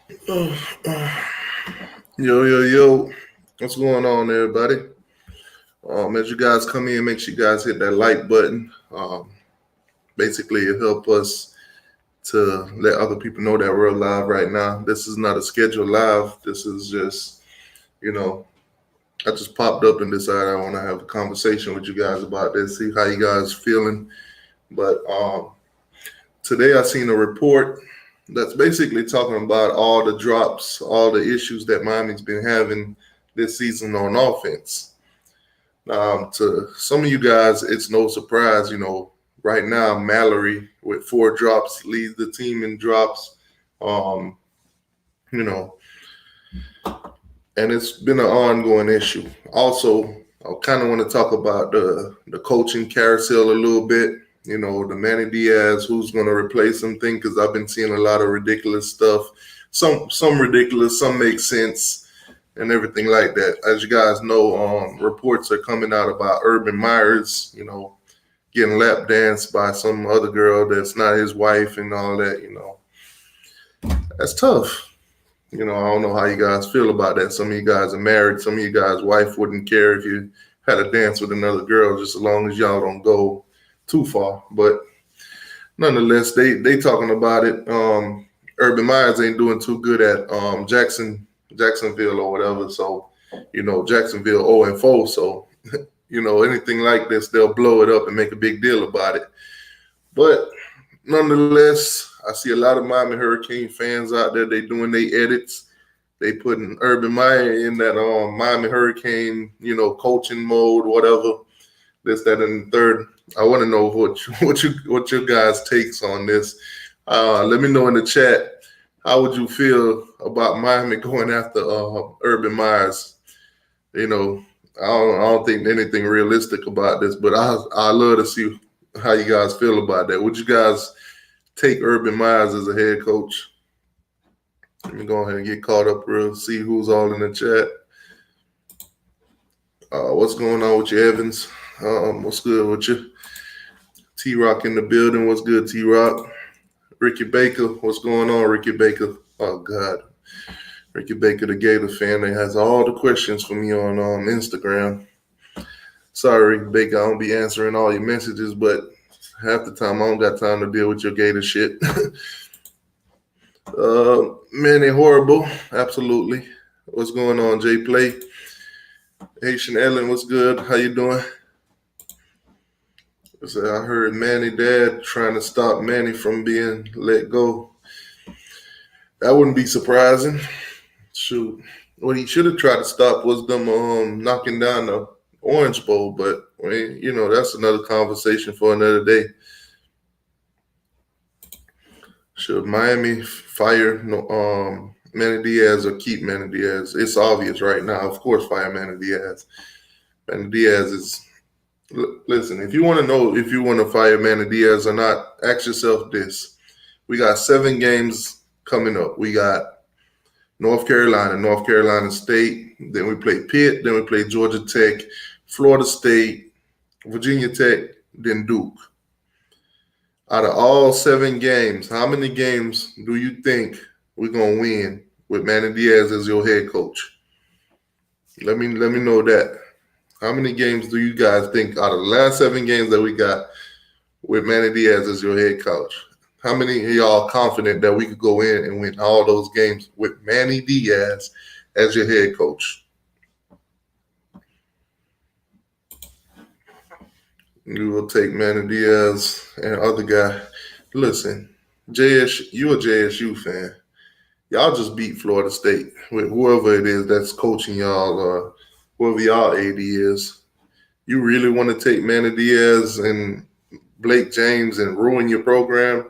Yo. What's going on, everybody? As you guys come in, make sure you guys hit that like button. Basically, it help us to let other people know that we're live right now. This is not a scheduled live. This is just, you know, I just popped up and decided I want to have a conversation with you guys about this, see how you guys feeling. But today I seen a report that's basically talking about all the drops, all the issues that Miami's been having this season on offense. To some of you guys, it's no surprise, right now Mallory with 4 drops leads the team in drops. Um, you know, and it's been an ongoing issue. Also, I kind of want to talk about the coaching carousel a little bit. The Manny Diaz, who's going to replace him thing, because I've been seeing a lot of ridiculous stuff. Some ridiculous, some make sense, and everything like that. As you guys know, reports are coming out about Urban Myers, getting lap danced by some other girl that's not his wife and all that. That's tough. I don't know how you guys feel about that. Some of you guys are married. Some of you guys' wife wouldn't care if you had a dance with another girl, just as long as y'all don't go too far. But nonetheless, they talking about it. Urban Myers ain't doing too good at Jacksonville or whatever. So, Jacksonville 0-4. So, anything like this, they'll blow it up and make a big deal about it. But nonetheless, I see a lot of Miami Hurricane fans out there. They doing their edits. They putting Urban Meyer in that Miami Hurricane, coaching mode, whatever. This, that, and the third. I want to know what your guys' takes on this. Let me know in the chat. How would you feel about Miami going after Urban Myers? I don't think anything realistic about this, but I love to see how you guys feel about that. Would you guys take Urban Myers as a head coach? Let me go ahead and get caught up real, see who's all in the chat. What's going on with you, Evans? What's good with you? T-Rock in the building. What's good, T-Rock? Ricky Baker. What's going on, Ricky Baker? Oh, God. Ricky Baker, the Gator fan, that has all the questions for me on Instagram. Sorry, Ricky Baker, I don't be answering all your messages, but half the time I don't got time to deal with your Gator shit. Manny Horrible, absolutely. What's going on, Jay Play? Haitian Ellen, what's good? How you doing? I heard Manny dad trying to stop Manny from being let go. That wouldn't be surprising. Shoot. What he should have tried to stop was them knocking down the Orange Bowl, but that's another conversation for another day. Should Miami fire Manny Diaz or keep Manny Diaz? It's obvious right now. Of course, fire Manny Diaz. Manny Diaz is. Listen, if you want to know if you want to fire Manny Diaz or not, ask yourself this. We got 7 games coming up. We got North Carolina State. Then we play Pitt. Then we play Georgia Tech, Florida State, Virginia Tech, then Duke. Out of all 7 games, how many games do you think we're going to win with Manny Diaz as your head coach? Let me know that. How many games do you guys think out of the last 7 games that we got with Manny Diaz as your head coach? How many of y'all confident that we could go in and win all those games with Manny Diaz as your head coach? You will take Manny Diaz and other guy. Listen, you a JSU fan. Y'all just beat Florida State with whoever it is that's coaching y'all or whoever y'all AD is. You really want to take Manny Diaz and Blake James and ruin your program?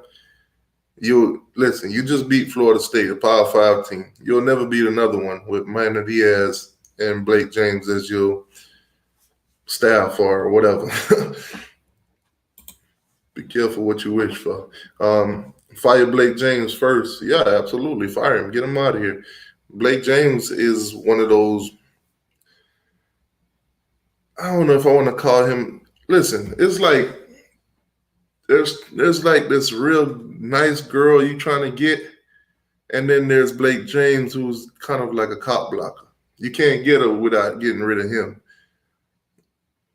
You just beat Florida State, a Power 5 team. You'll never beat another one with Manny Diaz and Blake James as your staff or whatever. Be careful what you wish for. Fire Blake James first. Yeah, absolutely. Fire him. Get him out of here. Blake James is one of those. I don't know if I want to call him. Listen, it's like there's like this real nice girl you trying to get, And then there's Blake James, who's kind of like a cop blocker. You can't get her without getting rid of him.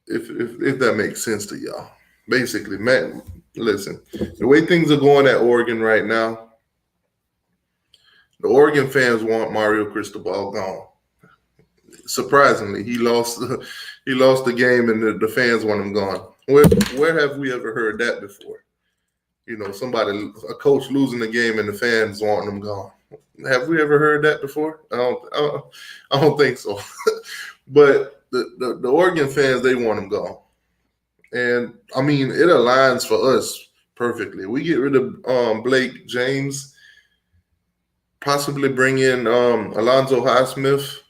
If that makes sense to y'all. Basically, man, listen, the way things are going at Oregon right now, the Oregon fans want Mario Cristobal gone. Surprisingly, he lost the game, and the fans want him gone. Where have we ever heard that before? You know, a coach losing the game and the fans wanting him gone. Have we ever heard that before? I don't think so. But the Oregon fans, they want him gone. And I mean, it aligns for us perfectly. We get rid of Blake James, possibly bring in Alonzo Highsmith.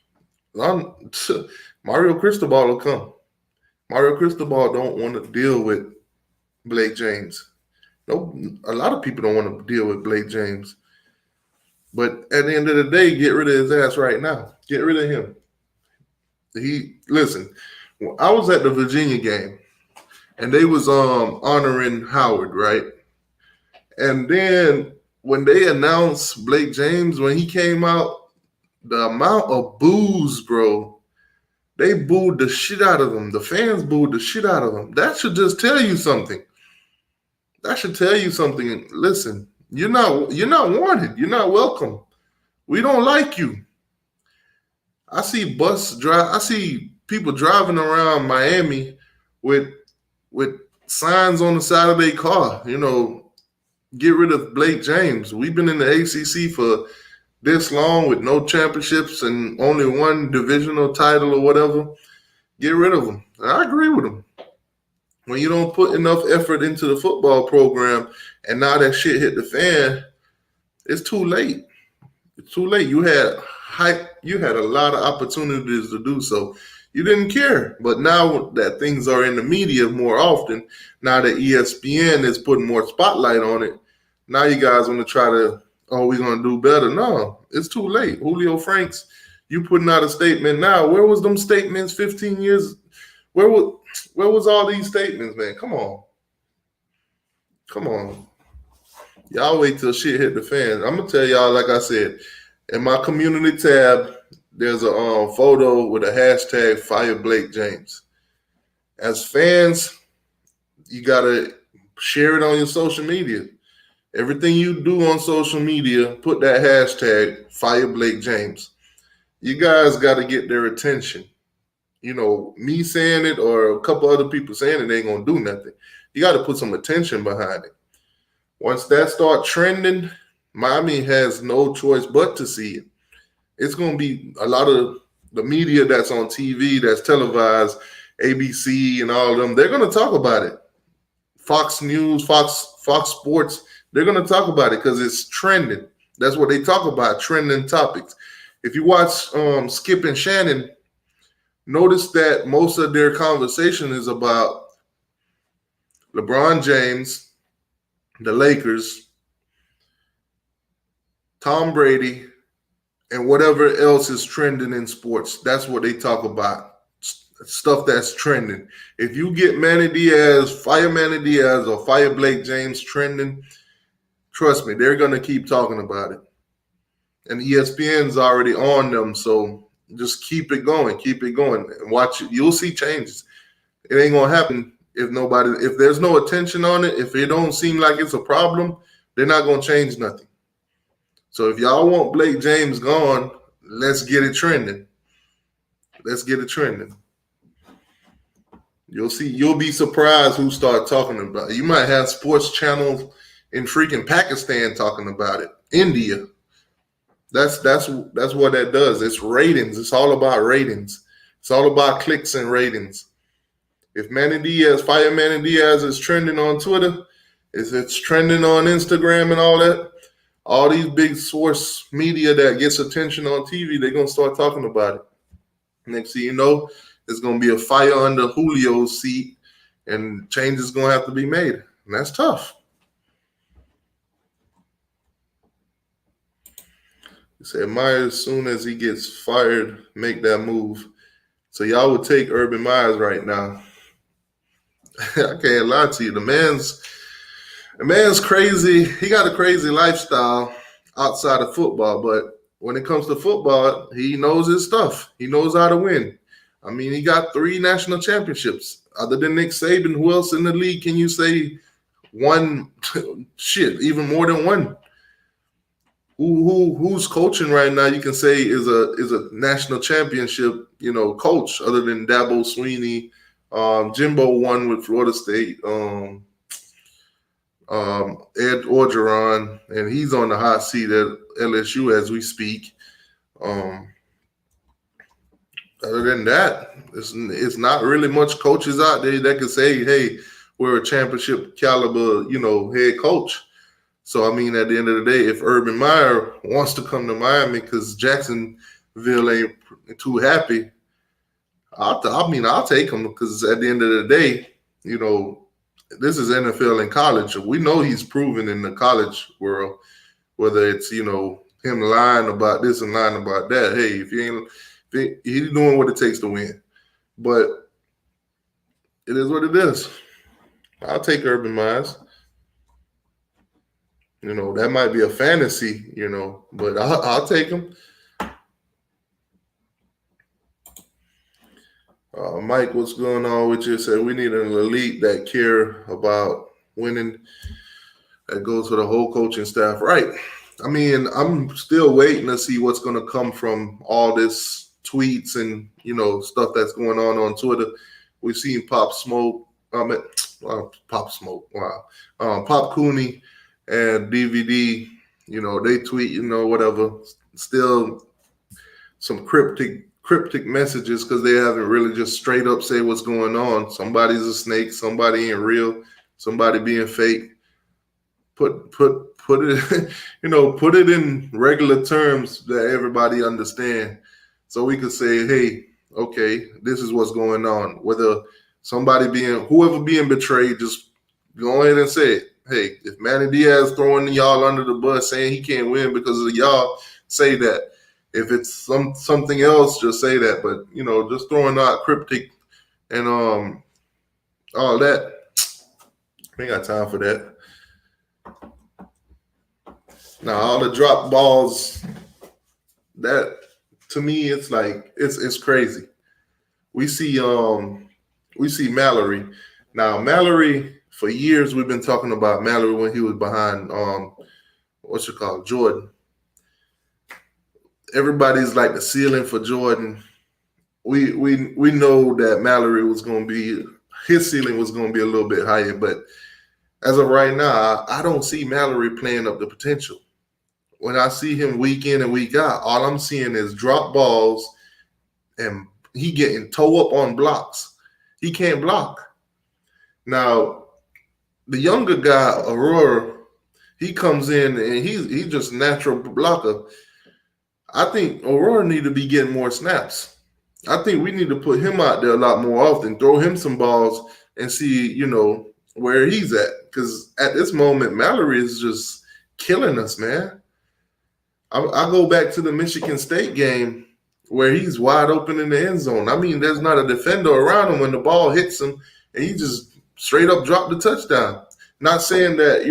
Mario Cristobal will come. Mario Cristobal don't want to deal with Blake James. No, a lot of people don't want to deal with Blake James. But at the end of the day, get rid of his ass right now. Get rid of him. Listen, I was at the Virginia game, and they was honoring Howard, right? And then when they announced Blake James, when he came out, the amount of boos, bro, they booed the shit out of him. The fans booed the shit out of him. That should just tell you something. That should tell you something. Listen, you're not wanted. You're not welcome. We don't like you. I see people driving around Miami with signs on the side of their car. You know, get rid of Blake James. We've been in the ACC for this long with no championships and only one divisional title or whatever. Get rid of him. I agree with him. When you don't put enough effort into the football program and now that shit hit the fan, it's too late. It's too late. You had a lot of opportunities to do so. You didn't care. But now that things are in the media more often, now that ESPN is putting more spotlight on it, now you guys want to try to, we're going to do better. No, it's too late. Julio Franks, you putting out a statement now. Where was them statements 15 years? Where was all these statements, man? Come on. Y'all wait till shit hit the fans. I'm going to tell y'all, like I said, in my community tab, there's a photo with a hashtag Fire Blake James. As fans, you got to share it on your social media. Everything you do on social media, put that hashtag Fire Blake James. You guys got to get their attention. You know, me saying it or a couple other people saying it ain't going to do nothing. You got to put some attention behind it. Once that start trending, Miami has no choice but to see it. It's going to be a lot of the media that's on TV, that's televised, ABC and all of them, they're going to talk about it. Fox News, Fox Sports, they're going to talk about it because it's trending. That's what they talk about, trending topics. If you watch Skip and Shannon, notice that most of their conversation is about LeBron James, the Lakers, Tom Brady, and whatever else is trending in sports. That's what they talk about, stuff that's trending. If you get Manny Diaz, fire Manny Diaz, or fire Blake James trending, trust me, they're going to keep talking about it. And ESPN's already on them, so just keep it going and watch it. You'll see changes. It ain't going to happen if there's no attention on it, if it don't seem like it's a problem, they're not going to change nothing. So if y'all want Blake James gone, let's get it trending. You'll be surprised who start talking about it. You might have sports channels in freaking Pakistan talking about it. India. That's what that does. It's ratings. It's all about ratings. It's all about clicks and ratings. If Fire Manny Diaz is trending on Twitter, it's trending on Instagram and all that, all these big source media that gets attention on TV, they're going to start talking about it. Next thing you know, there's going to be a fire under Julio's seat and change is going to have to be made. And that's tough. He said, Meyer, as soon as he gets fired, make that move. So y'all would take Urban Meyers right now. I can't lie to you. The man's crazy. He got a crazy lifestyle. outside of football, but when it comes to football, he knows his stuff. He knows how to win. I mean, he got 3 national championships. Other than Nick Saban, who else in the league can you say won even more than one? Who's coaching right now? You can say is a national championship, coach other than Dabo Sweeney. Jimbo won with Florida State. Ed Orgeron, and he's on the hot seat at LSU as we speak. Other than that, it's not really much coaches out there that can say, hey, we're a championship caliber, head coach. So, I mean, at the end of the day, if Urban Meyer wants to come to Miami because Jacksonville ain't too happy, I'll take him because at the end of the day, this is NFL and college. We know he's proven in the college world, whether it's, him lying about this and lying about that. Hey, he's doing what it takes to win. But it is what it is. I'll take Urban Meyer. That might be a fantasy, but I'll take him. Mike, what's going on with you? Said we need an elite that care about winning. That goes for the whole coaching staff. Right. I mean, I'm still waiting to see what's going to come from all this tweets and, stuff that's going on Twitter. We've seen Pop Smoke. Pop Smoke. Wow. Pop Cooney and DVD, they tweet, whatever. Still some cryptic messages because they haven't really just straight up say what's going on. Somebody's a snake, somebody ain't real, somebody being fake. Put it, put it in regular terms that everybody understand, so we could say, hey, okay, this is what's going on. Whether whoever being betrayed, just go ahead and say it. Hey, if Manny Diaz throwing y'all under the bus saying he can't win because of y'all, say that. If it's something else, just say that. But, just throwing out cryptic and all that, we ain't got time for that. Now, all the drop balls, that, to me, it's like, it's crazy. We see Mallory. Now, Mallory, for years, we've been talking about Mallory when he was behind, Jordan. Everybody's like the ceiling for Jordan. We know that Mallory was going to be, his ceiling was going to be a little bit higher, but as of right now, I don't see Mallory playing up the potential. When I see him week in and week out, all I'm seeing is drop balls and he getting toe up on blocks. He can't block. Now, the younger guy, Aurora, he comes in and he's just a natural blocker. I think Aurora need to be getting more snaps. I think we need to put him out there a lot more often, throw him some balls and see, where he's at. Because at this moment, Mallory is just killing us, man. I go back to the Michigan State game where he's wide open in the end zone. I mean, there's not a defender around him when the ball hits him, and he just straight up dropped the touchdown. Not saying that,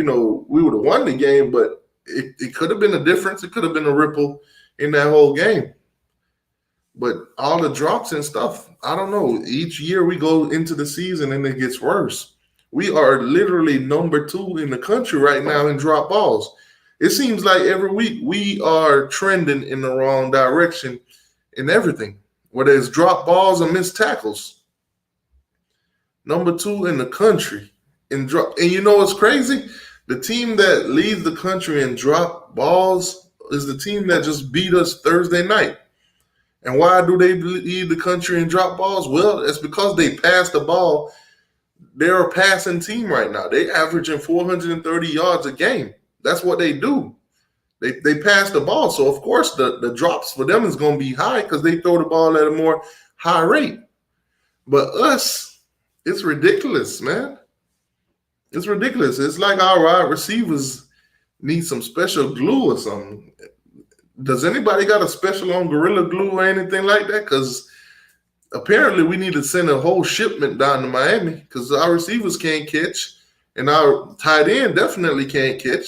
we would have won the game, but it could have been a difference. It could have been a ripple in that whole game. But all the drops and stuff, I don't know. Each year we go into the season and it gets worse. We are literally number 2 in the country right now in drop balls. It seems like every week we are trending in the wrong direction in everything, whether it's drop balls or missed tackles. Number 2 in the country in drop. And you know what's crazy? The team that leads the country in drop balls is the team that just beat us Thursday night. And why do they lead the country in drop balls? Well, it's because they pass the ball. They're a passing team right now. They averaging 430 yards a game. That's what they do. They pass the ball. So, of course, the drops for them is going to be high because they throw the ball at a more high rate. But us, it's ridiculous, man. It's ridiculous. It's like our wide receivers need some special glue or something. Does anybody got a special on Gorilla Glue or anything like that? Because apparently we need to send a whole shipment down to Miami because our receivers can't catch and our tight end definitely can't catch.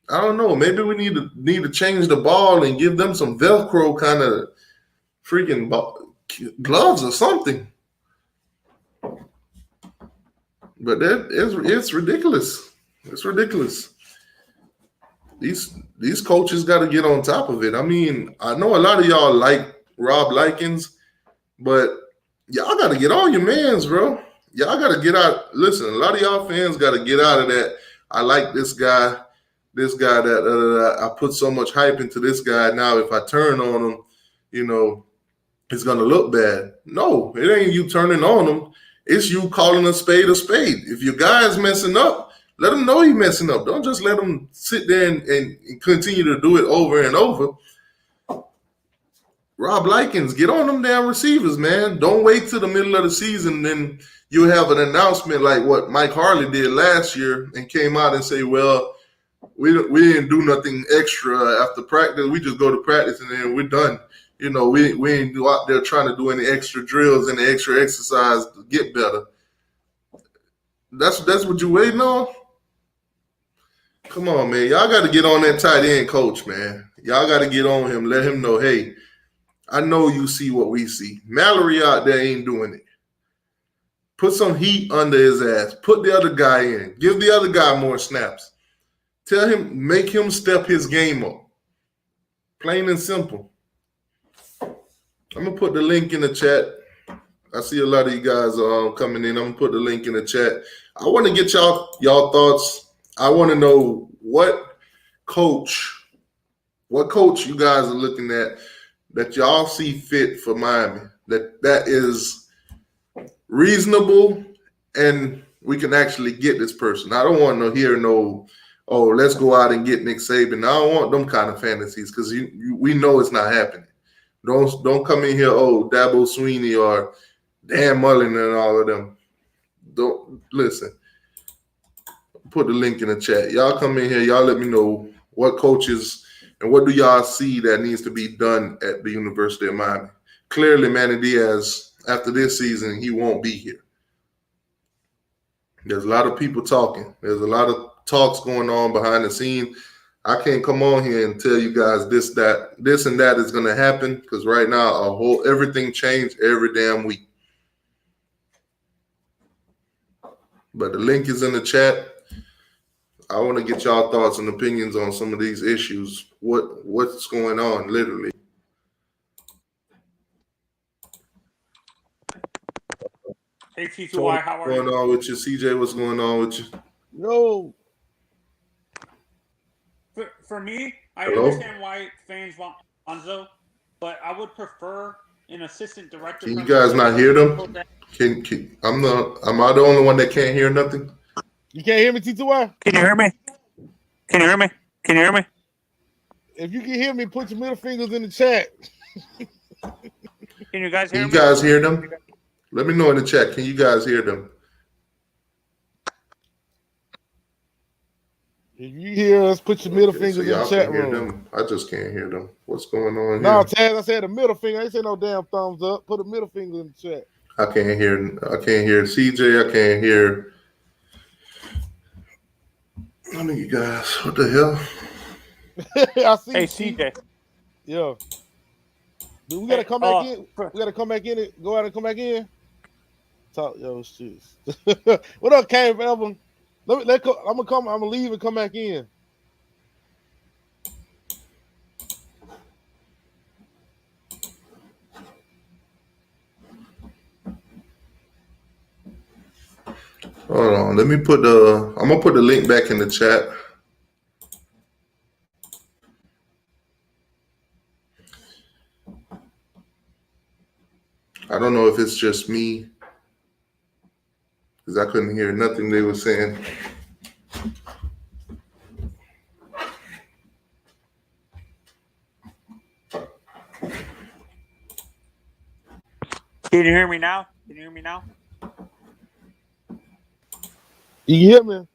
I don't know. Maybe we need to change the ball and give them some Velcro kind of freaking gloves or something. But it's ridiculous. It's ridiculous. These coaches got to get on top of it. I mean, I know a lot of y'all like Rob Likens, but y'all got to get on your mans, bro. Y'all got to get out. Listen, a lot of y'all fans got to get out of that. I like this guy that I put so much hype into this guy. Now, if I turn on him, it's gonna look bad. No, it ain't you turning on him. It's you calling a spade a spade. If your guy's messing up, let him know he's messing up. Don't just let him sit there and continue to do it over and over. Rob Likens, get on them damn receivers, man. Don't wait till the middle of the season, then you'll have an announcement like what Mike Harley did last year and came out and say, well, we didn't do nothing extra after practice. We just go to practice and then we're done. We ain't go out there trying to do any extra drills and extra exercise to get better. That's what you waiting on? Come on, man. Y'all got to get on that tight end coach, man. Y'all got to get on him. Let him know, hey, I know you see what we see. Mallory out there ain't doing it. Put some heat under his ass. Put the other guy in. Give the other guy more snaps. Tell him, make him step his game up. Plain and simple. I'm going to put the link in the chat. I see a lot of you guys coming in. I'm going to put the link in the chat. I want to get y'all thoughts. I want to know what coach you guys are looking at that y'all see fit for Miami, that is reasonable and we can actually get this person. I don't want to hear let's go out and get Nick Saban. I don't want them kind of fantasies because we know it's not happening. Don't come in here, Dabo Sweeney or Dan Mullen and all of them. Don't listen. Put the link in the chat. Y'all come in here. Y'all let me know what coaches and what do y'all see that needs to be done at the University of Miami. Clearly, Manny Diaz, after this season, he won't be here. There's a lot of people talking. There's a lot of talks going on behind the scene. I can't come on here and tell you guys this and that is going to happen because right now everything changed every damn week. But the link is in the chat. I want to get y'all thoughts and opinions on some of these issues. What's going on, literally. Hey, T2Y, how are you? What's going on with you? CJ, what's going on with you? No. For me, I understand why fans want Alonzo, but I would prefer an assistant director. Can you guys not hear them? Am I the only one that can't hear nothing? You can't hear me, T2Y? Can you hear me? Can you hear me? Can you hear me? If you can hear me, put your middle fingers in the chat. Can you guys hear me? Can you guys hear them? Let me know in the chat. Can you guys hear them? If you hear us, put your middle fingers in the chat room. I just can't hear them. What's going on here? No, Taz, I said the middle finger. I ain't say no damn thumbs up. Put a middle finger in the chat. I can't hear CJ. I can't hear none of you guys. What the hell? I see. Hey, CJ. Yeah. Do we gotta come back in? We gotta come back in. Go out and come back in. Talk, yo, shit. What up, Cave Evan? I'm gonna leave and come back in. Hold on. I'm gonna put the link back in the chat. I don't know if it's just me because I couldn't hear nothing they were saying. Can you hear me now? Can you hear me now? You hear me?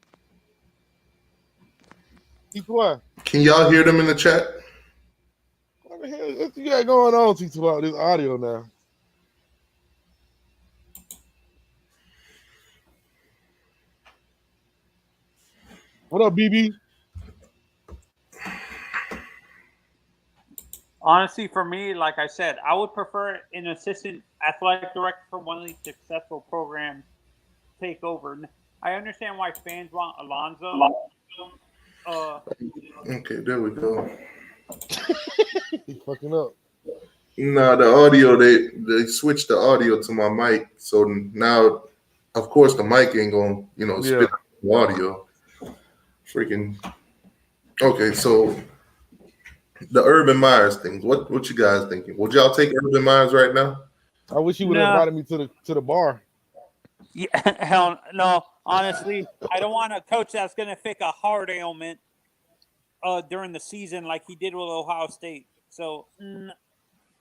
T2Y. Can y'all hear them in the chat? What the hell? What you got going on, T2Y? This audio now. What up, BB? Honestly, for me, like I said, I would prefer an assistant athletic director from one of these successful programs take over. I understand why fans want Alonzo. Okay, there we go. He's fucking up. Nah, the audio they switched the audio to my mic, so now, of course, the mic ain't gonna spit out the audio. Freaking. Okay, so the Urban Myers things. What you guys thinking? Would y'all take Urban Myers right now? I wish you would have invited me to the bar. Yeah, hell no. Honestly, I don't want a coach that's going to fix a heart ailment during the season like he did with Ohio State. So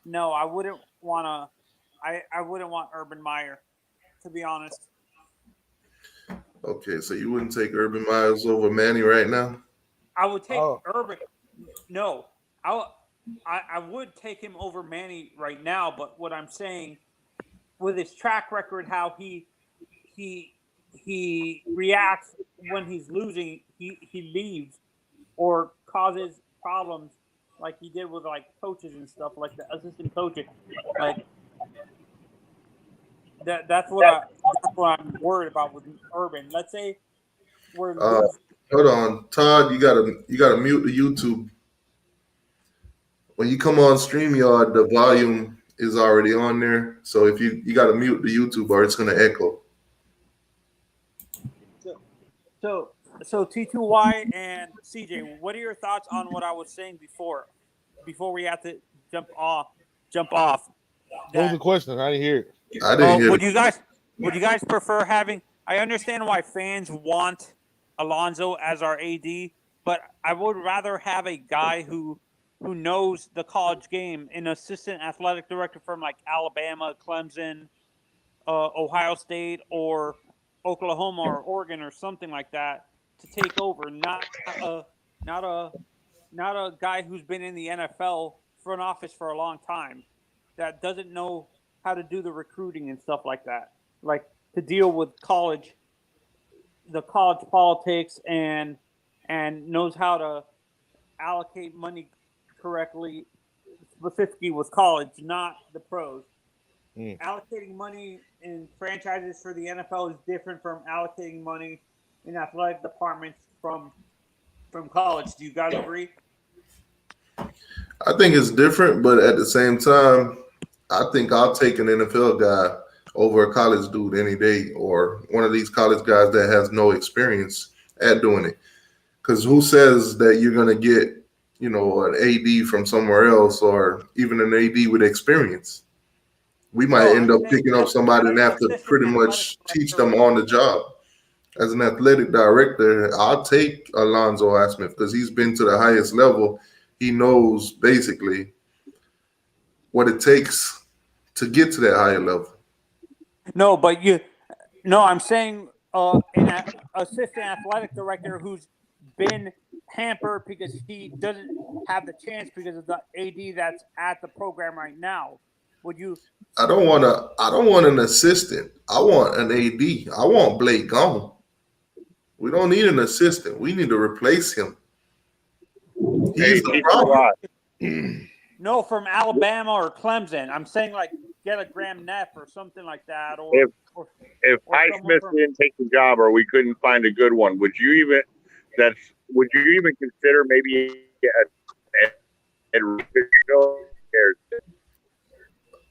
no, I wouldn't want to. I wouldn't want Urban Meyer, to be honest. Okay, so you wouldn't take Urban Myers over Manny right now? I would take Urban. No, I would take him over Manny right now. But what I'm saying, with his track record, how he reacts when he's losing, he leaves or causes problems like he did with like coaches and stuff, like the assistant coaches. Like that's what I'm worried about with Urban. Let's say we're losing. Hold on, Todd. You gotta mute the YouTube. When you come on StreamYard, the volume is already on there. So if you gotta mute the YouTube or it's gonna echo. So T2Y and CJ, what are your thoughts on what I was saying before we have to jump off? What was the question? I didn't hear it. I didn't hear. Would you guys prefer having? I understand why fans want Alonzo as our AD, but I would rather have a guy who knows the college game, an assistant athletic director from like Alabama, Clemson, Ohio State, or Oklahoma or Oregon or something like that to take over. Not a guy who's been in the NFL front office for a long time that doesn't know how to do the recruiting and stuff like that. Like to deal with the college politics and knows how to allocate money correctly, specifically with college, not the pros. Allocating money in franchises for the NFL is different from allocating money in athletic departments from college. Do you guys agree? I think it's different, but at the same time, I think I'll take an NFL guy over a college dude any day, or one of these college guys that has no experience at doing it. Because who says that you're going to get, an AD from somewhere else, or even an AD with experience? We might end up picking up somebody and have to pretty much teach them on the job. As an athletic director, I'll take Alonzo Asmith because he's been to the highest level. He knows basically what it takes to get to that higher level. No, but I'm saying an assistant athletic director who's been hampered because he doesn't have the chance because of the AD that's at the program right now. Would you? I don't want an assistant. I want an AD. I want Blake gone. We don't need an assistant. We need to replace him. He's the problem. No, from Alabama or Clemson. I'm saying like get a Graham Neff or something like that. Or if Highsmith didn't take the job or we couldn't find a good one, would you even consider maybe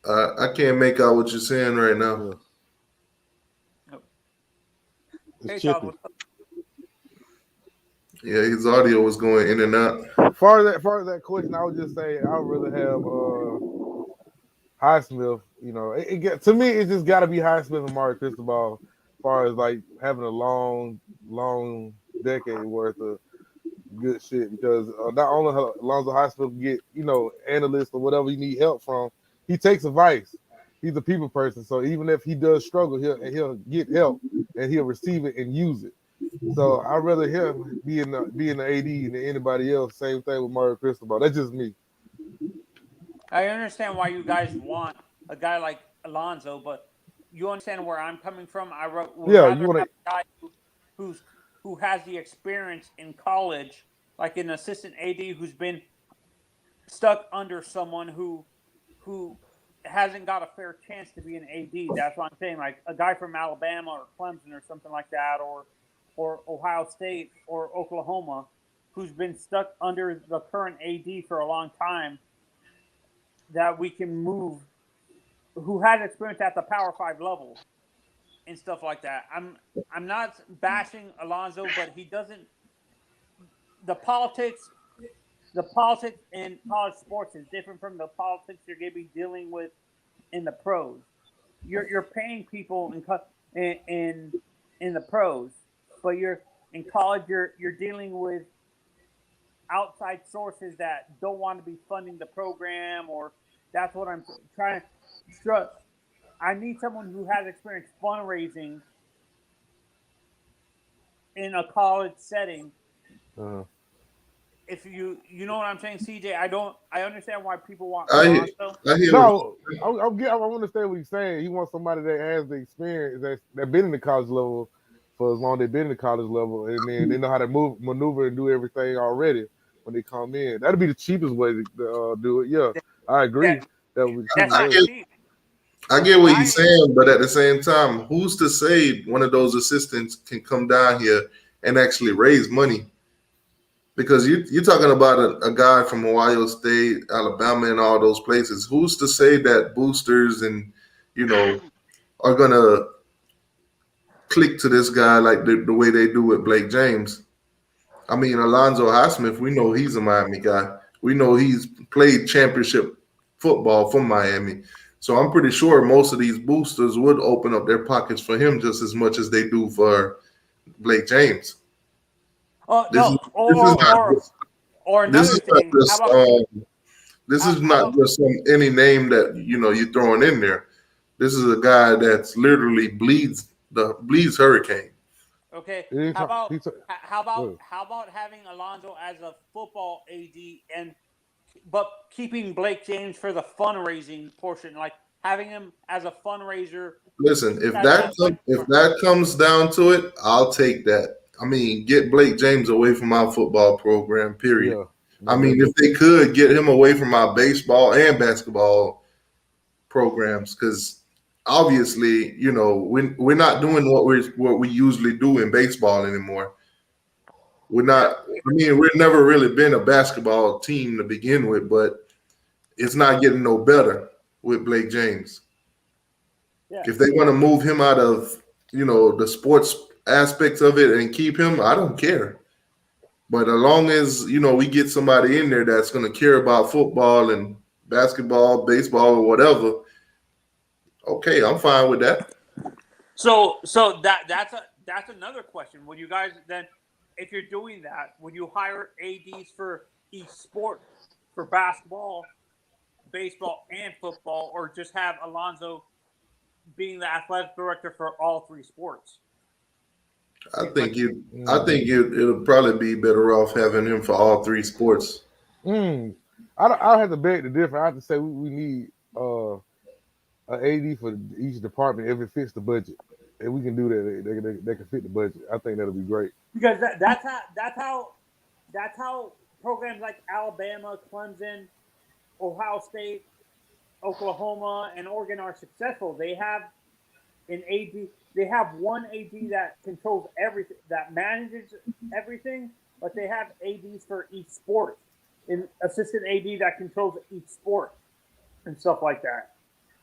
I can't make out what you're saying right now. Yeah, his audio was going in and out. As far as that question, I would just say I would rather have Highsmith. To me, it just got to be Highsmith and Mario Cristobal. As far as like having a long decade worth of good shit, because not only Alonzo Highsmith get analysts or whatever you need help from, he takes advice. He's a people person, so even if he does struggle, he'll get help and he'll receive it and use it. So I'd rather him be in the AD than anybody else. Same thing with Mario Cristobal. That's just me. I understand why you guys want a guy like Alonzo, but you understand where I'm coming from. You want a guy who has the experience in college, like an assistant AD who's been stuck under someone who hasn't got a fair chance to be an AD. That's what I'm saying. Like a guy from Alabama or Clemson or something like that, or Ohio State or Oklahoma, who's been stuck under the current AD for a long time, that we can move, who has experience at the Power 5 level and stuff like that. I'm not bashing Alonzo, but he doesn't. The politics in college sports is different from the politics you're going to be dealing with in the pros. You're paying people in the pros, but you're in college. You're dealing with outside sources that don't want to be funding the program, or that's what I'm trying to stress. I need someone who has experience fundraising in a college setting. If you know what I'm saying, CJ, I understand why people want Alonzo. No, I understand what he's saying. He wants somebody that has the experience, that been in the college level for as long as they've been in the college level, and then they know how to maneuver and do everything already when they come in. That'd be the cheapest way to do it. Yeah, I agree. That would be the cheapest way. I get what he's saying, but at the same time, who's to say one of those assistants can come down here and actually raise money? Because you're talking about a guy from Ohio State, Alabama, and all those places. Who's to say that boosters and, are going to click to this guy like the way they do with Blake James? I mean, Alonzo Highsmith, we know he's a Miami guy. We know he's played championship football for Miami. So I'm pretty sure most of these boosters would open up their pockets for him just as much as they do for Blake James. This is not just any name that you're throwing in there. This is a guy that's literally bleeds Hurricane. Okay. How about having Alonzo as a football AD but keeping Blake James for the fundraising portion, like having him as a fundraiser? Listen, if that comes down to it, I'll take that. I mean, get Blake James away from our football program, period. Yeah. I mean, if they could get him away from our baseball and basketball programs, because obviously, we're not doing what we usually do in baseball anymore. We've never really been a basketball team to begin with, but it's not getting no better with Blake James. Yeah. If they want to move him out of, the sports aspects of it and keep him, I don't care. But as long as, we get somebody in there that's going to care about football and basketball, baseball, or whatever, okay, I'm fine with that. So that's another question. Would you guys then, if you're doing that, would you hire ADs for each sport, for basketball, baseball, and football, or just have Alonzo being the athletic director for all three sports? I think it'll probably be better off having him for all three sports. I'll have to beg the difference. I have to say we need an AD for each department if it fits the budget. If we can do that, they can fit the budget. I think that'll be great. Because that's how programs like Alabama, Clemson, Ohio State, Oklahoma, and Oregon are successful. They have an AD. They have one AD that controls everything, that manages everything, but they have ADs for each sport, an assistant AD that controls each sport, and stuff like that.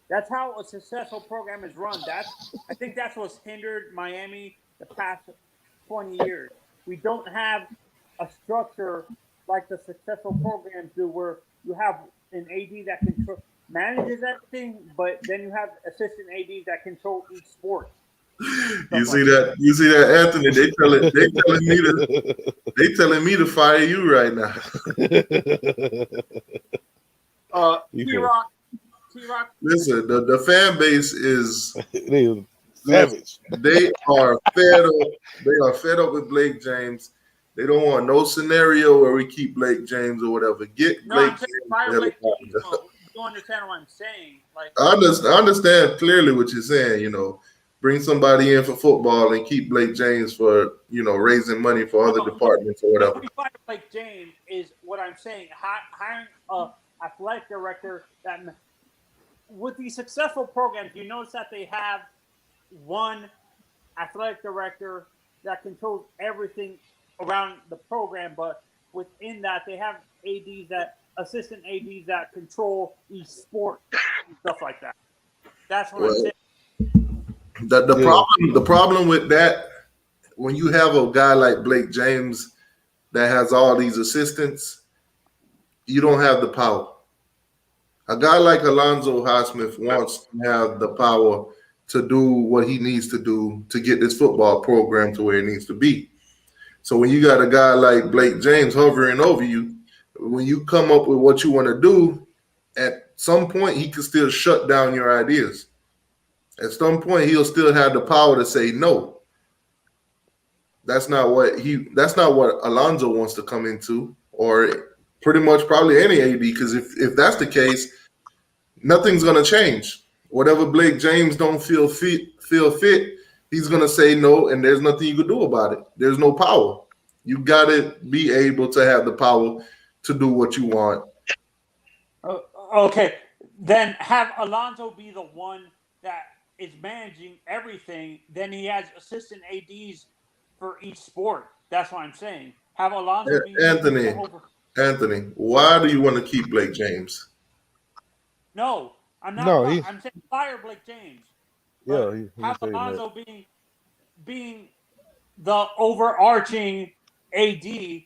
That's how a successful program is run. I think that's what's hindered Miami the past 20 years. We don't have a structure like the successful programs do, where you have an AD that manages everything, but then you have assistant ADs that control each sport. You see that, Anthony? They telling me to fire you right now. T-Rock. Listen, the fan base is savage. They are fed up. They are fed up with Blake James. They don't want no scenario where we keep Blake James or whatever. Blake James. You understand what I'm saying? Like, I understand clearly what you're saying. bring somebody in for football and keep Blake James for, raising money for other departments or whatever. When we fire Blake James is what I'm saying. Hiring a athletic director that, with these successful programs, you notice that they have one athletic director that controls everything around the program, but within that they have assistant ADs that control each sport and stuff like that. That's what I'm saying. The problem with that, when you have a guy like Blake James that has all these assistants, you don't have the power. A guy like Alonzo Highsmith wants to have the power to do what he needs to do to get this football program to where it needs to be. So when you got a guy like Blake James hovering over you, when you come up with what you want to do, at some point he can still shut down your ideas. At some point he'll still have the power to say no. That's not what Alonzo wants to come into, or pretty much probably any AD, because if that's the case, nothing's gonna change. Whatever Blake James don't feel fit, he's gonna say no, and there's nothing you can do about it. There's no power. You gotta be able to have the power to do what you want. Okay, then have Alonzo be the one that is managing everything. Then he has assistant ADs for each sport. That's what I'm saying. Have Alonzo be Anthony, why do you want to keep Blake James? No, I'm not. No, I'm saying fire Blake James. Yeah, have Alonzo being the overarching AD,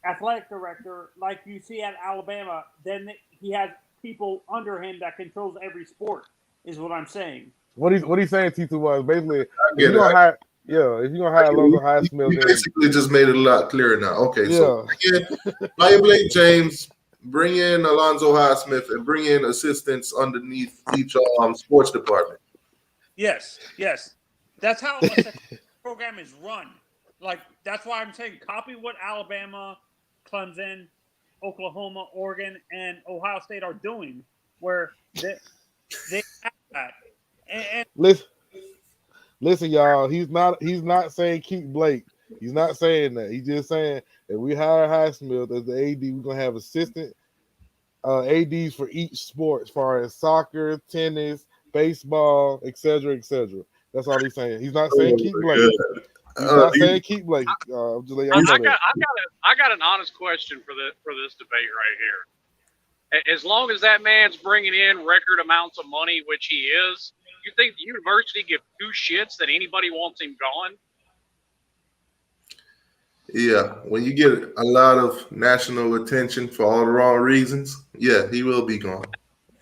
athletic director, like you see at Alabama. Then he has people under him that controls every sport. Is what I'm saying. What he's saying, T2, was basically if you're gonna hire Alonzo Highsmith, you basically just made it a lot clearer now. Okay, yeah. So fire Blake James, bring in Alonzo Highsmith, and bring in assistants underneath each sports department. Yes. That's how a program is run. Like, that's why I'm saying copy what Alabama, Clemson, Oklahoma, Oregon, and Ohio State are doing, where they have that. And listen, y'all. He's not saying keep Blake. He's not saying that. He's just saying that we hire Highsmith as the AD. We're gonna have assistant ADs for each sport, as far as soccer, tennis, baseball, etc. That's all he's saying. He's not saying keep Blake. He's not saying keep Blake. I got an honest question for this debate right here. As long as that man's bringing in record amounts of money, which he is, you think the university give two shits that anybody wants him gone? Yeah, when you get a lot of national attention for all the wrong reasons, yeah, he will be gone.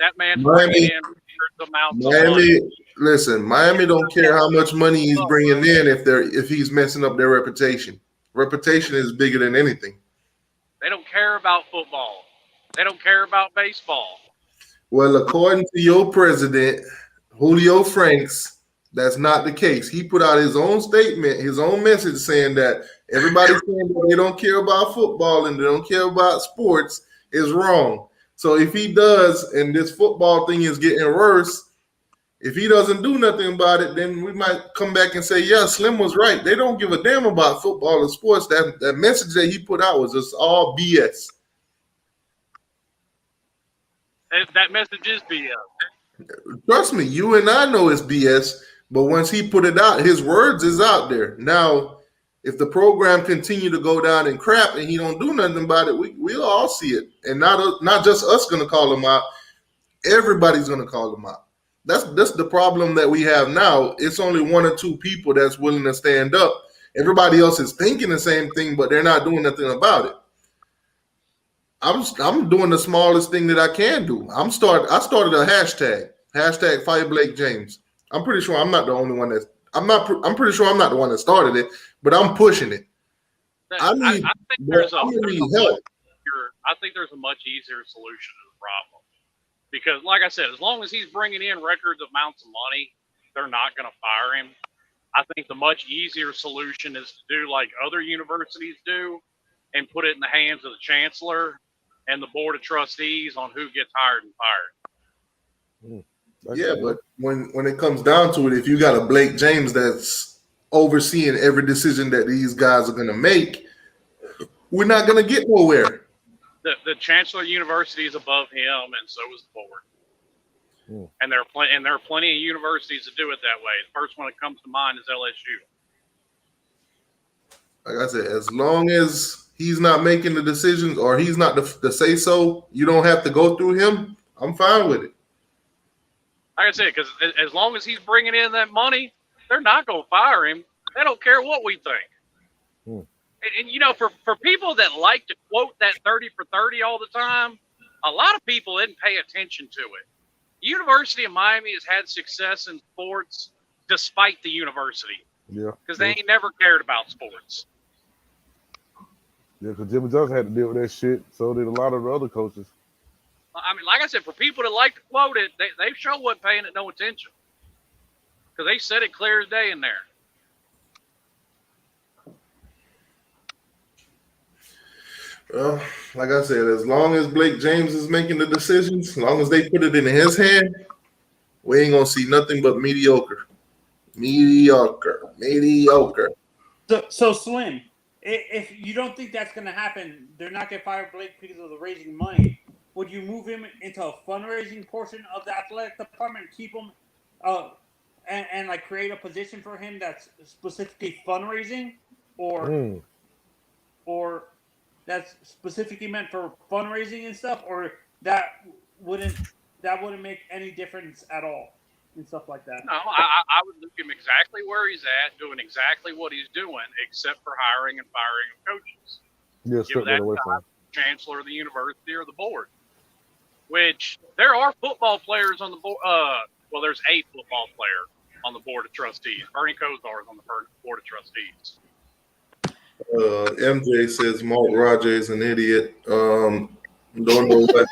That man's bringing in record amounts of money. Listen, Miami don't care how much money he's bringing in if he's messing up their reputation. Reputation is bigger than anything. They don't care about football. They don't care about baseball. Well, according to your president, Julio Franks, that's not the case. He put out his own statement, his own message saying that everybody saying that they don't care about football and they don't care about sports is wrong. So if he does, and this football thing is getting worse, if he doesn't do nothing about it, then we might come back and say, yeah, Slim was right. They don't give a damn about football and sports. That message that he put out was just all BS. That message is BS. Trust me, you and I know it's BS, but once he put it out, his words is out there. Now, if the program continue to go down in crap and he don't do nothing about it, we'll all see it. And not just us going to call him out. Everybody's going to call him out. That's the problem that we have now. It's only one or two people that's willing to stand up. Everybody else is thinking the same thing, but they're not doing nothing about it. I'm doing the smallest thing that I can do. I started a hashtag Fire Blake James. I'm pretty sure I'm not the only one I'm pretty sure I'm not the one that started it, but I'm pushing it. I think there's a much easier solution to the problem. Because, like I said, as long as he's bringing in record amounts of money, they're not going to fire him. I think the much easier solution is to do like other universities do and put it in the hands of the chancellor and the board of trustees on who gets hired and fired. Yeah, but when it comes down to it, if you got a Blake James that's overseeing every decision that these guys are going to make, we're not going to get nowhere. The Chancellor University is above him, and so is the board. And there are plenty of universities that do it that way. The first one that comes to mind is LSU. Like I said, as long as he's not making the decisions or he's not the say so, you don't have to go through him. I'm fine with it. Like I said, because as long as he's bringing in that money, they're not going to fire him. They don't care what we think. And you know, for people that like to quote that 30 for 30 all the time, a lot of people didn't pay attention to it. The University of Miami has had success in sports despite the university. Yeah. Because they ain't never cared about sports. Yeah, because Jimmy Johnson had to deal with that shit. So did a lot of the other coaches. I mean, like I said, for people that like to quote it, they sure wasn't paying it no attention. Because they said it clear as day in there. Well, like I said, as long as Blake James is making the decisions, as long as they put it in his hand, we ain't gonna see nothing but mediocre. So Slim, if you don't think that's going to happen, they're not going to fire Blake because of the raising money. Would you move him into a fundraising portion of the athletic department, keep him, and like create a position for him that's specifically fundraising, or that's specifically meant for fundraising and stuff, or that wouldn't make any difference at all and stuff like that? No, I would leave him exactly where he's at, doing exactly what he's doing, except for hiring and firing of coaches. Yeah, strip that away from him. Chancellor of the university or the board. Which there are football players on the board. Well, there's a football player on the board of trustees. Bernie Kosar is on the board of trustees. MJ says Mark Rogers is an idiot. Don't know what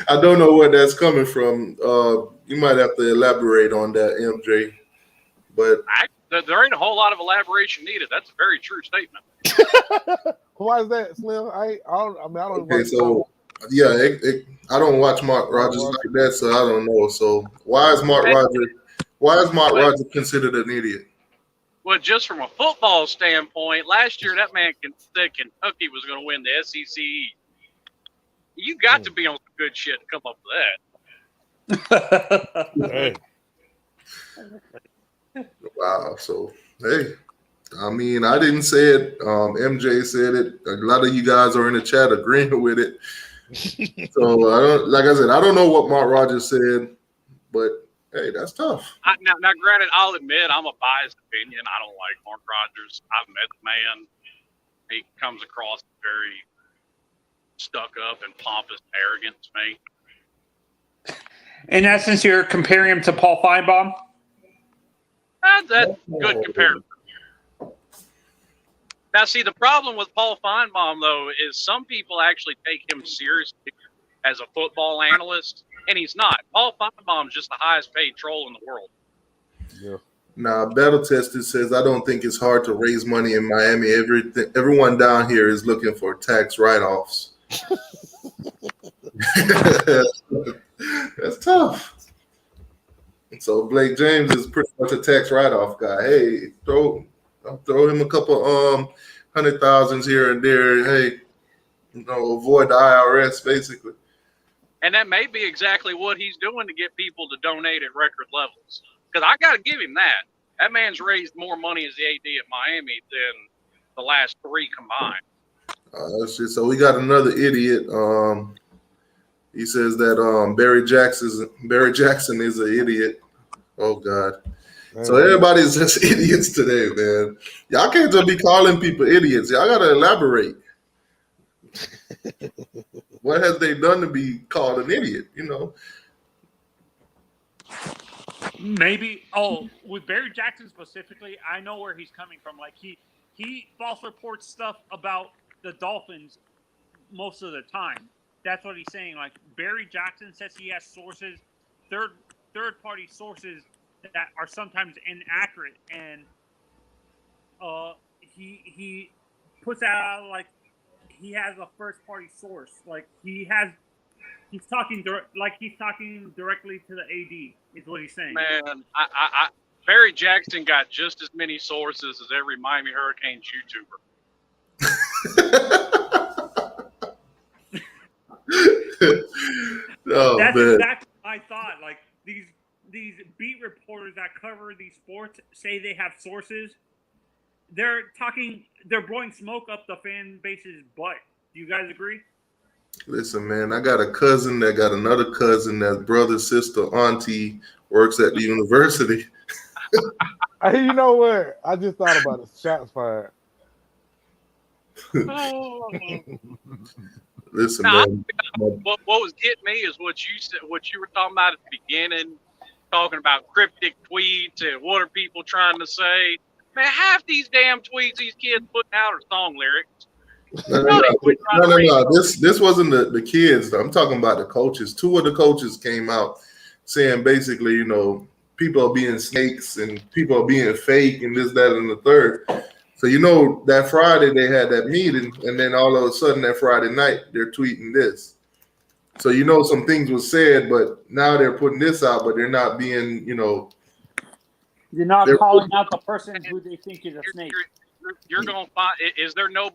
I don't know where that's coming from. You might have to elaborate on that, MJ. But there ain't a whole lot of elaboration needed. That's a very true statement. Why is that, Slim? I don't. Okay, so yeah, I don't watch Mark Rogers like that, so I don't know. So why is Mark Rogers considered an idiot? Well, just from a football standpoint, last year that man said Kentucky was going to win the SEC. You got to be on some good shit to come up with that. Wow. So hey, I mean, I didn't say it. MJ said it. A lot of you guys are in the chat agreeing with it. So like I said, I don't know what Mark Rogers said, but hey, that's tough. Now, granted, I'll admit I'm a biased opinion. I don't like Mark Rogers. I've met the man. He comes across very stuck up and pompous and arrogant to me. In essence, you're comparing him to Paul Feinbaum? That's a good comparison. Now, see, the problem with Paul Feinbaum, though, is some people actually take him seriously as a football analyst, and he's not. Paul Feinbaum's just the highest paid troll in the world. Yeah. Now, Battle Tested says, I don't think it's hard to raise money in Miami. Everyone down here is looking for tax write-offs. That's tough. So Blake James is pretty much a tax write-off guy. Hey, throw him a couple $100,000s here and there. Hey, avoid the IRS basically. And that may be exactly what he's doing to get people to donate at record levels. Because I got to give him that. That man's raised more money as the AD at Miami than the last three combined. So we got another idiot. He says that Barry Jackson is an idiot. Oh God. So everybody's just idiots today, man. Y'all can't just be calling people idiots. Y'all gotta elaborate. What have they done to be called an idiot? Maybe. With Barry Jackson specifically, I know where he's coming from. Like he false reports stuff about the Dolphins most of the time. That's what he's saying. Like Barry Jackson says he has sources, third party sources that are sometimes inaccurate, and he puts out like he has a first party source. Like he He's talking directly to the AD. Is what he's saying. Man, Barry Jackson got just as many sources as every Miami Hurricanes YouTuber. That's man. exactly my thought. Like these beat reporters that cover these sports say they have sources. They're blowing smoke up the fan base's butt. Do you guys agree? Listen, man, I got a cousin that got another cousin that brother, sister, auntie works at the university. Hey, you know what? I just thought about it. Shots fired. Listen, Now, man. What was getting me is what you said, what you were talking about at the beginning, talking about cryptic tweets and what are people trying to say. Man, half these damn tweets these kids putting out are song lyrics. No. This wasn't the kids. I'm talking about the coaches. 2 of the coaches came out saying basically, you know, people are being snakes and people are being fake and this, that, and the third. So, you know, that Friday they had that meeting, and then all of a sudden that Friday night they're tweeting this. So, you know, some things were said, but now they're putting this out, but they're not being, you know. You're not calling out the person who they think is a snake. You're gonna find is there no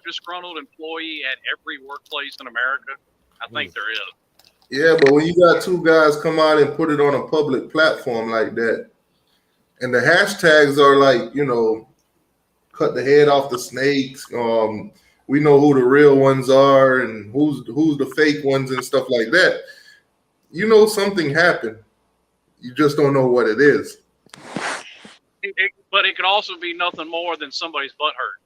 disgruntled employee at every workplace in America? I think there is. Yeah, but when you got 2 guys come out and put it on a public platform like that, and the hashtags are like, you know, cut the head off the snakes. We know who the real ones are and who's the fake ones and stuff like that. You know, something happened. You just don't know what it is. But it could also be nothing more than somebody's butt hurt.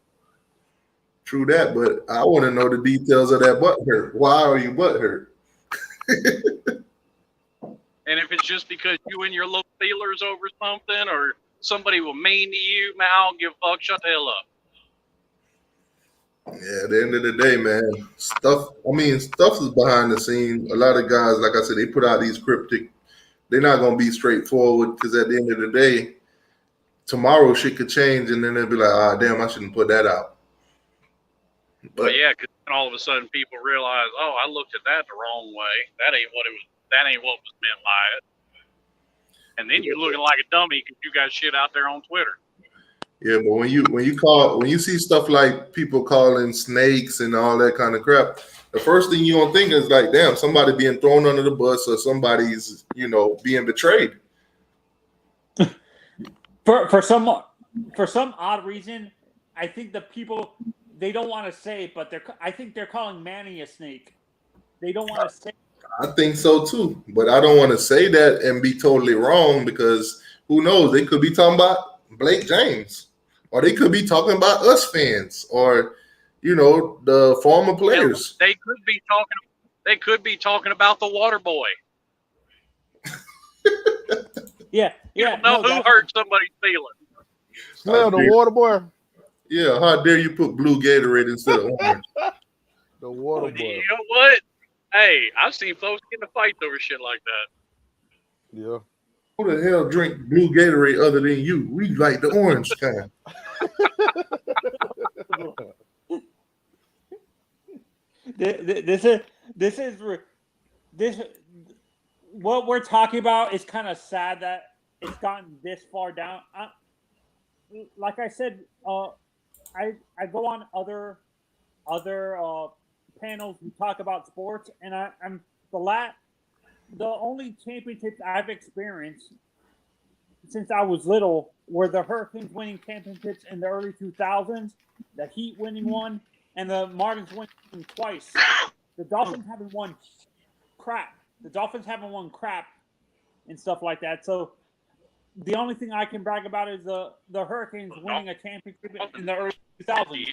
True that, but I want to know the details of that butt hurt. Why are you butt hurt? And if it's just because you and your little feelers over something, or somebody will mean to you, man, I don't give a fuck. Shut the hell up. Yeah, at the end of the day, man, stuff is behind the scene. A lot of guys, like I said, they put out these cryptic. They're not going to be straightforward because at the end of the day, tomorrow shit could change, and then they'll be like, damn, I shouldn't put that out. But yeah, because all of a sudden people realize, oh, I looked at that the wrong way. That ain't what it was. That ain't what was meant by it. And then you're looking like a dummy because you got shit out there on Twitter. Yeah, but when you see stuff like people calling snakes and all that kind of crap, the first thing you don't think is like, damn, somebody being thrown under the bus or somebody's, you know, being betrayed. For some odd reason, I think the people, they don't want to say it, but I think they're calling Manny a snake. They don't want to say it. I think so too, but I don't want to say that and be totally wrong because who knows? They could be talking about Blake James, or they could be talking about us fans, or you know, the former players. They could be talking about the water boy. Yeah. You don't know who hurt somebody's feelings. Smell the water boy. Yeah, how dare you put blue Gatorade instead of orange? The water boy. You know what? Hey, I've seen folks get in fights over shit like that. Yeah. Who the hell drink blue Gatorade other than you? We like the orange kind. This what we're talking about is kind of sad that it's gotten this far down. Like I said, I go on other panels who talk about sports, and I'm the only championships I've experienced since I was little were the Hurricanes winning championships in the early 2000s, the Heat winning one, and the Marlins winning twice. The Dolphins haven't won crap. The Dolphins haven't won crap and stuff like that. So the only thing I can brag about is the Hurricanes winning a championship in the early 2000s.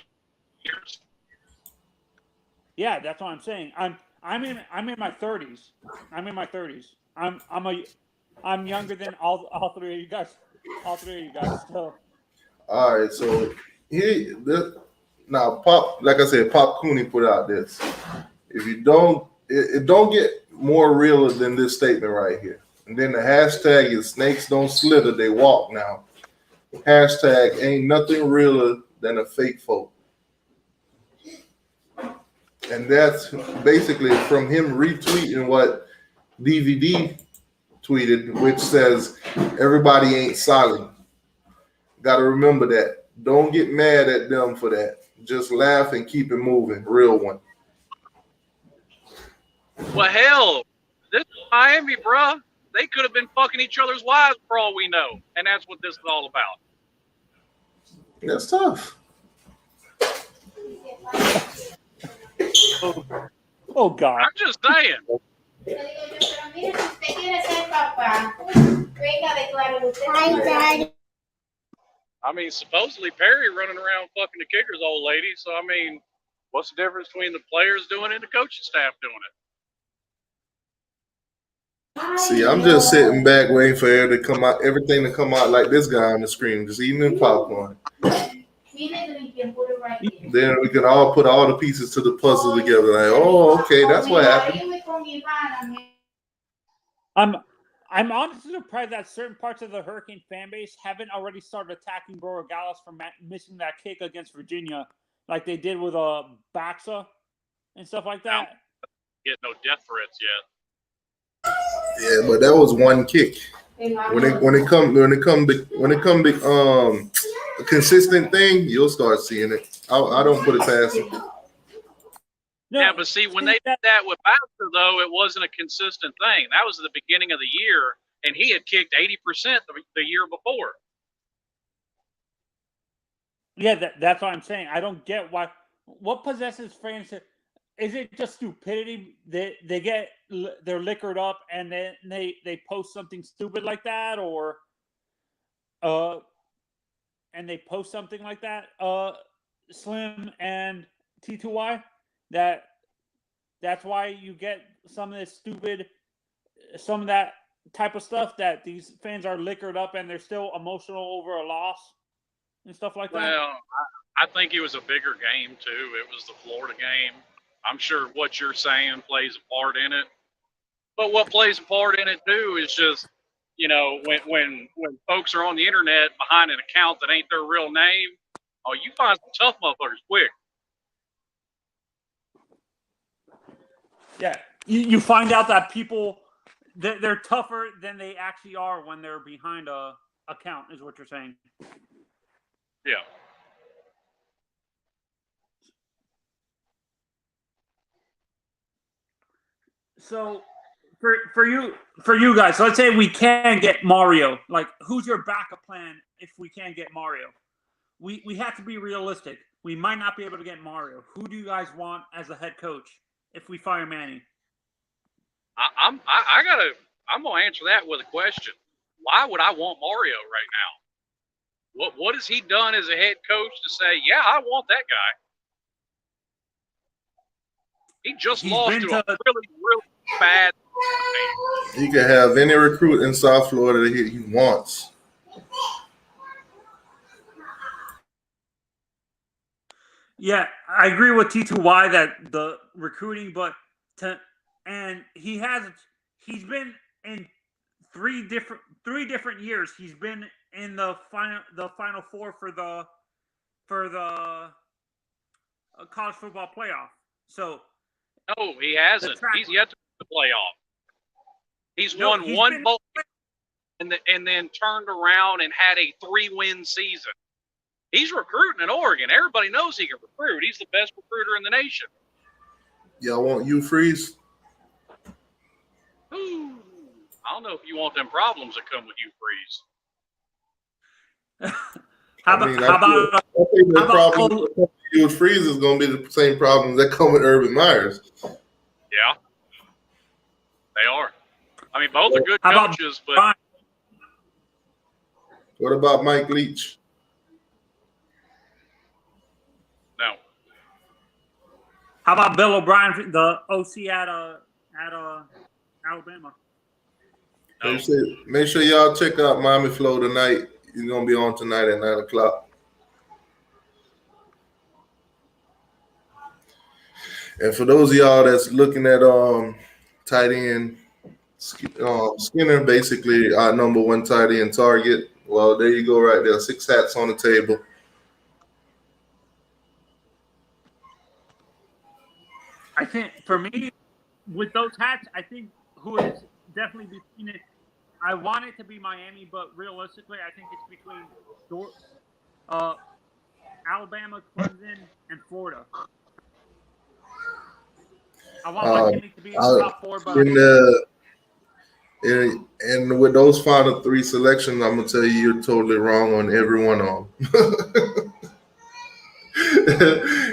Yeah, that's what I'm saying. I'm in my 30s. I'm in my 30s. I'm younger than all three of you guys. All three of you guys. So. All right, so now Pop, like I said, Pop Cooney put out this. If you don't, it don't get more realer than this statement right here. And then the hashtag is snakes don't slither, they walk now. Hashtag ain't nothing realer than a fake folk. And that's basically from him retweeting what DVD tweeted, which says everybody ain't solid. Got to remember that. Don't get mad at them for that. Just laugh and keep it moving. Real one. Well, hell, this is Miami, bruh. They could have been fucking each other's wives for all we know, and that's what this is all about. That's tough. Oh God. I'm just saying. I mean, supposedly Perry running around fucking the kicker's old lady. So I mean, what's the difference between the players doing it and the coaching staff doing it? See, I'm just sitting back waiting for everything to come out like this guy on the screen, just eating the popcorn. Then we can all put all the pieces to the puzzle together. Like, oh, okay, that's what happened. I'm honestly surprised that certain parts of the Hurricane fan base haven't already started attacking Bro Regales for missing that kick against Virginia, like they did with Baxa and stuff like that. Get no death threats yet. Yeah, but that was one kick. When it come a consistent thing, you'll start seeing it. I don't put it past it. No, yeah, but see, when they did that with Baxter, though, it wasn't a consistent thing. That was at the beginning of the year, and he had kicked 80% the year before. Yeah, that's what I'm saying. I don't get what possesses fans to. Is it just stupidity? They're liquored up and then they post something stupid like that, or and they post something like that, Slim and T2Y, that's why you get some of that type of stuff, that these fans are liquored up and they're still emotional over a loss and stuff like that. Well, I think it was a bigger game too. It was the Florida game. I'm sure what you're saying plays a part in it. But what plays a part in it too is just, you know, when folks are on the internet behind an account that ain't their real name, oh, you find some tough motherfuckers quick. Yeah, you find out that people they're tougher than they actually are when they're behind a account, is what you're saying. Yeah. So for you guys, so let's say we can get Mario. Like, who's your backup plan if we can't get Mario? We have to be realistic. We might not be able to get Mario. Who do you guys want as a head coach if we fire Manny? I'm gonna answer that with a question. Why would I want Mario right now? What has he done as a head coach to say, yeah, I want that guy? He just lost to a really, really bad team. He can have any recruit in South Florida that he wants. Yeah, I agree with T2Y that the recruiting, and he's been in three different years. He's been in the final four for the college football playoff. So no, he hasn't. He's yet to the playoff. He's won one bowl and then turned around and had a 3-win season. He's recruiting in Oregon. Everybody knows he can recruit. He's the best recruiter in the nation. Y'all want you Freeze? Ooh, I don't know if you want them problems that come with you Freeze. How about you Freeze is going to be the same problems that come with Urban Myers. Yeah, they are. I mean, both are good coaches, but what about Mike Leach? No. How about Bill O'Brien, the OC at Alabama? No. Make sure y'all check out Miami Flow tonight. He's gonna be on tonight at 9:00. And for those of y'all that's looking at tight end, Skinner basically our number one tight end target. Well, there you go, right there. 6 hats on the table. I think for me, with those hats, I think who is definitely between it. I want it to be Miami, but realistically, I think it's between Alabama, Clemson, and Florida. I want Miami to be in the top 4, but and with those final 3 selections, I'm gonna tell you, you're totally wrong on every one of them.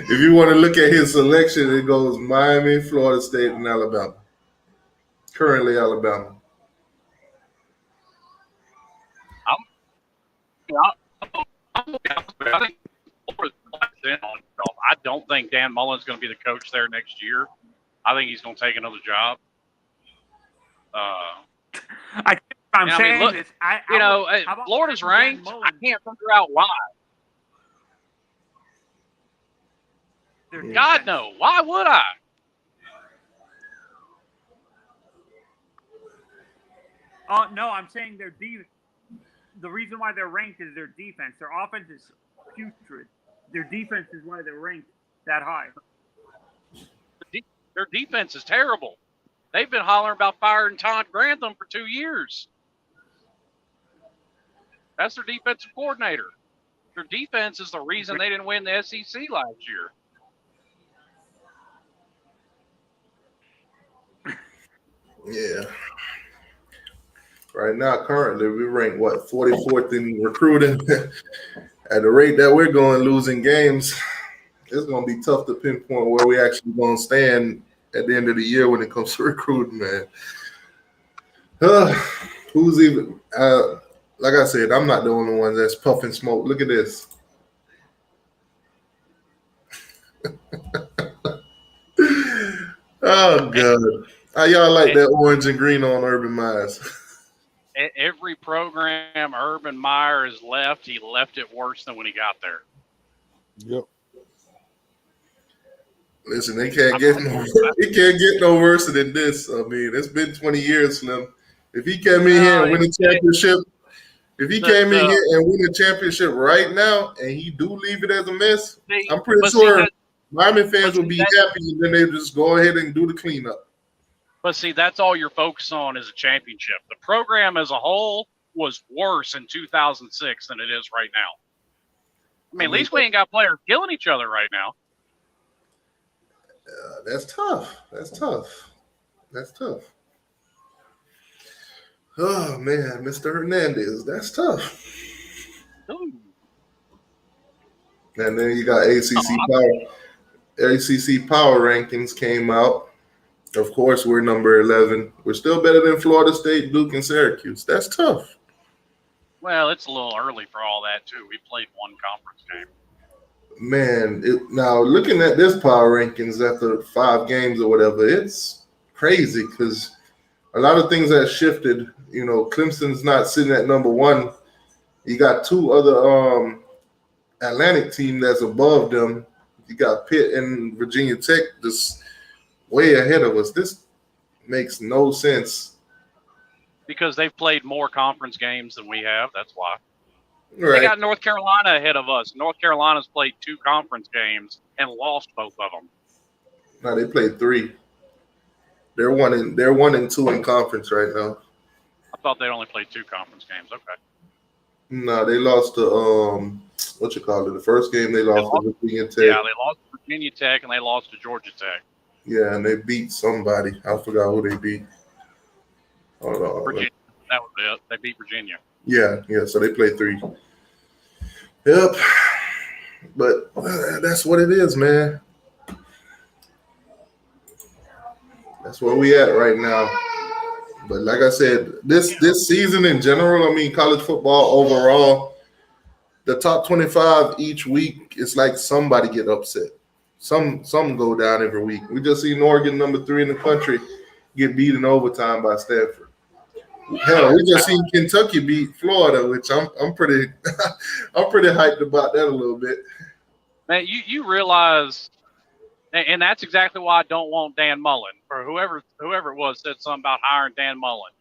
If you want to look at his selection, it goes Miami, Florida State, and Alabama. Currently, Alabama. I don't think Dan Mullen's going to be the coach there next year. I think he's going to take another job. I'm saying look, this. Florida's ranked. I can't figure out why. God, no. Why would I? No, I'm saying the reason why they're ranked is their defense. Their offense is putrid. Their defense is why they're ranked that high. Their defense is terrible. They've been hollering about firing Todd Grantham for 2 years. That's their defensive coordinator. Their defense is the reason they didn't win the SEC last year. Yeah. Right now, currently, we rank 44th in recruiting. At the rate that we're going, losing games, it's going to be tough to pinpoint where we actually going to stand at the end of the year when it comes to recruiting, man. Who's even? Like I said, I'm not the only one that's puffing smoke. Look at this. Oh God! How y'all like that orange and green on Urban Meyer's? Every program Urban Meyer has left, he left it worse than when he got there. Yep. Listen, it can't get no worse than this. I mean, it's been 20 years, Slim. If he came in here and win a championship, win a championship right now, and he do leave it as a mess, I'm pretty sure Miami fans will be happy, and then they just go ahead and do the cleanup. But see, that's all you're focused on is a championship. The program as a whole was worse in 2006 than it is right now. I mean, at least we ain't got players killing each other right now. That's tough. Oh, man, Mr. Hernandez, that's tough. Ooh. And then you got ACC Power rankings came out. Of course, we're number 11. We're still better than Florida State, Duke, and Syracuse. That's tough. Well, it's a little early for all that, too. We played one conference game. Man, now looking at this power rankings after 5 games or whatever, it's crazy because a lot of things have shifted. You know, Clemson's not sitting at number 1. You got 2 other Atlantic team that's above them. You got Pitt and Virginia Tech just way ahead of us. This makes no sense. Because they've played more conference games than we have. That's why. Right. They got North Carolina ahead of us. North Carolina's played 2 conference games and lost both of them. No, they played 3. They're 1 and 2 in conference right now. I thought they only played 2 conference games. Okay. No, they lost to the first game they lost to Virginia Tech. Yeah, they lost to Virginia Tech and they lost to Georgia Tech. Yeah, and they beat somebody. I forgot who they beat. Hold on. Virginia. That was it. They beat Virginia. Yeah. So they played 3. Yep. But that's what it is, man. That's where we at right now. But like I said, this season in general, I mean, college football overall, the top 25 each week, it's like somebody get upset. Some go down every week. We just seen Oregon, number 3 in the country, get beat in overtime by Stanford. Hell, we just seen Kentucky beat Florida, which I'm pretty I'm pretty hyped about that a little bit. Man, you realize, and that's exactly why I don't want Dan Mullen, or whoever it was said something about hiring Dan Mullen.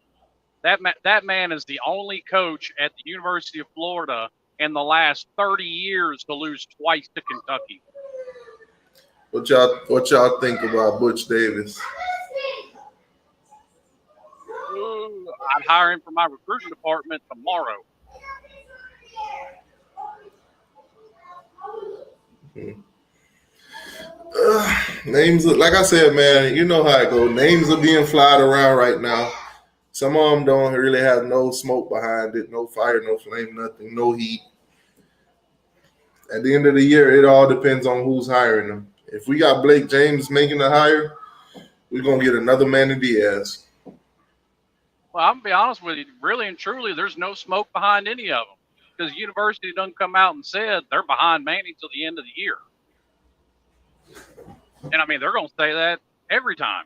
That man is the only coach at the University of Florida in the last 30 years to lose twice to Kentucky. What y'all think about Butch Davis? I'd hire him for my recruiting department tomorrow. Names, like I said, man, you know how it goes. Names are being flied around right now. Some of them don't really have no smoke behind it, no fire, no flame, nothing, no heat. At the end of the year, it all depends on who's hiring them. If we got Blake James making a hire, we're going to get another Manny Diaz. Well, I'm going to be honest with you. Really and truly, there's no smoke behind any of them because the university done come out and said they're behind Manny till the end of the year. And, I mean, they're going to say that every time.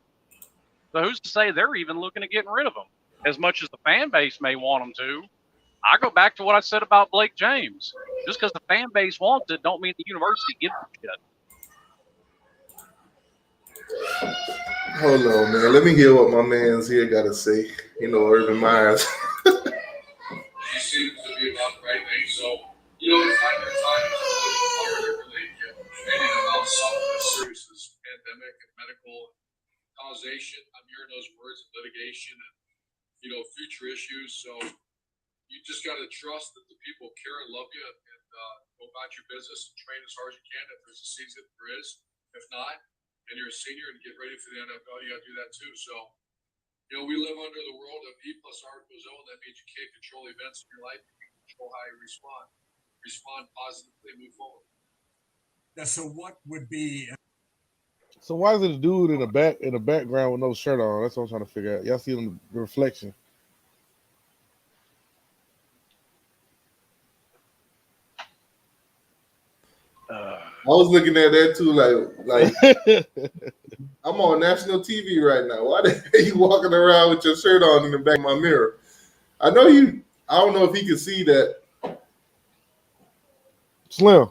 So who's to say they're even looking at getting rid of him? As much as the fan base may want them to, I go back to what I said about Blake James. Just because the fan base wants it don't mean the university gives a shit. Hold on, man. Let me hear what my man's here got to say. You know, Urban Myers. He seems to be about the right thing. So, it's not your time to really get anything about something as serious as pandemic and medical causation. I'm hearing those words, litigation and, future issues. So you just got to trust that the people care and love you and go about your business and train as hard as you can. If there's a season, there is. If not, and you're a senior and get ready for the NFL, you got to do that too. So, we live under the world of E plus R equals O. That means you can't control events in your life. You can control how you respond. Respond positively, move forward. So what would be? So why is it a dude in the background with no shirt on? That's what I'm trying to figure out. Y'all see the reflection? I was looking at that too, like I'm on national TV right now. Why the hell you walking around with your shirt on in the back of my mirror? I don't know if he can see that. Slim.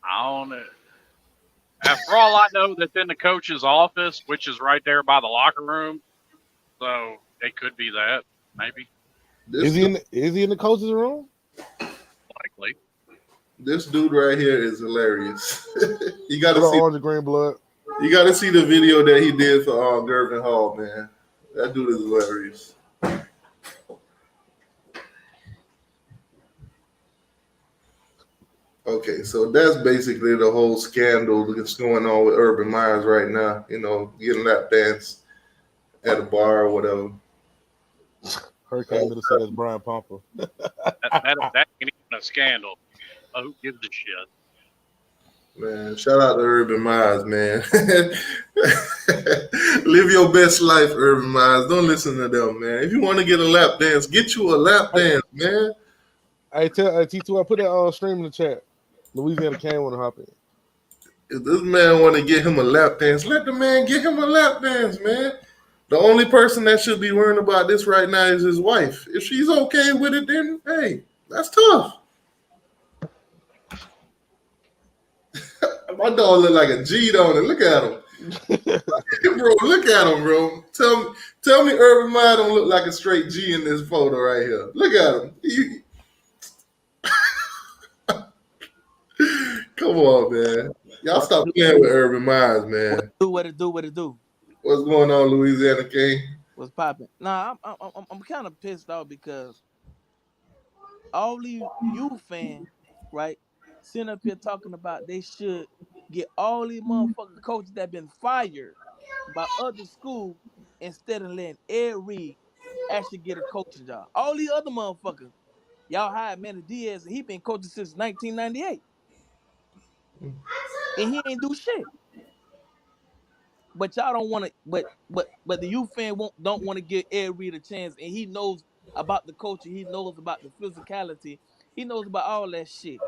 I don't know. For all I know, that's in the coach's office, which is right there by the locker room. So it could be that, maybe. Is he in the coach's room? Likely. This dude right here is hilarious. You got to see orange and green blood. You got to see the video that he did for Gervin Hall, man. That dude is hilarious. Okay, so that's basically the whole scandal that's going on with Urban Myers right now. Getting lap dance at a bar or whatever. Hurricane Minnesota is Brian Pomper. that ain't even a scandal. Who gives a shit? Man, shout out to Urban Myers, man. Live your best life, Urban Myers. Don't listen to them, man. If you want to get a lap dance, get you a lap dance, man. Hey, T2, I put that stream in the chat. Louisiana Kane want to hop in. If this man want to get him a lap dance, let the man get him a lap dance, man. The only person that should be worrying about this right now is his wife. If she's okay with it, then, hey, that's tough. My dog look like a G, don't it? Look at him. Bro, look at him, bro. Tell me Urban Meyer don't look like a straight G in this photo right here. Look at him. Come on, man. Y'all stop playing with Urban Myers, man. What it do? What's going on, Louisiana King? What's popping? Nah, I'm kind of pissed off because all these you fans, right, sitting up here talking about they should get all these motherfucking coaches that been fired by other schools instead of letting Ed Reed actually get a coaching job. All these other motherfuckers, y'all hired Manny Diaz and he been coaching since 1998. And he ain't do shit. But y'all don't want to. But the youth fan don't want to give Ed Reed a chance, and he knows about the culture. He knows about the physicality. He knows about all that shit.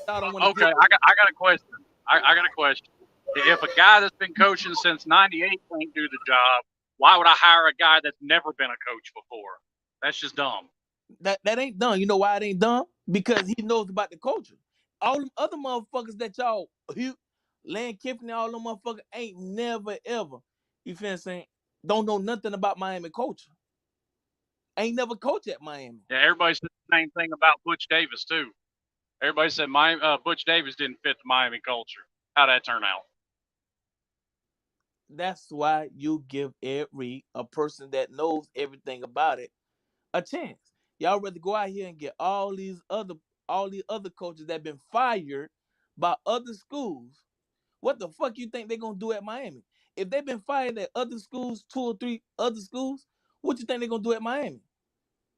Y'all don't want to. Okay, I got a question. I got a question. If a guy that's been coaching since '98 can't do the job, why would I hire a guy that's never been a coach before? That's just dumb. That ain't dumb. You know why it ain't dumb? Because he knows about the culture. All them other motherfuckers that y'all, Lane Kiffin and all them motherfuckers ain't never ever, you feel what I'm saying, don't know nothing about Miami culture. Ain't never coached at Miami. Yeah, everybody said the same thing about Butch Davis too. Everybody said Butch Davis didn't fit the Miami culture. How'd that turn out? That's why you give Ed Reed, a person that knows everything about it, a chance. Y'all rather go out here and get all these other coaches that been fired by other schools. What the fuck you think they're gonna do at Miami? If they've been fired at other schools, 2 or 3 other schools, what you think they're gonna do at Miami?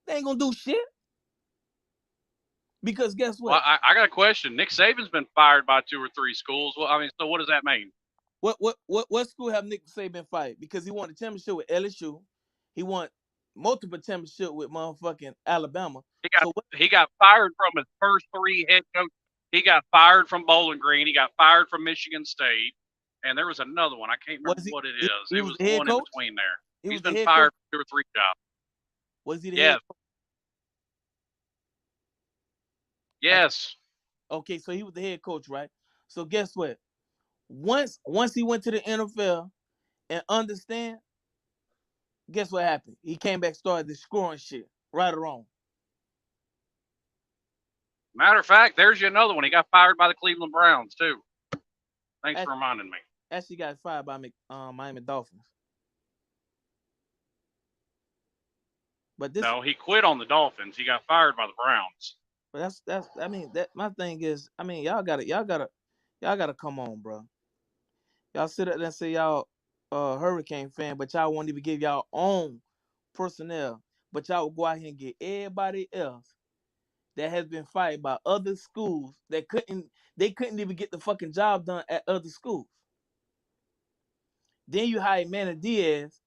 They ain't gonna do shit. Because guess what? Well, I got a question. Nick Saban's been fired by 2 or 3 schools. Well, I mean, so what does that mean? What school have Nick Saban fired? Because he won a championship with LSU. He won multiple championships with motherfucking Alabama. He got fired from his first 3 head coach. He got fired from Bowling Green. He got fired from Michigan State. And there was another one. I can't remember what it is. It was the head one coach? in between there. He's was been fired for 2 or 3 jobs. Was he the head coach? Yes. Okay, so he was the head coach, right? So guess what? Once he went to the NFL and understand, guess what happened? He came back, started scoring shit, right or wrong. Matter of fact, there's you another one. He got fired by the Cleveland Browns too. Thanks for reminding me. Actually got fired by Miami Dolphins. But no, he quit on the Dolphins. He got fired by the Browns. But that's I mean, that my thing is, I mean, y'all gotta come on, bro. Y'all sit up there and say y'all Hurricane fan, but y'all won't even give y'all own personnel. But y'all will go out here and get everybody else that has been fired by other schools that couldn't even get the fucking job done at other schools. Then you hire Manny Diaz,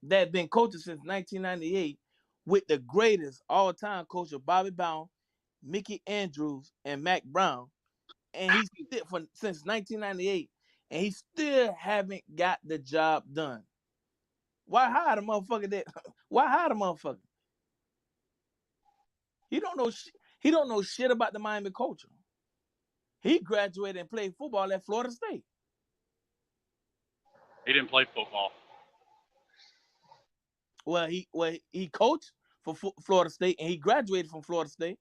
that been coaching since 1998, with the greatest all-time coach of Bobby Brown, Mickey Andrews, and Mac Brown, and he's since 1998, and he still haven't got the job done. Why hire the motherfucker that? Why hire the motherfucker? He don't know shit about the Miami culture. He graduated and played football at Florida State. He didn't play football. Well, he coached for Florida State, and he graduated from Florida State.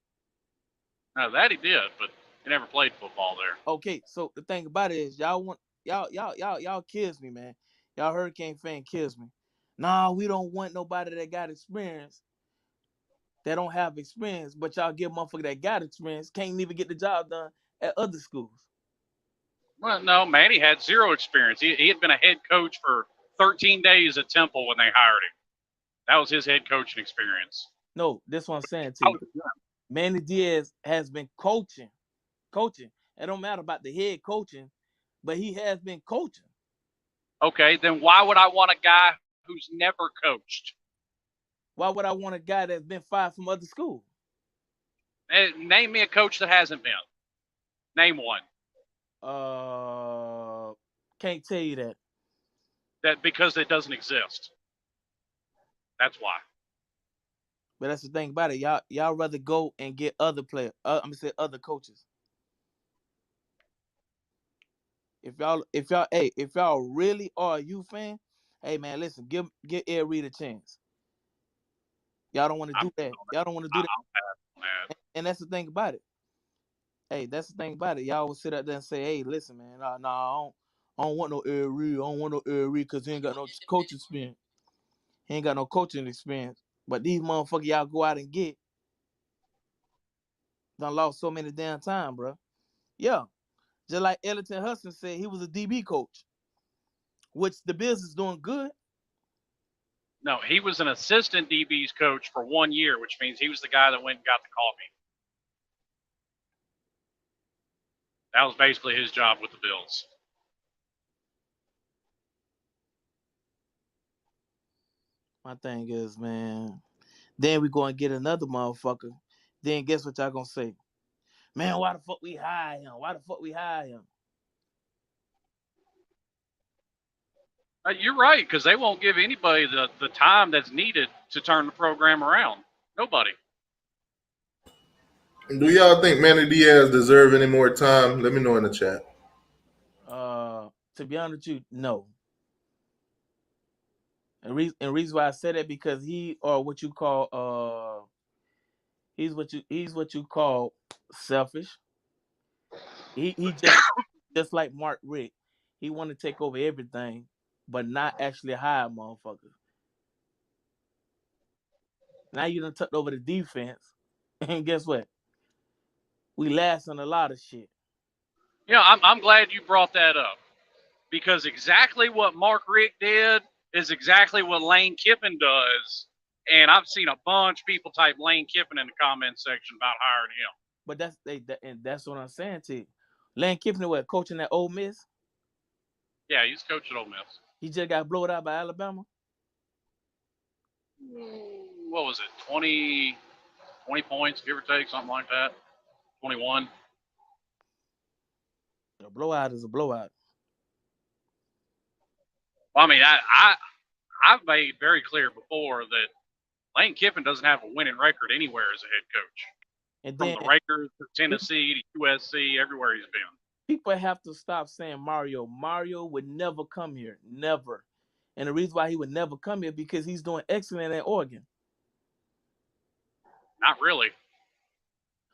No, that he did, but he never played football there. Okay, so the thing about it is, y'all kills me, man. Y'all Hurricane fan kills me. Nah, we don't want nobody that got experience. That don't have experience, but y'all give motherfucker that got experience can't even get the job done at other schools. Well, no, Manny had 0 experience. He had been a head coach for 13 days at Temple when they hired him. That was his head coaching experience. No, this one I'm saying to you. Manny Diaz has been coaching. It don't matter about the head coaching, but he has been coaching. Okay, then why would I want a guy who's never coached? Why would I want a guy that's been fired from other schools? Name me a coach that hasn't been. Name one. Can't tell you that. That because it doesn't exist. That's why. But that's the thing about it. Y'all rather go and get other players. I'm gonna say other coaches. If y'all really are a U fan, hey man, listen, give Ed Reed a chance. Y'all don't want to do that. Y'all don't want to do that. And that's the thing about it. Hey, that's the thing about it. Y'all will sit out there and say, hey, listen, man, I don't want no Ed Reed. I don't want no Ed Reed because he ain't got no coaching experience. He ain't got no coaching experience. But these motherfuckers y'all go out and get done lost so many damn time, bro. Yeah. Just like Ellington Hudson said, he was a DB coach, which the Bills is doing good. No, he was an assistant DB's coach for 1 year, which means he was the guy that went and got the coffee. That was basically his job with the Bills. My thing is, man, then we go and get another motherfucker. Then guess what y'all gonna say? Man, why the fuck we hire him? Why the fuck we hire him? You're right, because they won't give anybody the time that's needed to turn the program around. Nobody. Do y'all think Manny Diaz deserve any more time? Let me know in the chat. To be honest with you, no. And reason why I said that because he or what you call he's what you call selfish. He just like Mark Richt, he want to take over everything, but not actually hire motherfuckers. Now you done took over the defense, and guess what? We last on a lot of shit. Yeah, I'm glad you brought that up, because exactly what Mark Richt did is exactly what Lane Kiffin does, and I've seen a bunch of people type Lane Kiffin in the comment section about hiring him. But and that's what I'm saying to you. Lane Kiffin, what, coaching at Ole Miss? Yeah, he's coach at Ole Miss. He just got blown out by Alabama. What was it? 20 points, give or take, something like that. 21. A blowout is a blowout. Well, I mean, I've made very clear before that Lane Kiffin doesn't have a winning record anywhere as a head coach. And From then the Raiders to Tennessee to USC, everywhere he's been. People have to stop saying Mario. Mario would never come here, never. And the reason why he would never come here because he's doing excellent at Oregon. Not really.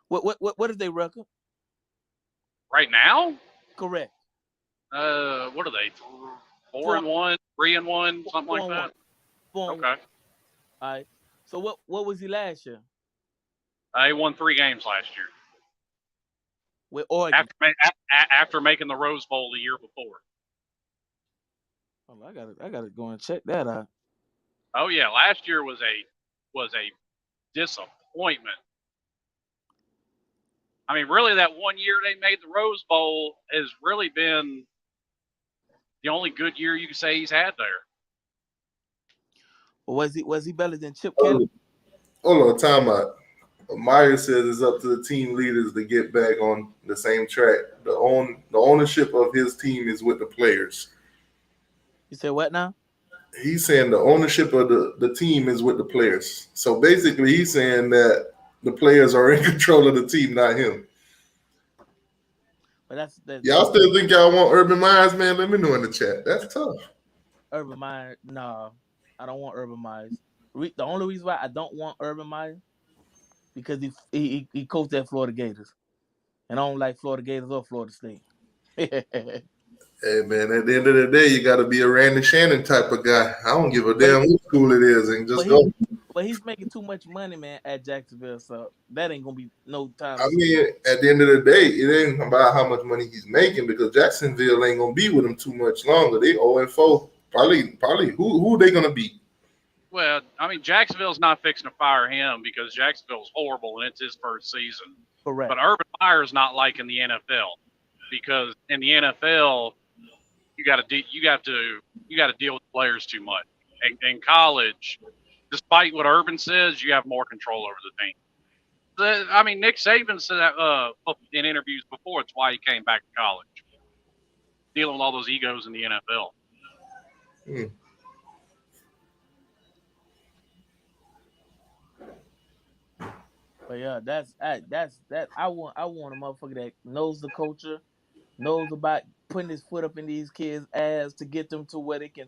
What is their record? Right now? Correct. What are they? 4-1, 3-1, something like that. 4-1. Okay. All right. So what was he last year? He won 3 games last year. With Oregon. After making the Rose Bowl the year before. Oh, I gotta go and check that out. Oh yeah, last year was a disappointment. I mean, really, that one year they made the Rose Bowl has really been the only good year you can say he's had there. Well, was he better than Chip Kelly? Hold on, time out. Meyer says it's up to the team leaders to get back on the same track. The ownership of his team is with the players. You said what now? He's saying the ownership of the team is with the players. So basically, he's saying that the players are in control of the team, not him. But that's y'all still think y'all want Urban Meyers, man? Let me know in the chat. That's tough. Urban Meyer, no, I don't want Urban Meyers. The only reason why I don't want Urban Meyer because he coached at Florida Gators, and I don't like Florida Gators or Florida State. Hey, man, at the end of the day, you got to be a Randy Shannon type of guy. I don't give a damn what school it is and just go. But he's making too much money, man, at Jacksonville, so that ain't going to be no time. I mean, at the end of the day, it ain't about how much money he's making because Jacksonville ain't going to be with him too much longer. They 0-4. Probably who they going to beat? Well, I mean, Jacksonville's not fixing to fire him because Jacksonville's horrible and it's his first season. Correct. But Urban Meyer's not like in the NFL because in the NFL, you got to deal with players too much. In college, despite what Urban says, you have more control over the team. I mean, Nick Saban said that in interviews before. It's why he came back to college, dealing with all those egos in the NFL. But yeah, that's that. I want a motherfucker that knows the culture, knows about putting his foot up in these kids' ass to get them to where they can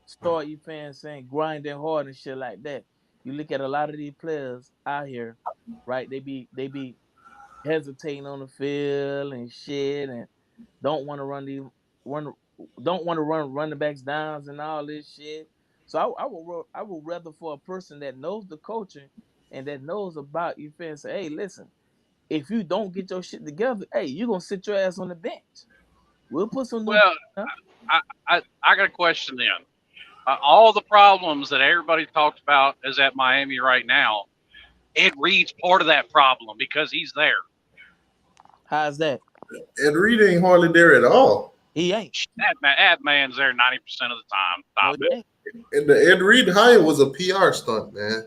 start. You fans saying grinding hard and shit like that. You look at a lot of these players out here, right? They be hesitating on the field and shit, and don't want to run running backs downs and all this shit. So I would rather for a person that knows the coaching and that knows about you fans say, hey, listen, if you don't get your shit together, hey, you're gonna sit your ass on the bench. We'll put some. Well, I got a question then. All the problems that everybody talks about is at Miami right now. Ed Reed's part of that problem because he's there. How's that? Ed Reed ain't hardly there at all. He ain't. That man's there 90% of the time. Stop it. And the Ed Reed hire was a PR stunt, man.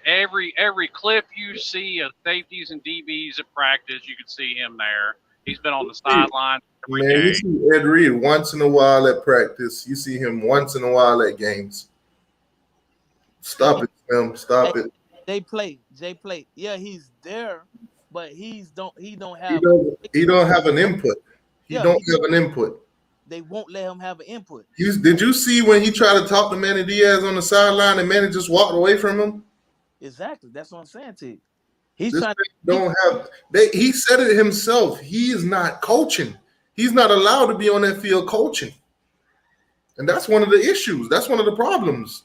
Every clip you see of safeties and DBs at practice, you can see him there. He's been on the sideline. Man, you see Ed Reed once in a while at practice. You see him once in a while at games. Stop it, Tim. Stop it. They play. Yeah, he's there, but he don't have an input. He don't have an input. They won't let him have an input. Did you see when he tried to talk to Manny Diaz on the sideline and Manny just walked away from him? Exactly. That's what I'm saying to you. He's This trying man don't have. He said it himself. He is not coaching. He's not allowed to be on that field coaching, and that's one of the issues. That's one of the problems.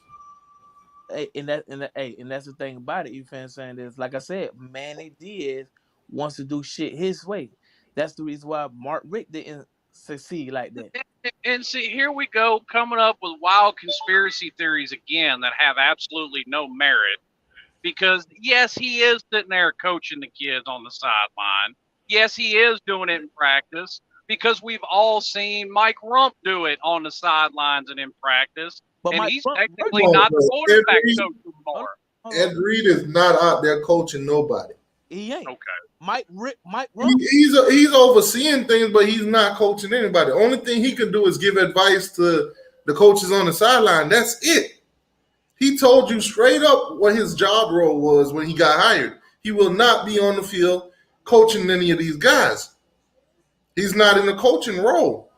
and that's the thing about it. You feel saying is like I said, Manny Diaz wants to do shit his way. That's the reason why Mark Rick didn't succeed like that. And see, here we go, coming up with wild conspiracy theories again that have absolutely no merit. Because yes, he is sitting there coaching the kids on the sideline. Yes, he is doing it in practice. Because we've all seen Mike Rump do it on the sidelines and in practice. But And Mike he's Rump, technically not the quarterback coach anymore. Ed Reed is not out there coaching nobody. He ain't. Okay. Mike Rump. He's overseeing things, but he's not coaching anybody. The only thing he can do is give advice to the coaches on the sideline. That's it. He told you straight up what his job role was when he got hired. He will not be on the field coaching any of these guys. He's not in a coaching role.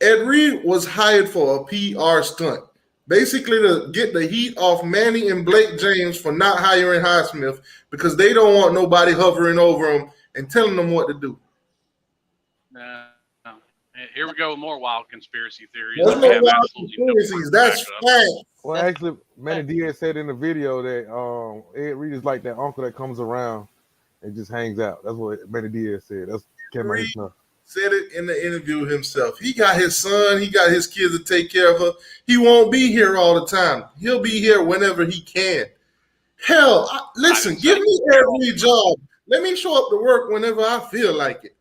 Ed Reed was hired for a PR stunt, basically to get the heat off Manny and Blake James for not hiring Highsmith because they don't want nobody hovering over them and telling them what to do. No. Here we go with more wild conspiracy theories. There's no wild conspiracies. That's fact. Well, actually, Manny Diaz said in the video that Ed Reed is like that uncle that comes around and just hangs out. That's what Manny Diaz said. That's came out his mouth. Said it in the interview himself. He got his son. He got his kids to take care of her. He won't be here all the time. He'll be here whenever he can. Hell, listen, give me every job. Let me show up to work whenever I feel like it.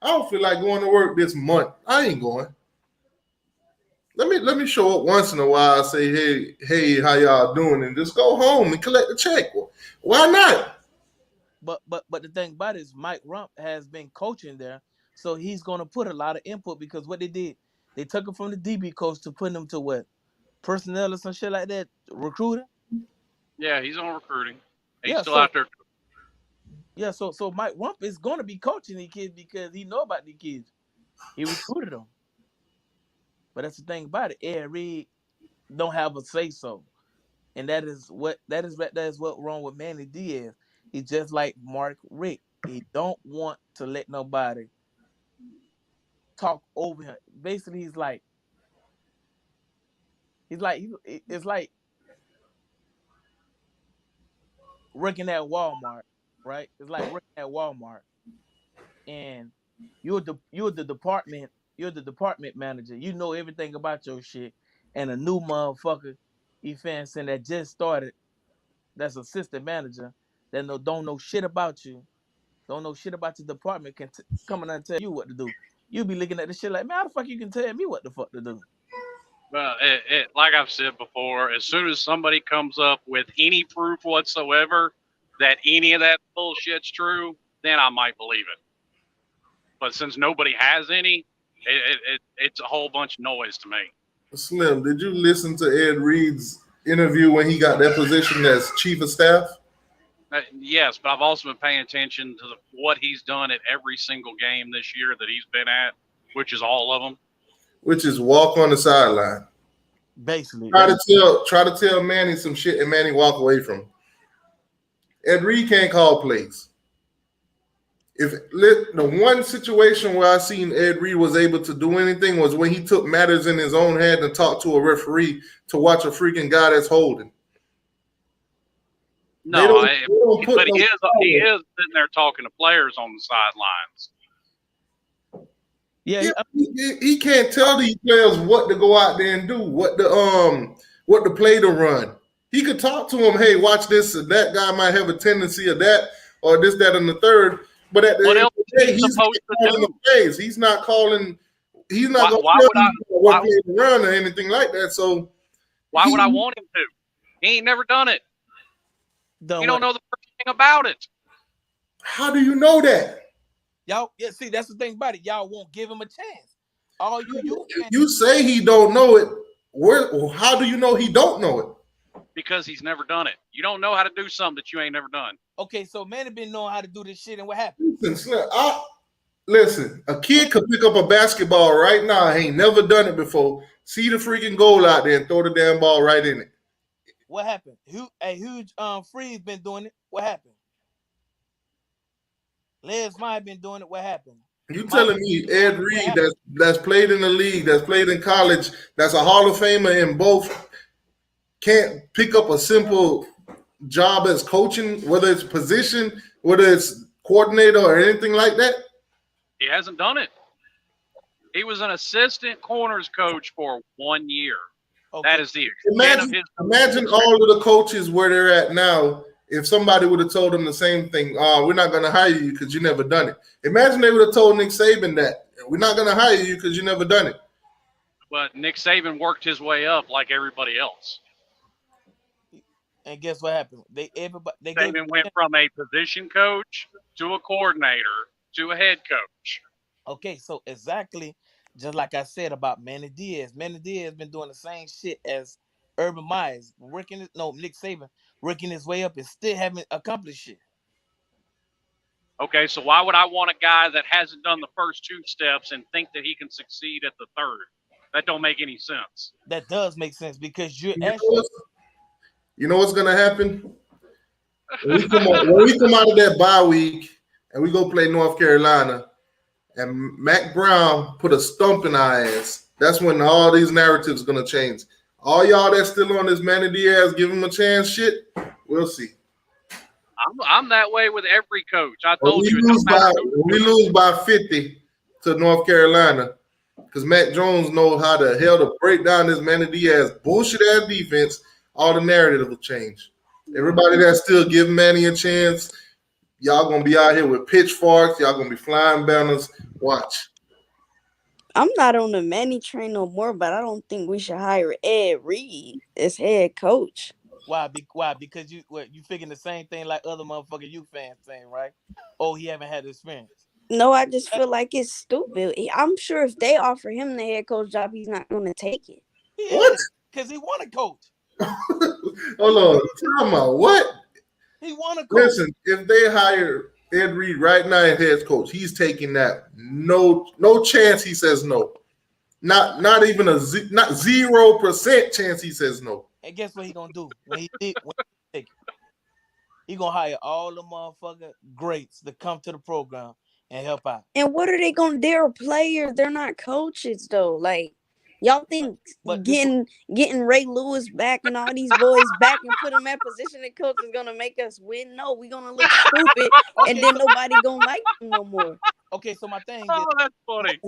I don't feel like going to work this month. I ain't going. Let me show up once in a while. Say, hey, how y'all doing? And just go home and collect the check. Why not? But the thing about it is Mike Rump has been coaching there, so he's gonna put a lot of input because what they did, they took him from the DB coach to put him to what? Personnel or some shit like that, recruiting? Yeah, he's on recruiting. He's still out there. Yeah, so Mike Rump is gonna be coaching these kids because he know about these kids. He recruited them. But that's the thing about it. Ed Reed don't have a say so. And that is what wrong with Manny Diaz. He's just like Mark Rick. He don't want to let nobody talk over him. Basically, it's like working at Walmart, right? It's like working at Walmart, and you're the department manager. You know everything about your shit, and a new motherfucker, you fancy that just started, that's assistant manager that don't know shit about you, don't know shit about your department, can come in and tell you what to do. You be looking at the shit like, man, how the fuck you can tell me what the fuck to do? Well, like I've said before, as soon as somebody comes up with any proof whatsoever that any of that bullshit's true, then I might believe it. But since nobody has any, it's a whole bunch of noise to me. Slim, did you listen to Ed Reed's interview when he got that position as chief of staff? Yes, but I've also been paying attention to what he's done at every single game this year that he's been at, which is all of them. Which is walk on the sideline. Basically. Try to tell Manny some shit and Manny walk away from him. Ed Reed can't call plays. The one situation where I seen Ed Reed was able to do anything was when he took matters in his own hand and talked to a referee to watch a freaking guy that's holding. No, but he is sitting there talking to players on the sidelines. Yeah, he can't tell these players what to go out there and do, what the play to run. He could talk to them, hey, watch this, and that guy might have a tendency of that, or this, that, and the third. But at the end of the day, he's calling the plays. He's not calling. He's not going to tell you what play to run or anything like that. So why would I want him to? He ain't never done it. You don't know the first thing about it. How do you know that? Y'all, yeah, see, that's the thing about it. Y'all won't give him a chance. All you say he don't know it. How do you know he don't know it? Because he's never done it. You don't know how to do something that you ain't never done. Okay, so Manny been knowing how to do this shit, and what happened? Listen, a kid could pick up a basketball right now. Ain't never done it before. See the freaking goal out there and throw the damn ball right in it. What happened? A huge Freeze been doing it. What happened? Les Meyer been doing it. What happened? You telling me Ed Reed that's played in the league, that's played in college, that's a Hall of Famer in both, can't pick up a simple job as coaching, whether it's position, whether it's coordinator or anything like that? He hasn't done it. He was an assistant corners coach for 1 year. Okay. That is the extent of his. Imagine all of the coaches where they're at now. If somebody would have told them the same thing, we're not going to hire you because you never done it. Imagine they would have told Nick Saban that we're not going to hire you because you never done it. But Nick Saban worked his way up like everybody else. And guess what happened? Saban went from a position coach to a coordinator to a head coach. Okay, so exactly just like I said about Manny Diaz. Manny Diaz been doing the same shit as Urban Myers, Nick Saban, working his way up and still haven't accomplished shit. Okay, so why would I want a guy that hasn't done the first 2 steps and think that he can succeed at the third? That don't make any sense. That does make sense because you know what's gonna happen? When we come out of that bye week and we go play North Carolina, and Mac Brown put a stump in our ass, that's when all these narratives are going to change. All y'all that's still on this Manny Diaz, give him a chance shit, we'll see. I'm that way with every coach. I told you. We lose by 50 to North Carolina because Mac Jones knows how the hell to break down this Manny Diaz bullshit-ass defense. All the narrative will change. Everybody that's still giving Manny a chance, y'all gonna be out here with pitchforks. Y'all gonna be flying banners. Watch. I'm not on the Manny train no more, but I don't think we should hire Ed Reed as head coach. Why? Because you figuring the same thing like other motherfucking U fans saying, right? Oh, he haven't had experience. No, I just feel like it's stupid. I'm sure if they offer him the head coach job, he's not going to take it. What? Because he want to coach. Hold on. Tell me what? He want to coach. Listen, if they hire Ed Reed right now as head coach, he's taking that. No chance he says no. Not even not 0% chance he says no. And guess what he gonna do when he take it? He gonna hire all the motherfucking greats to come to the program and help out. And what are they gonna do? They're players. They're not coaches though. Like y'all think getting Ray Lewis back and all these boys back and put them at position and coach is gonna make us win? No, we're gonna look stupid and then nobody gonna like them no more. Okay, so my thing is, that's funny.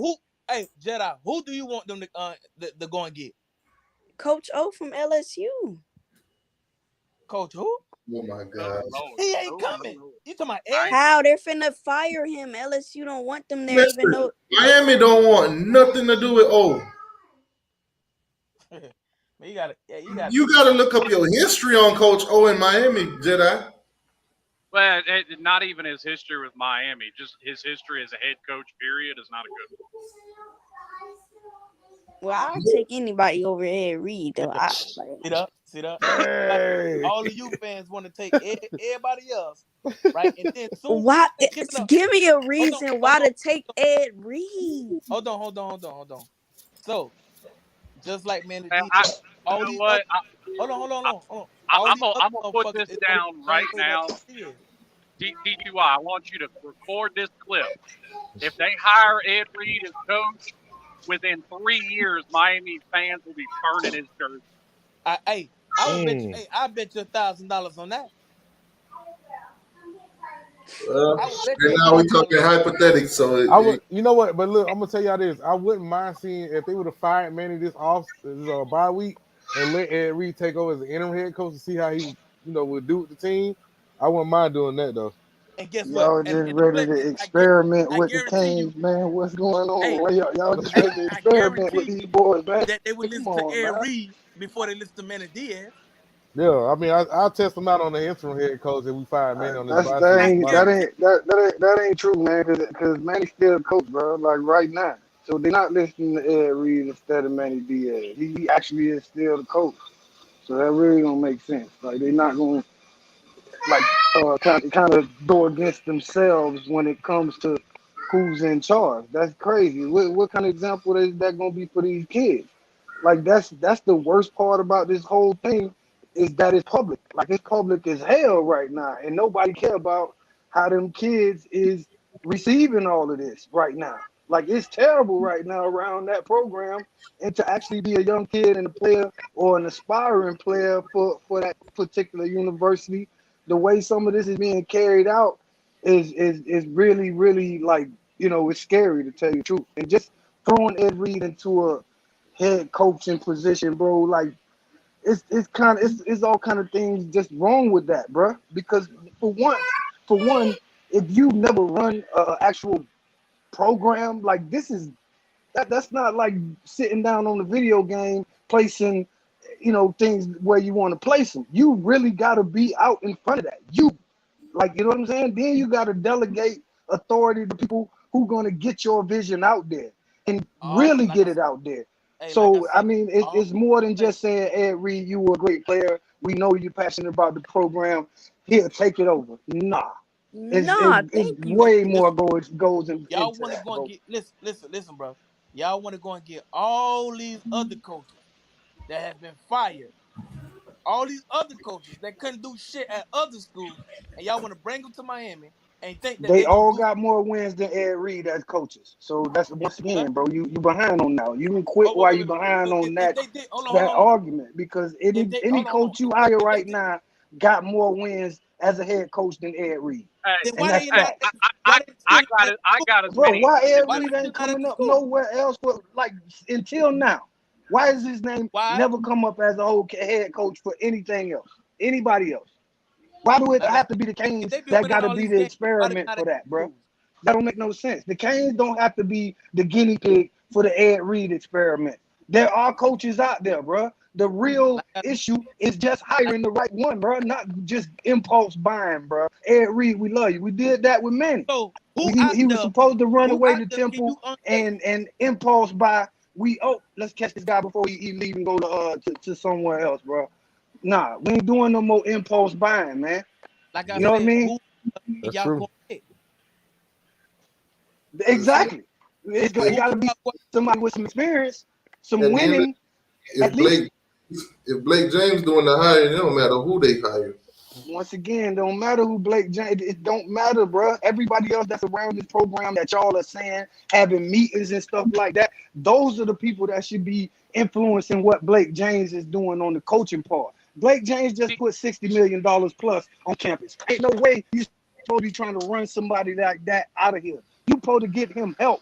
Hey Jedi, who do you want them to go and get? Coach O from LSU. Coach who? Oh my God. He ain't coming. You talking about Ed? How they're finna fire him? LSU don't want them there. Listen, even though Miami don't want nothing to do with O. You gotta look up your history on Coach O in Miami, Jedi. Well, not even his history with Miami, just his history as a head coach. Period is not a good one. Well, I'll take anybody over Ed Reed, though. See that? Hey. All of you fans want to take everybody else, right? And then soon why? Give me a reason why to take Ed Reed. Hold on. So, just like Manny Diaz, hold on. I'm gonna put this down right now. DTY, I want you to record this clip. If they hire Ed Reed as coach, within 3 years, Miami fans will be burning his jersey. I bet you $1,000 on that. And now we're talking hypothetics. So you know what? But look, I'm gonna tell y'all this. I wouldn't mind seeing if they would have fired Manny this bye week and let Ed Reed take over as the interim head coach to see how he, would do with the team. I wouldn't mind doing that though. And guess y'all what? Just ready to experiment with the teams, man. What's going on? Hey, y'all just ready to experiment with these boys, man. That they would listen to Ed Reed before they listen to Manny Diaz. Yeah, I mean, I'll test them out on the interim head coach if we fire Manny on this. That ain't true, man. Because Manny's still a coach, bro. Like right now, so they're not listening to Ed Reed instead of Manny Diaz. He actually is still the coach, so that really don't make sense. Like they're not gonna kind of go against themselves when it comes to who's in charge. That's crazy. What kind of example is that gonna be for these kids? Like that's the worst part about this whole thing. Is that it's public. Like it's public as hell right now. And nobody care about how them kids is receiving all of this right now. Like, it's terrible right now around that program, and to actually be a young kid and a player or an aspiring player for that particular university, the way some of this is being carried out is really, really, like, it's scary, to tell you the truth. And just throwing Ed Reed into a head coaching position, bro, like, it's all kind of things just wrong with that, bro. Because for one, if you never run an actual program, like, that's not like sitting down on the video game placing things where you want to place them. You really got to be out in front of that. You know what I'm saying? Then you got to delegate authority to people who going to get your vision out there and really get it out there. So I mean, it's more than just saying, Ed Reed, you were a great player, we know you're passionate about the program, here, take it over. Nah, it's way more goes into y'all want to that, go bro. and get listen, bro. Y'all want to go and get all these other coaches that have been fired, all these other coaches that couldn't do shit at other schools, and y'all want to bring them to Miami and think that They they're gonna all do. got more wins than Ed Reed as coaches. So that's, once again, bro, you behind on now. You can quit while you behind on If that they did, hold on. argument, because any coach you hire right now got more wins as a head coach than Ed Reed. Hey, Then And why that's they fact. not? I got it. I got as Bro, many. why Ed Why Reed they ain't not at coming the up school? nowhere else for, like, until now? Why is his name Why? never come up as a whole head coach for anything else? Anybody else? Why do it have to be the Canes If they been that winning got to all be these the games, why they experiment not for at that, the bro? schools? That don't make no sense. The Canes don't have to be the guinea pig for the Ed Reed experiment. There are coaches out there, bro. The real issue is just hiring the right one, bro, not just impulse buying, bro. Ed Reed, we love you. We did that with Manny. So who out He was there? supposed to run Who away out to there can Temple you unstate? and impulse buy. Let's catch this guy before he leave and go to somewhere else, bro. Nah, we ain't doing no more impulse buying, man. Like I You know what I said, mean? who That's y'all true. gonna get? Exactly. It got to be somebody with some experience, some And then winning, at least. if Blake James doing the hiring, it don't matter who they hire. Once again, don't matter who Blake James. It don't matter, bro. Everybody else that's around this program that y'all are saying, having meetings and stuff like that, those are the people that should be influencing what Blake James is doing on the coaching part. Blake James just put $60 million plus on campus. Ain't no way you supposed to be trying to run somebody like that out of here. You supposed to get him help.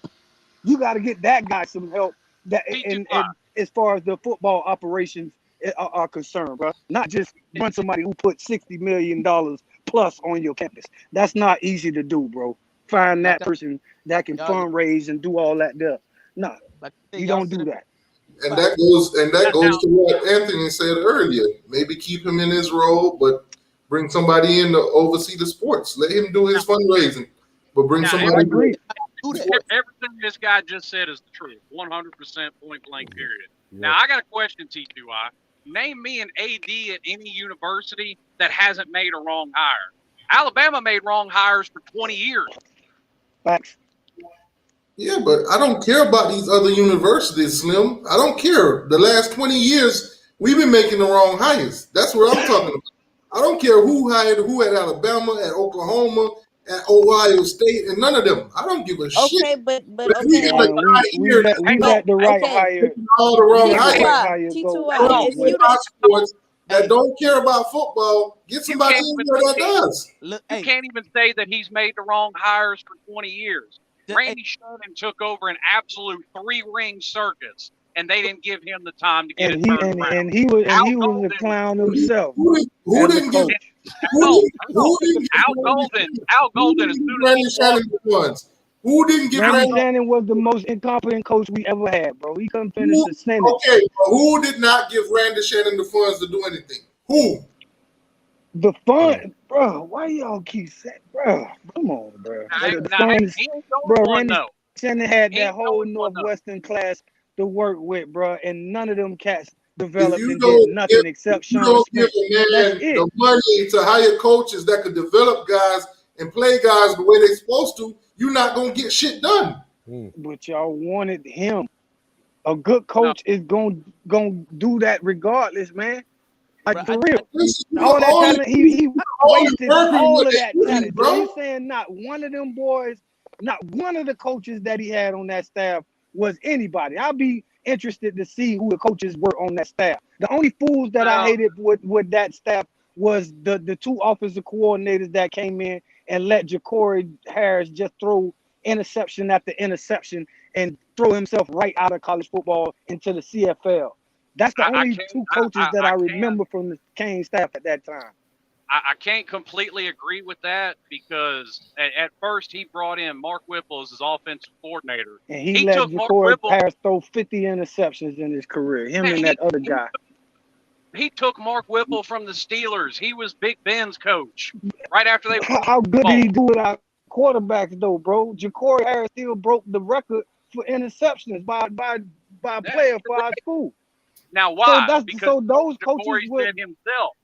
You got to get that guy some help. That and as far as the football operations are concerned, bro, not just run somebody who put $60 million plus on your campus. That's not easy to do, bro. Find that person that can fundraise and do all that there. Nah, you don't do that. And that goes to what Anthony said earlier. Maybe keep him in his role, but bring somebody in to oversee the sports. Let him do his fundraising, but bring somebody. I agree. Everything this guy just said is the truth. 100% point blank period. Yeah. Now, I got a question, T2I. Name me an AD at any university that hasn't made a wrong hire. Alabama made wrong hires for 20 years. Facts. Yeah, but I don't care about these other universities, Slim. I don't care. The last 20 years, we've been making the wrong hires. That's what I'm talking about. I don't care who hired who at Alabama, at Oklahoma, at Ohio State, and none of them. I don't give a shit. Okay, but okay. We let the right hire. All the wrong hires. T2I. If you sports that don't care about football, get somebody in there that does. You can't even say that he's made the wrong hires for 20 years. Randy Shannon took over an absolute 3-ring circus, and they didn't give him the time to get it turned around. And he was a clown himself. Who didn't give Al Golden as soon as he Shannon the funds? Who didn't give Randy Shannon was the most incompetent coach we ever had, bro. He couldn't finish the sentence. Okay, but who did not give Randy Shannon the funds to do anything? Who? The fund, bro. Why y'all keep saying, bro? Come on, bro. Randy Shannon had that whole Northwestern class to work with, bro, and none of them cats developed and did nothing except Sean Smith. Give a man the money to hire coaches that could develop guys and play guys the way they're supposed to, you're not gonna get shit done. But y'all wanted him. A good coach is gonna do that regardless, man. Like, for real. All that talent, he wasted all of that talent. So you saying not one of them boys Not one of the coaches that he had on that staff was anybody. I'll be interested to see who the coaches were on that staff. The only fools that I hated with that staff was the two offensive coordinators that came in and let Ja'Cory Harris just throw interception after interception and throw himself right out of college football into the CFL. That's the only two coaches that I remember from the Kane staff at that time. I can't completely agree with that because at first he brought in Mark Whipple as his offensive coordinator. And he let Ja'Cory Harris throw 50 interceptions in his career. Him and that other guy. He took Mark Whipple from the Steelers. He was Big Ben's coach right after they. How good did he do without quarterbacks though, bro? Ja'Cory Harris still broke the record for interceptions by a player for our school. Now why? So those coaches said himself.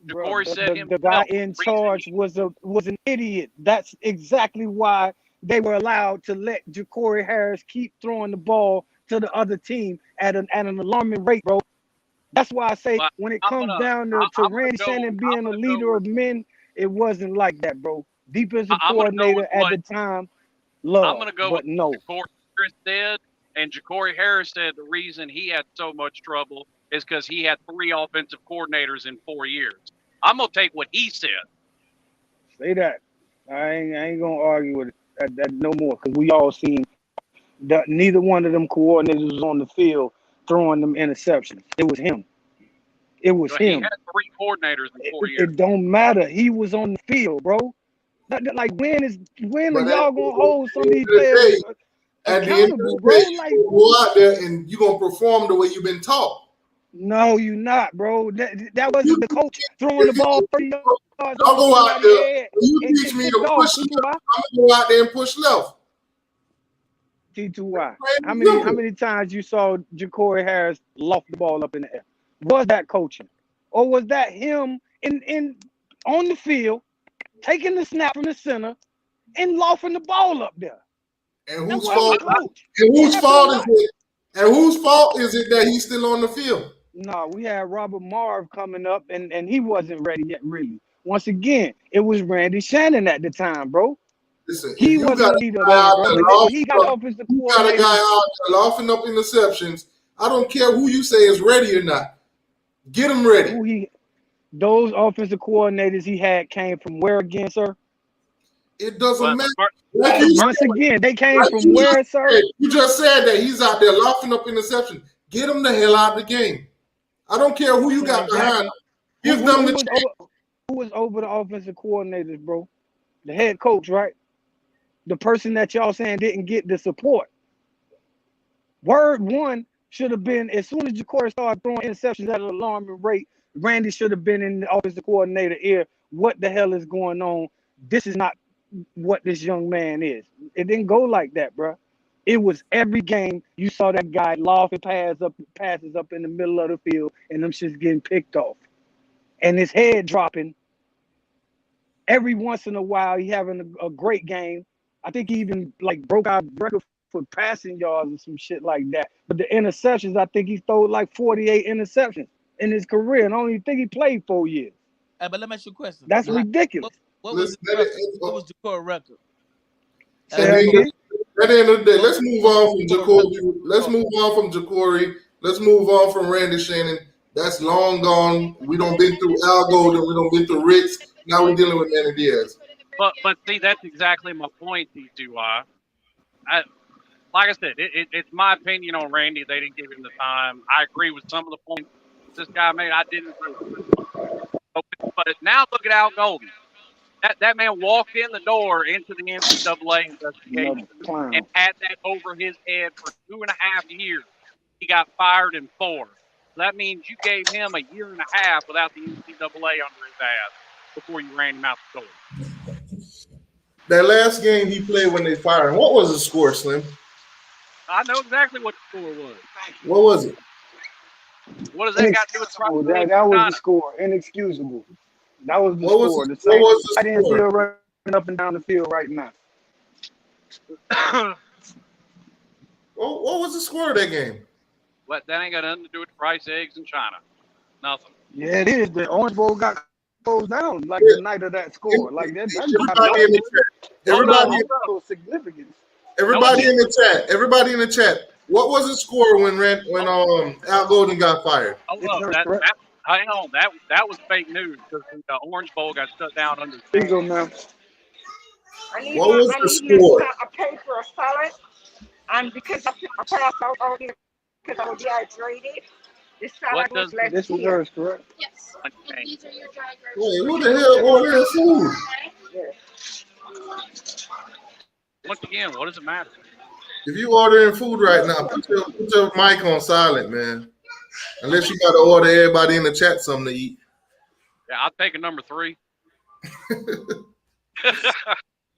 Bro, the guy in charge was an idiot. That's exactly why they were allowed to let Ja'Cory Harris keep throwing the ball to the other team at an alarming rate, bro. That's why I say when it comes down to Randy Shannon being a leader of men, it wasn't like that, bro. Defensive coordinator at the time, I'm going to go but with no. Ja'Cory Harris said, and Ja'Cory Harris said the reason he had so much trouble is because he had 3 offensive coordinators in 4 years. I'm going to take what he said. Say that. I ain't going to argue with that no more because we all seen that neither one of them coordinators was on the field throwing them interceptions. It was him. It was him. He had 3 coordinators in 4 years. It don't matter. He was on the field, bro. Like when are y'all gonna hold some of these players accountable, bro? Like go out there and you gonna perform the way you've been taught. No, you not, bro. That wasn't the coach throwing the ball 30 yards. I'll go out there. You teach me to push left. I'm gonna go out there and push left. T2Y. How many times you saw Ja'Cory Harris loft the ball up in the air? Was that coaching, or was that him in on the field taking the snap from the center and lofting the ball up there? And whose fault? And whose fault is it? And whose fault is it that he's still on the field? No, we had Robert Marv coming up, and he wasn't ready yet, really. Once again, it was Randy Shannon at the time, bro. Listen, he wasn't a leader, bro. He got offensive coordinator. You got a guy out there laughing up interceptions. I don't care who you say is ready or not. Get him ready. Those offensive coordinators he had came from where again, sir? It doesn't matter. Once again, they came from where, sir? You just said that he's out there laughing up interceptions. Get him the hell out of the game. I don't care who you got behind him. Give them the chance. Who was over the offensive coordinators, bro? The head coach, right? The person that y'all saying didn't get the support. Word one should have been, as soon as Ja'Cory started throwing interceptions at an alarming rate, Randy should have been in the offensive coordinator ear. What the hell is going on? This is not what this young man is. It didn't go like that, bro. It was every game you saw that guy lofting passes up in the middle of the field, and them shit's getting picked off. And his head dropping. Every once in a while, he having a great game. I think he even broke our record for passing yards or some shit like that. But the interceptions, I think he threw 48 interceptions in his career, and I don't even think he played 4 years. Hey, but let me ask you a question. That's ridiculous. What was Ja'Cory record? At the end of the day, let's move on from Ja'Cory. Let's move on from Ja'Cory. Let's move on from Randy Shannon. That's long gone. We don't been through Al Golden. We don't been through Ricks. Now we're dealing with Manny Diaz. But see, that's exactly my point, T2Y. Like I said, it's my opinion on Randy. They didn't give him the time. I agree with some of the points this guy made. I didn't agree. But now look at Al Golden. That man walked in the door into the NCAA investigation and had that over his head for 2.5 years. He got fired in 4. That means you gave him a year and a half without the NCAA under his ass before you ran him out the door. That last game he played when they fired him, what was the score, Slim? I know exactly what the score was. What was it? What does that got to do with that was the score. Inexcusable. That was the score. The same. I didn't see her running up and down the field right now. What was the score of that game? What? That ain't got nothing to do with the price of eggs in China. Nothing. Yeah, it is. The Orange Bowl got goes down like the night of that score. Like that's Everybody in the chat. Significance. Everybody in the chat. Everybody in the chat. What was the score when Al Golden got fired? Hold up, hang on, that was fake news because the Orange Bowl got shut down under. There you go, man. What was the score? I paid for a salad, and because I passed out already because I was dehydrated, this salad was left This was hers, correct? Yes. Okay. These are your dry Wait, who the hell ordered food? Once again, what does it matter? If you ordering food right now, put your mic on silent, man. Unless you got to order everybody in the chat something to eat. Yeah, I'll take a number 3.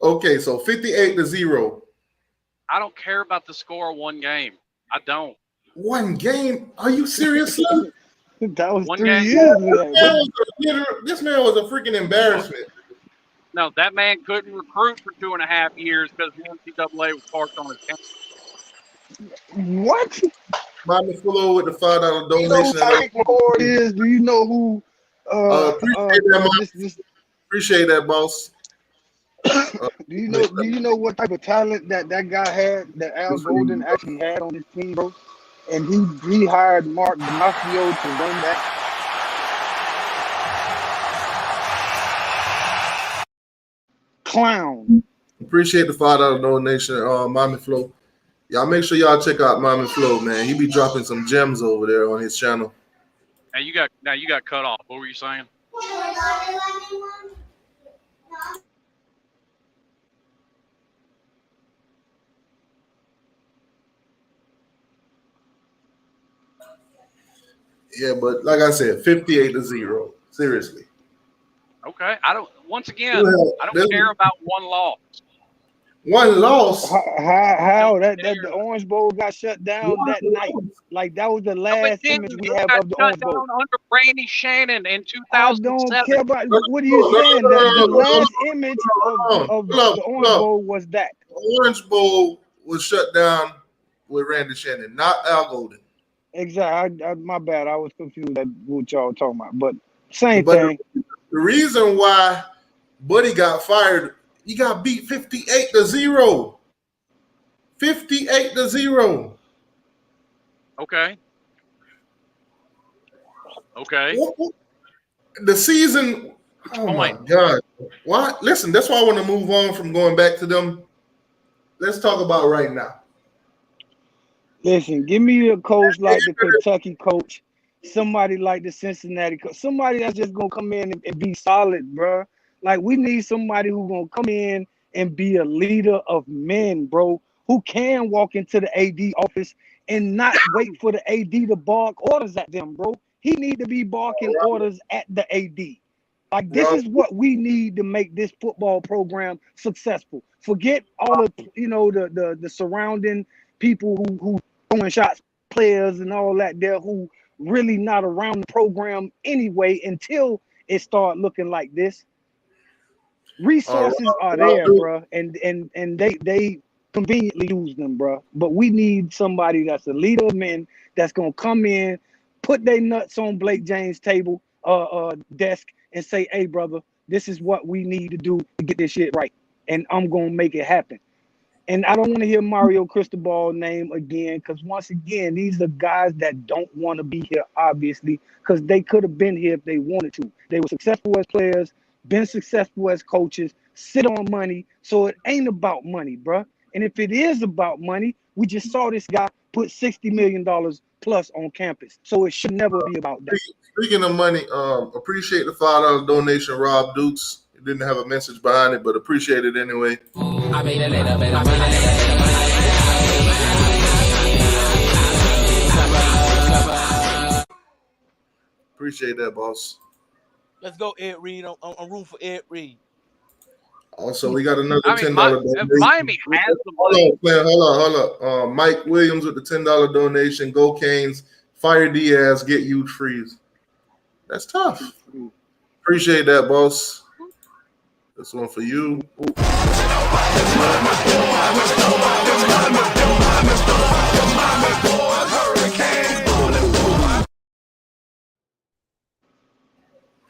Okay, so 58-0. I don't care about the score of one game. I don't. One game? Are you serious, son? That was One 3 game. years ago. This man was a freaking embarrassment. No, that man couldn't recruit for 2.5 years because the NCAA was parked on his campus. What? Bobby Fuller with the $5 You know who donation. Tyreek McCord is? Do you know who? Appreciate that, boss. Do you know what type of talent that guy had? That Al Golden actually had on his team, bro. And he hired Mark D'Amafio to run that. Clown. Appreciate the $5 donation, Mommy Flo. Y'all make sure y'all check out Mommy Flo, man. He be dropping some gems over there on his channel. Now you got cut off. What were you saying? Yeah, but like I said, 58-0. Seriously. Okay. I don't care about one loss. One loss. How that the Orange Bowl got shut down that night? Like that was the last image we have of the Orange Bowl. Under Randy Shannon in 2007. I don't care about what are you saying. The last image of the Orange Bowl was that. The Orange Bowl was shut down with Randy Shannon, not Al Golden. Exactly. My bad. I was confused at what y'all were talking about. But same thing. The reason why Buddy got fired, he got beat 58-0. 58-0. Okay. The season. Oh my God. Why? Listen, that's why I want to move on from going back to them. Let's talk about right now. Listen, give me a coach like the Kentucky coach, somebody like the Cincinnati coach, somebody that's just gonna come in and be solid, bro. Like we need somebody who's gonna come in and be a leader of men, bro, who can walk into the AD office and not wait for the AD to bark orders at them, bro. He need to be barking orders at the AD. Like this is what we need to make this football program successful. Forget all the the surrounding people who throwing shots, players and all that there who really not around the program anyway until it start looking like this. Resources are there, bro, and they conveniently use them, bro. But we need somebody that's a leader of men that's gonna come in, put their nuts on Blake James' table, desk, and say, "Hey, brother, this is what we need to do to get this shit right, and I'm gonna make it happen." And I don't want to hear Mario Cristobal's name again, because once again, these are guys that don't want to be here, obviously, because they could have been here if they wanted to. They were successful as players, been successful as coaches, sit on money. So it ain't about money, bro. And if it is about money, we just saw this guy put $60 million plus on campus. So it should never be about that. Speaking of money, appreciate the $5 donation, Rob Dukes. It didn't have a message behind it, but appreciate it anyway. I made a little bit of money. Appreciate that, boss. Let's go, Ed Reed. I'm room for Ed Reed. Also, we got another $10 donation. Miami has the Hold on. Mike Williams with the $10 donation. Go Canes. Fire Diaz. Get huge freeze. That's tough. Appreciate that, boss. This one for you.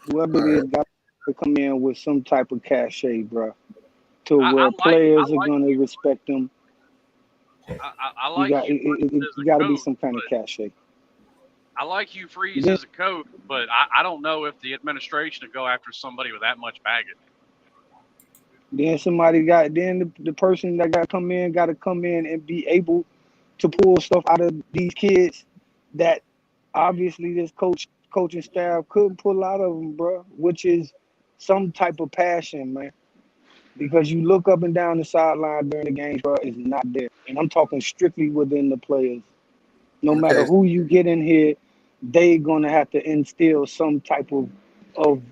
Whoever it is got to come in with some type of cachet, bro, to where players are gonna respect them. I like You got to be some kind of cachet. I like Hugh Freeze as a coach, but I don't know if the administration would go after somebody with that much baggage. Then the person that got to come in and be able to pull stuff out of these kids that obviously this coaching staff couldn't pull out of them, bro, which is some type of passion, man. Because you look up and down the sideline during the games, bro, it's not there. And I'm talking strictly within the players. No matter who you get in here, they gonna have to instill some type of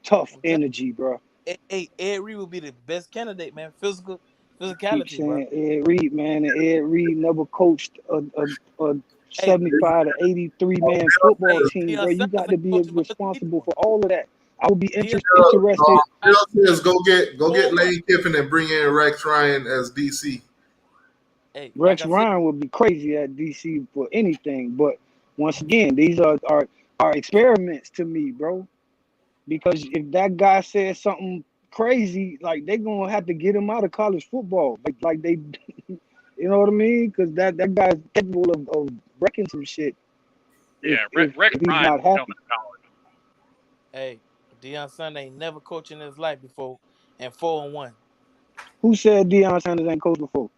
tough energy, bro. Hey, Ed Reed would be the best candidate, man. Physicality, Keep saying bro. Ed Reed, man, and Ed Reed never coached a 75 to 83 man football team, bro. You got to be responsible for all of that. I would be interested. Bill says go get Lane Kiffin and bring in Rex Ryan as DC. Hey, Rex Ryan would be crazy at DC for anything, but once again, these are experiments to me, bro. Because if that guy says something crazy, like they're gonna have to get him out of college football, like they, you know what I mean? Because that guy's capable of wrecking some shit. Yeah, if Rex he's Ryan not happy. coming to college. Hey, Deion Sanders ain't never coached in his life before, and 4-1. Who said Deion Sanders ain't coached before?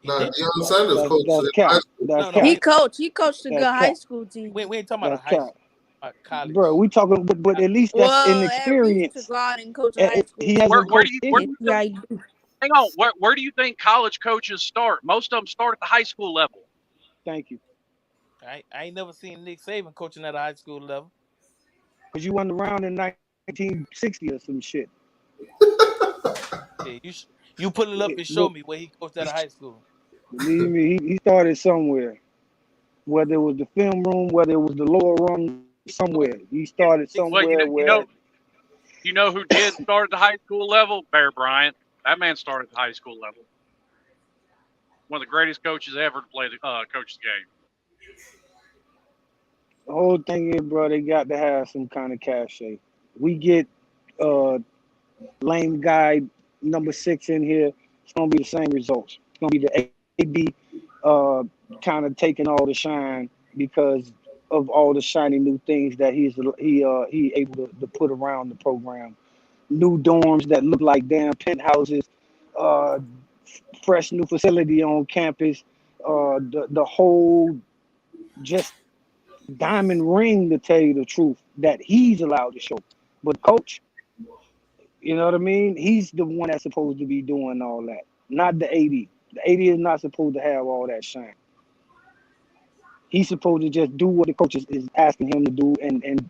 No, Deion Sanders coached. That's cap. That's cap. He coached a good high school team. We ain't talking about That's a high cap. school, college. Bro, we talking, but at least that's an experience. To go out and coach a high school. He hasn't coached Hang on, where do you think college coaches start? Most of them start at the high school level. Thank you. I ain't never seen Nick Saban coaching at a high school level. Because you went around in 1960 or some shit. Yeah, you put it up and show me where he coached at a high school. Believe me, he started somewhere. Whether it was the film room, whether it was the lower rung, somewhere. He started somewhere you know who did start at the high school level? Bear Bryant. That man started at the high school level. One of the greatest coaches ever to play coach the game. The whole thing is, bro, they got to have some kind of cachet. We get lame guy number 6 in here, it's gonna be the same results. It's gonna be the AB kind of taking all the shine because of all the shiny new things that he able to put around the program. New dorms that look like damn penthouses, fresh new facility on campus, the whole just diamond ring, to tell you the truth, that he's allowed to show. But coach, you know what I mean? He's the one that's supposed to be doing all that, not the AD. The AD is not supposed to have all that shine. He's supposed to just do what the coach is asking him to do, and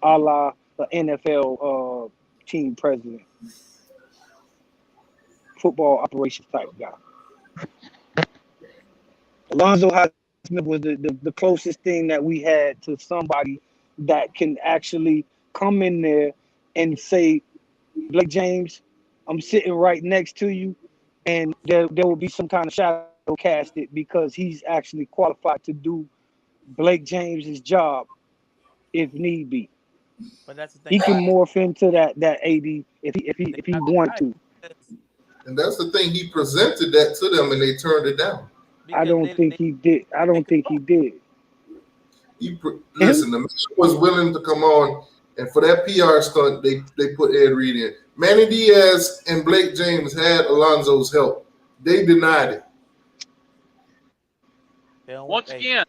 a la the NFL team president, football operations type guy. Alonzo Highsmith was the closest thing that we had to somebody that can actually come in there and say, Blake James, I'm sitting right next to you, and there will be some kind of shadow casted because he's actually qualified to do Blake James's job if need be. But that's the thing. He can morph into that AD if he want to. And that's the thing. He presented that to them, and they turned it down. I don't think he did. Listen, the man was willing to come on, and for that PR stunt, they put Ed Reed in. Manny Diaz and Blake James had Alonzo's help. They denied it. Once again,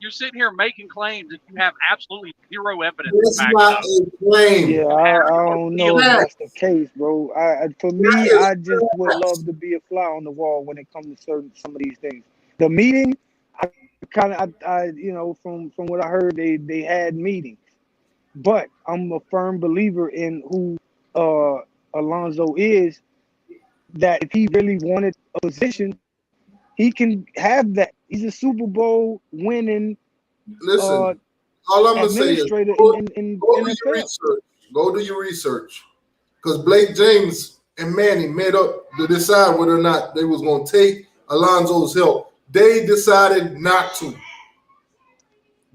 you're sitting here making claims that you have absolutely zero evidence. That's not a claim. Yeah, I don't know if that's the case, bro. For me, I just would love to be a fly on the wall when it comes to some of these things. The meeting, I from what I heard, they had meetings, but I'm a firm believer in who Alonzo is. That if he really wanted a position, he can have that. He's a Super Bowl winning. Listen, all I'm gonna say is go do your research, because Blake James and Manny made up to decide whether or not they was gonna take Alonzo's help. They decided not to.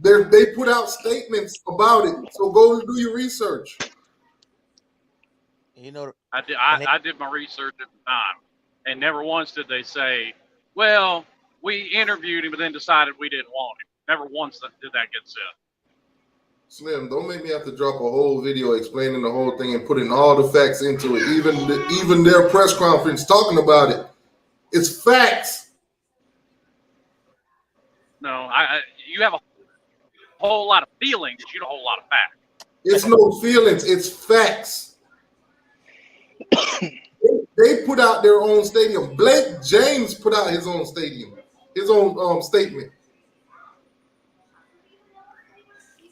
They put out statements about it. So go do your research. You know, I did my research at the time, and never once did they say, "Well, we interviewed him, but then decided we didn't want him." Never once did that get said. Slim, don't make me have to drop a whole video explaining the whole thing and putting all the facts into it. Even their press conference talking about it. It's facts. No, you have a whole lot of feelings. You don't have a whole lot of facts. It's no feelings. It's facts. They put out their own stadium. Blake James put out his own stadium, his own statement.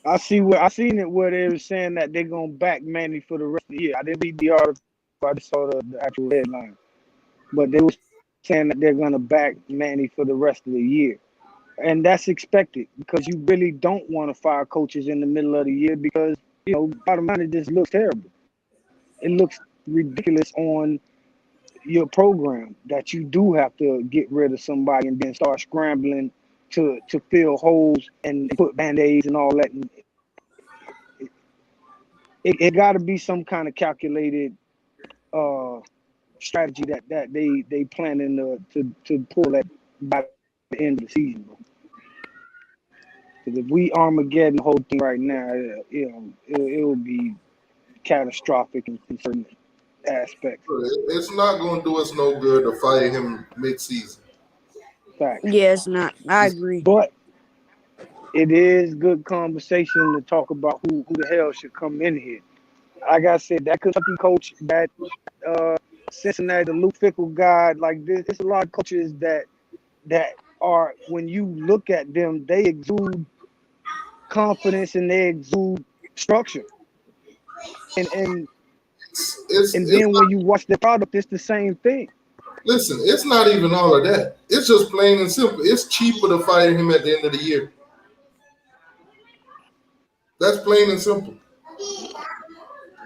I seen it where they were saying that they're gonna back Manny for the rest of the year. I didn't read the article. I just saw the actual headline, but they were saying that they're gonna back Manny for the rest of the year, and that's expected because you really don't want to fire coaches in the middle of the year because bottom line it just looks terrible. It looks ridiculous on your program that you do have to get rid of somebody and then start scrambling to fill holes and put band-aids and all that. It got to be some kind of calculated strategy that they planning to pull that by the end of the season. Because if we Armageddon the whole thing right now, it will be catastrophic in certain aspects. It's not going to do us no good to fire him mid-season. Fact. Yeah, it's not. I agree. But it is good conversation to talk about who the hell should come in here. Like I said, that Kentucky coach, that Cincinnati, the Luke Fickell guy, like this, it's a lot of coaches that are, when you look at them, they exude confidence and they exude structure. And then when you watch the product, it's the same thing. Listen, it's not even all of that. It's just plain and simple. It's cheaper to fire him at the end of the year. That's plain and simple.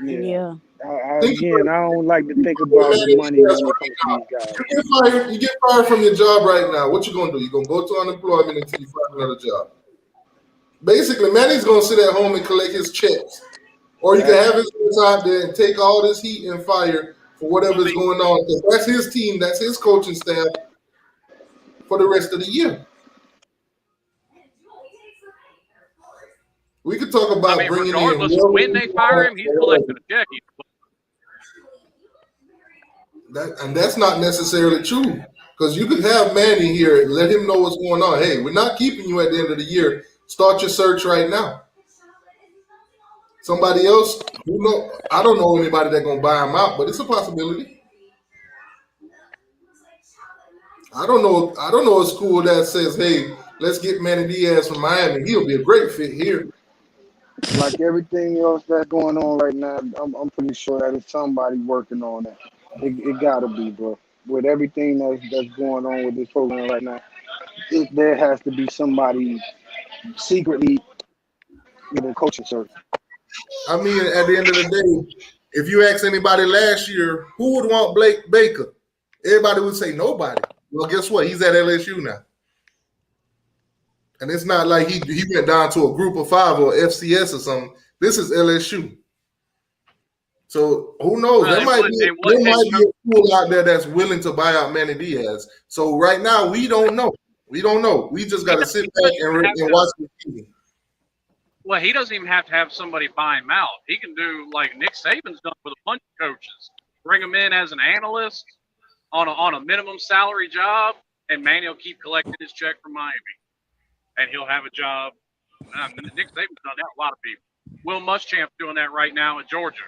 Yeah. I don't like to think about the money when it comes to these guys. You get fired from your job right now. What you gonna do? You gonna go to unemployment until you find another job. Basically, Manny's gonna sit at home and collect his checks, or you can have his out there and take all this heat and fire for whatever's going on. Because that's his team, that's his coaching staff for the rest of the year. We could talk about bringing regardless in of when they fire him, he's collecting a check. And that's not necessarily true, because you could have Manny here and let him know what's going on. Hey, we're not keeping you at the end of the year. Start your search right now. Somebody else, I don't know anybody that's gonna buy him out, but it's a possibility. I don't know a school that says, hey, let's get Manny Diaz from Miami. He'll be a great fit here. Like everything else that's going on right now, I'm pretty sure that it's somebody working on that. It gotta be, bro. With everything that's going on with this program right now, there has to be somebody secretly with a coaching search. I mean, at the end of the day, if you ask anybody last year, who would want Blake Baker? Everybody would say nobody. Well, guess what? He's at LSU now. And it's not like he went down to a group of 5 or FCS or something. This is LSU. So who knows? There might be a school out there that's willing to buy out Manny Diaz. So right now, we don't know. We don't know. We just got to sit back and watch the team. Well, he doesn't even have to have somebody buy him out. He can do like Nick Saban's done with a bunch of coaches. Bring him in as an analyst on a minimum salary job, and Manny will keep collecting his check from Miami. And he'll have a job. Nick Saban's done that. A lot of people. Will Muschamp's doing that right now at Georgia.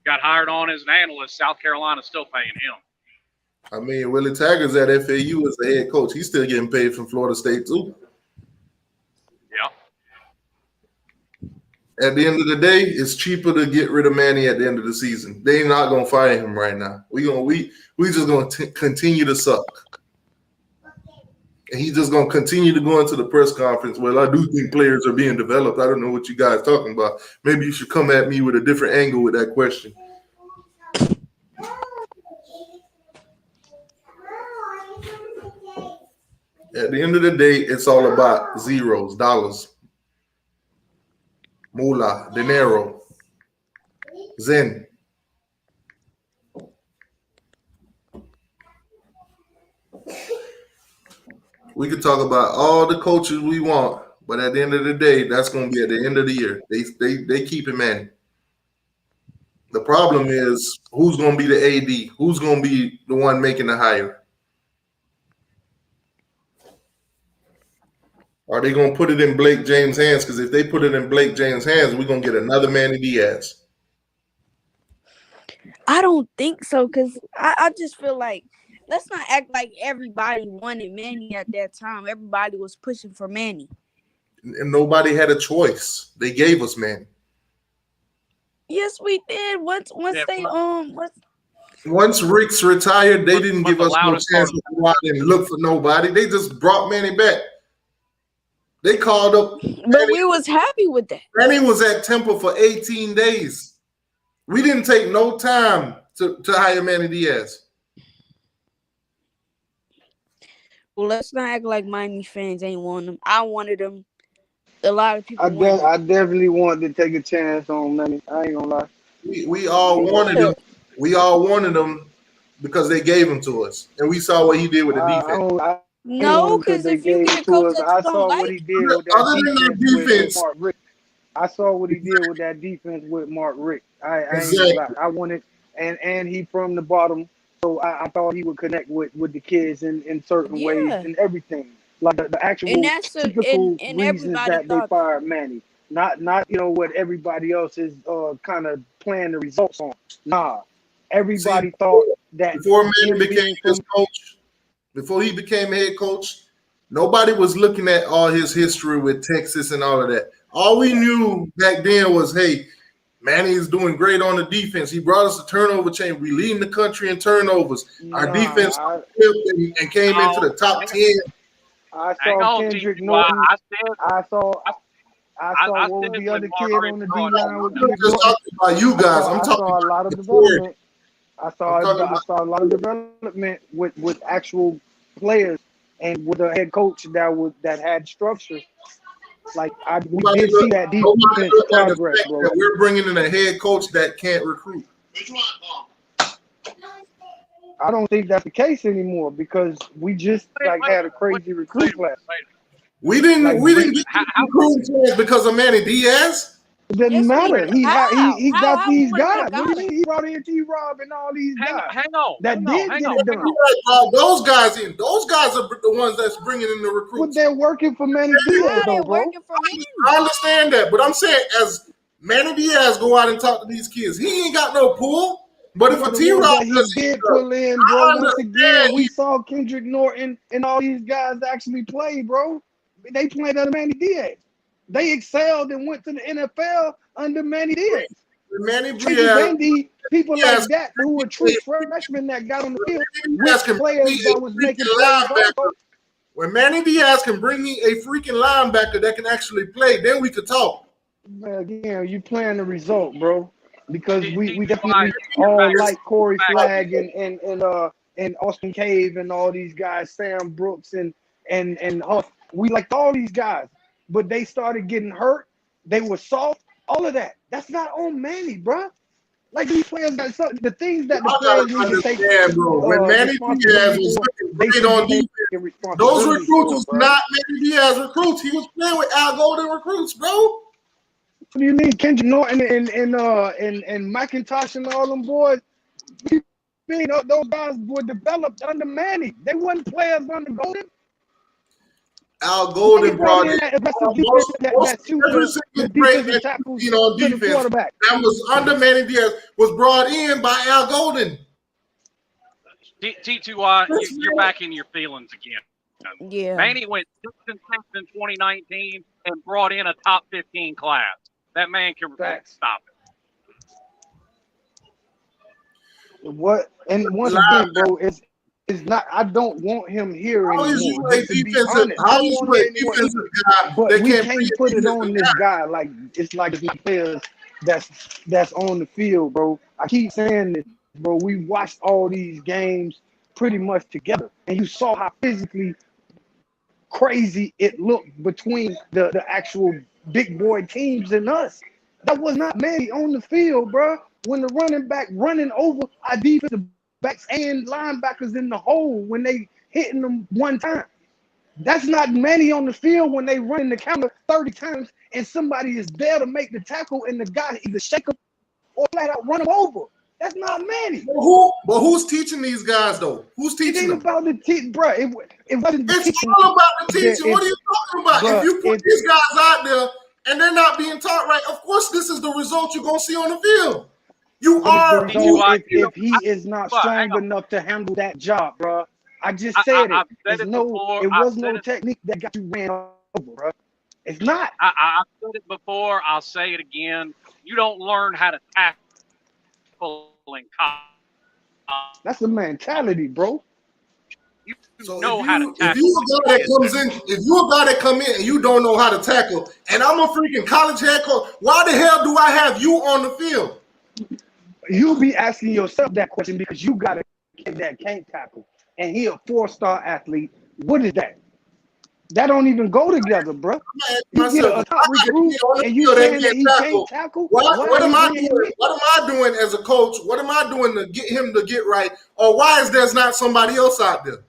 Got hired on as an analyst. South Carolina's still paying him. I mean, Willie Taggart's at FAU as the head coach. He's still getting paid from Florida State too. Yeah. At the end of the day, it's cheaper to get rid of Manny at the end of the season. They're not gonna fire him right now. We just gonna continue to suck. And he's just going to continue to go into the press conference. Well, I do think players are being developed. I don't know what you guys are talking about. Maybe you should come at me with a different angle with that question. At the end of the day, it's all about zeros, dollars. Moolah, dinero, Zen. We could talk about all the coaches we want, but at the end of the day, that's going to be at the end of the year. They keep him in. The problem is who's going to be the AD? Who's going to be the one making the hire? Are they going to put it in Blake James' hands? Because if they put it in Blake James' hands, we're going to get another Manny Diaz. I don't think so, because I just feel like, let's not act like everybody wanted Manny at that time. Everybody was pushing for Manny. And nobody had a choice. They gave us Manny. Yes, we did. Once Rick's retired, they didn't give us no chance to go out and look for nobody. They just brought Manny back. They called up. But we was happy with that. Manny was at Temple for 18 days. We didn't take no time to hire Manny Diaz. Well, let's not act like Miami fans ain't want him. I wanted him. A lot of people I definitely wanted to take a chance on Manny. I ain't gonna lie. We all wanted him. We all wanted him because they gave him to us, and we saw what he did with the defense. No, because if you get a coach that you don't like, what he did with that defense with Mark Rick. I saw what he did with that defense with Mark Rick. I ain't gonna lie. I wanted, and he from the bottom, so I thought he would connect with the kids in certain ways and everything. Like the actual typical reasons that they fired Manny. Not what everybody else is kind of playing the results on. Nah. Everybody thought that before Manny became his coach, before he became head coach, nobody was looking at all his history with Texas and all of that. All we knew back then was, hey, Manny is doing great on the defense. He brought us a turnover chain. We leading the country in turnovers. Our defense and came into the top 10. I saw Kendrick Norton. I saw what was the other kid on the D-line with Kendrick just talking about you guys. I'm talking about a lot of development. I saw a lot of development with actual players and with a head coach that had structure. Like we did see that defense progress, bro. We're bringing in a head coach that can't recruit. I don't think that's the case anymore because we just had a crazy recruit class. We didn't get recruiting class because of Manny Diaz. It doesn't matter. He got these guys. What do you mean? He brought in T-Rob and all these guys. Hang on. Get it done. Those guys in. Those guys are the ones that's bringing in the recruits. But they're working for Manny Diaz, though, bro. I understand that, but I'm saying as Manny Diaz go out and talk to these kids, he ain't got no pull. But if a T-Rob he did pull in, bro. Once again, we saw Kendrick Norton and all these guys actually play, bro. They played under Manny Diaz. They excelled and went to the NFL under Manny Diaz. Manny Diaz, people like that who were true freshmen that got on the field with players that was making plays. When Manny Diaz can bring me a freaking linebacker that can actually play, then we could talk. Again, you playing the result, bro. Because we definitely all like Corey Flagg and Austin Cave and all these guys, Sam Brooks and Huff. We liked all these guys. But they started getting hurt. They were soft. All of that. That's not on Manny, bro. Like these players got something. The things that the players need to take. Bro. When Manny Diaz was great on defense, those recruits was not Manny Diaz recruits. He was playing with Al Golden recruits, bro. What do you mean, Kendrick Norton and McIntosh and all them boys? Those guys were developed under Manny. They weren't players under Golden. Al Golden brought in most defensive tackles on defense that was under Manny Diaz was brought in by Al Golden. T2Y, you're back in your feelings again. Yeah. Manny went 6 and 6 in 2019 and brought in a top 15 class. That man can stop it. What? And once again, bro, it's not. I don't want him here anymore. But we can't put it on this guy. Like it's not players that's on the field, bro. I keep saying this, bro. We watched all these games pretty much together, and you saw how physically crazy it looked between the actual big boy teams than us. That was not Manny on the field, bro. When the running back running over our defensive backs and linebackers in the hole when they hitting them one time. That's not Manny on the field when they running the counter 30 times and somebody is there to make the tackle and the guy either shake up or flat out run him over. That's not Manny. But who's teaching these guys though? Who's teaching them? It ain't about the teach, bro. It wasn't the It's teaching. all about the teaching. What are you talking about? Bruh, if you put these guys out there and they're not being taught right, of course this is the result you're gonna see on the field. You are if he is not strong enough to handle that job, bro. I just said it. It was no technique that got you ran over, bro. It's not. I've said it before. I'll say it again. You don't learn how to tackle in college. That's a mentality, bro. You so know how to tackle. If you're a guy that comes in, if you're a guy that come in and you don't know how to tackle, and I'm a freaking college head coach, why the hell do I have you on the field? You'll be asking yourself that question because you got a kid that can't tackle, and he a 4-star athlete. What is that? That don't even go together, bro. You get a top recruit and you saying that he can't tackle. What am I doing? What am I doing as a coach? What am I doing to get him to get right? Or why is there not somebody else out there?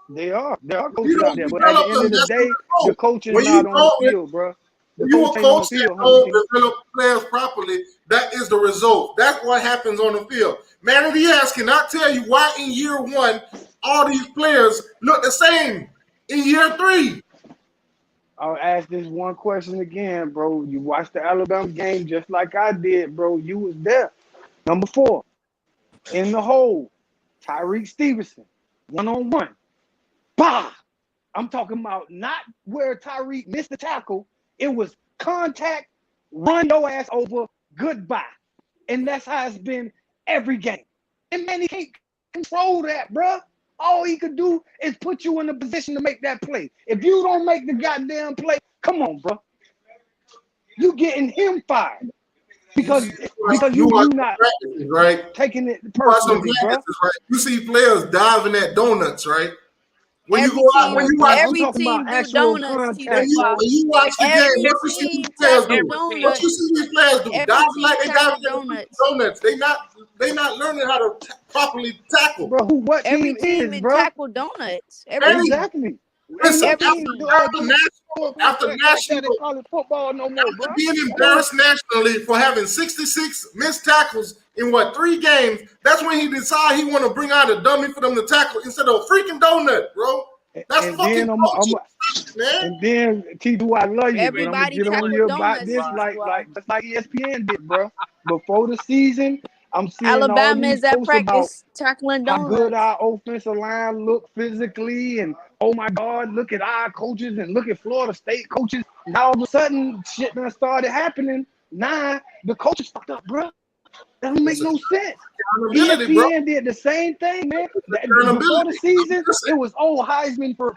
There are coaches out there, but at the end of the day, the coach is not on the field, bro. You a coach that knows develop players properly. That is the result. That's what happens on the field. Manny Diaz cannot tell you why in year 1 all these players look the same in year 3. I'll ask this one question again, bro. You watched the Alabama game just like I did, bro. You was there. Number 4, in the hole, Tyreek Stevenson, 1-on-1. Bah! I'm talking about not where Tyreek missed the tackle. It was contact, run your ass over, goodbye. And that's how it's been every game. And man, he can't control that, bro. All he could do is put you in a position to make that play. If you don't make the goddamn play, come on, bro. You getting him fired. Because you not right? taking it personally, bro. Right? You see players diving at donuts, right? When every you go out, team, when you watch, every team do donuts. when you watch the game, what you see these players do? What you see these players do? Diving like they diving donuts. They not learning how to properly tackle. Bro, what every team is, bro? tackle donuts. Exactly. Listen, after national college football no more, bro. Being embarrassed nationally for having 66 missed tackles in 3 games, that's when he decided he want to bring out a dummy for them to tackle instead of a freaking donut, bro. That's and fucking bullshit, man. And then T2, I love you, Everybody but I'm gonna get on you about this just like ESPN did, bro. Before the season, I'm seeing Alabama all is at practice tackling how donuts. good our offensive line look physically, and oh my God, look at our coaches and look at Florida State coaches. Now all of a sudden, shit done started happening. Nah, the coaches fucked up, bro. That don't make no sense. ESPN did the same thing, man. Before the season, it was Heisman for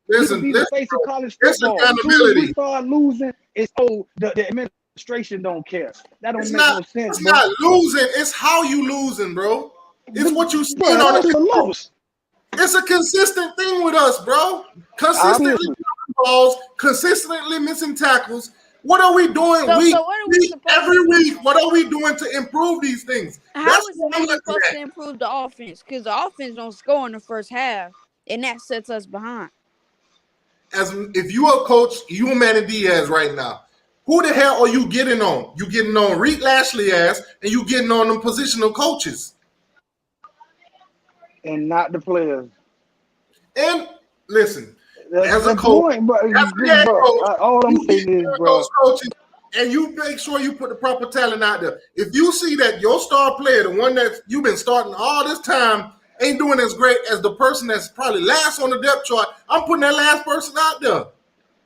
to be the face of college football. As soon as we start losing, it's the administration don't care. That don't make no sense. It's not losing. It's how you losing, bro. It's what you spend on the loss. It's a consistent thing with us, bro. Consistently balls, consistently missing tackles. What are we doing every week? What are we doing to improve these things? How is Manny supposed to improve the offense? Because the offense don't score in the first half, and that sets us behind. As if you are a coach, you and Manny Diaz right now, who the hell are you getting on? You getting on Reed Lashley ass, and you getting on them positional coaches, and not the players. And listen. As a coach, all I'm saying is, bro, and you make sure you put the proper talent out there. If you see that your star player, the one that you've been starting all this time, ain't doing as great as the person that's probably last on the depth chart, I'm putting that last person out there.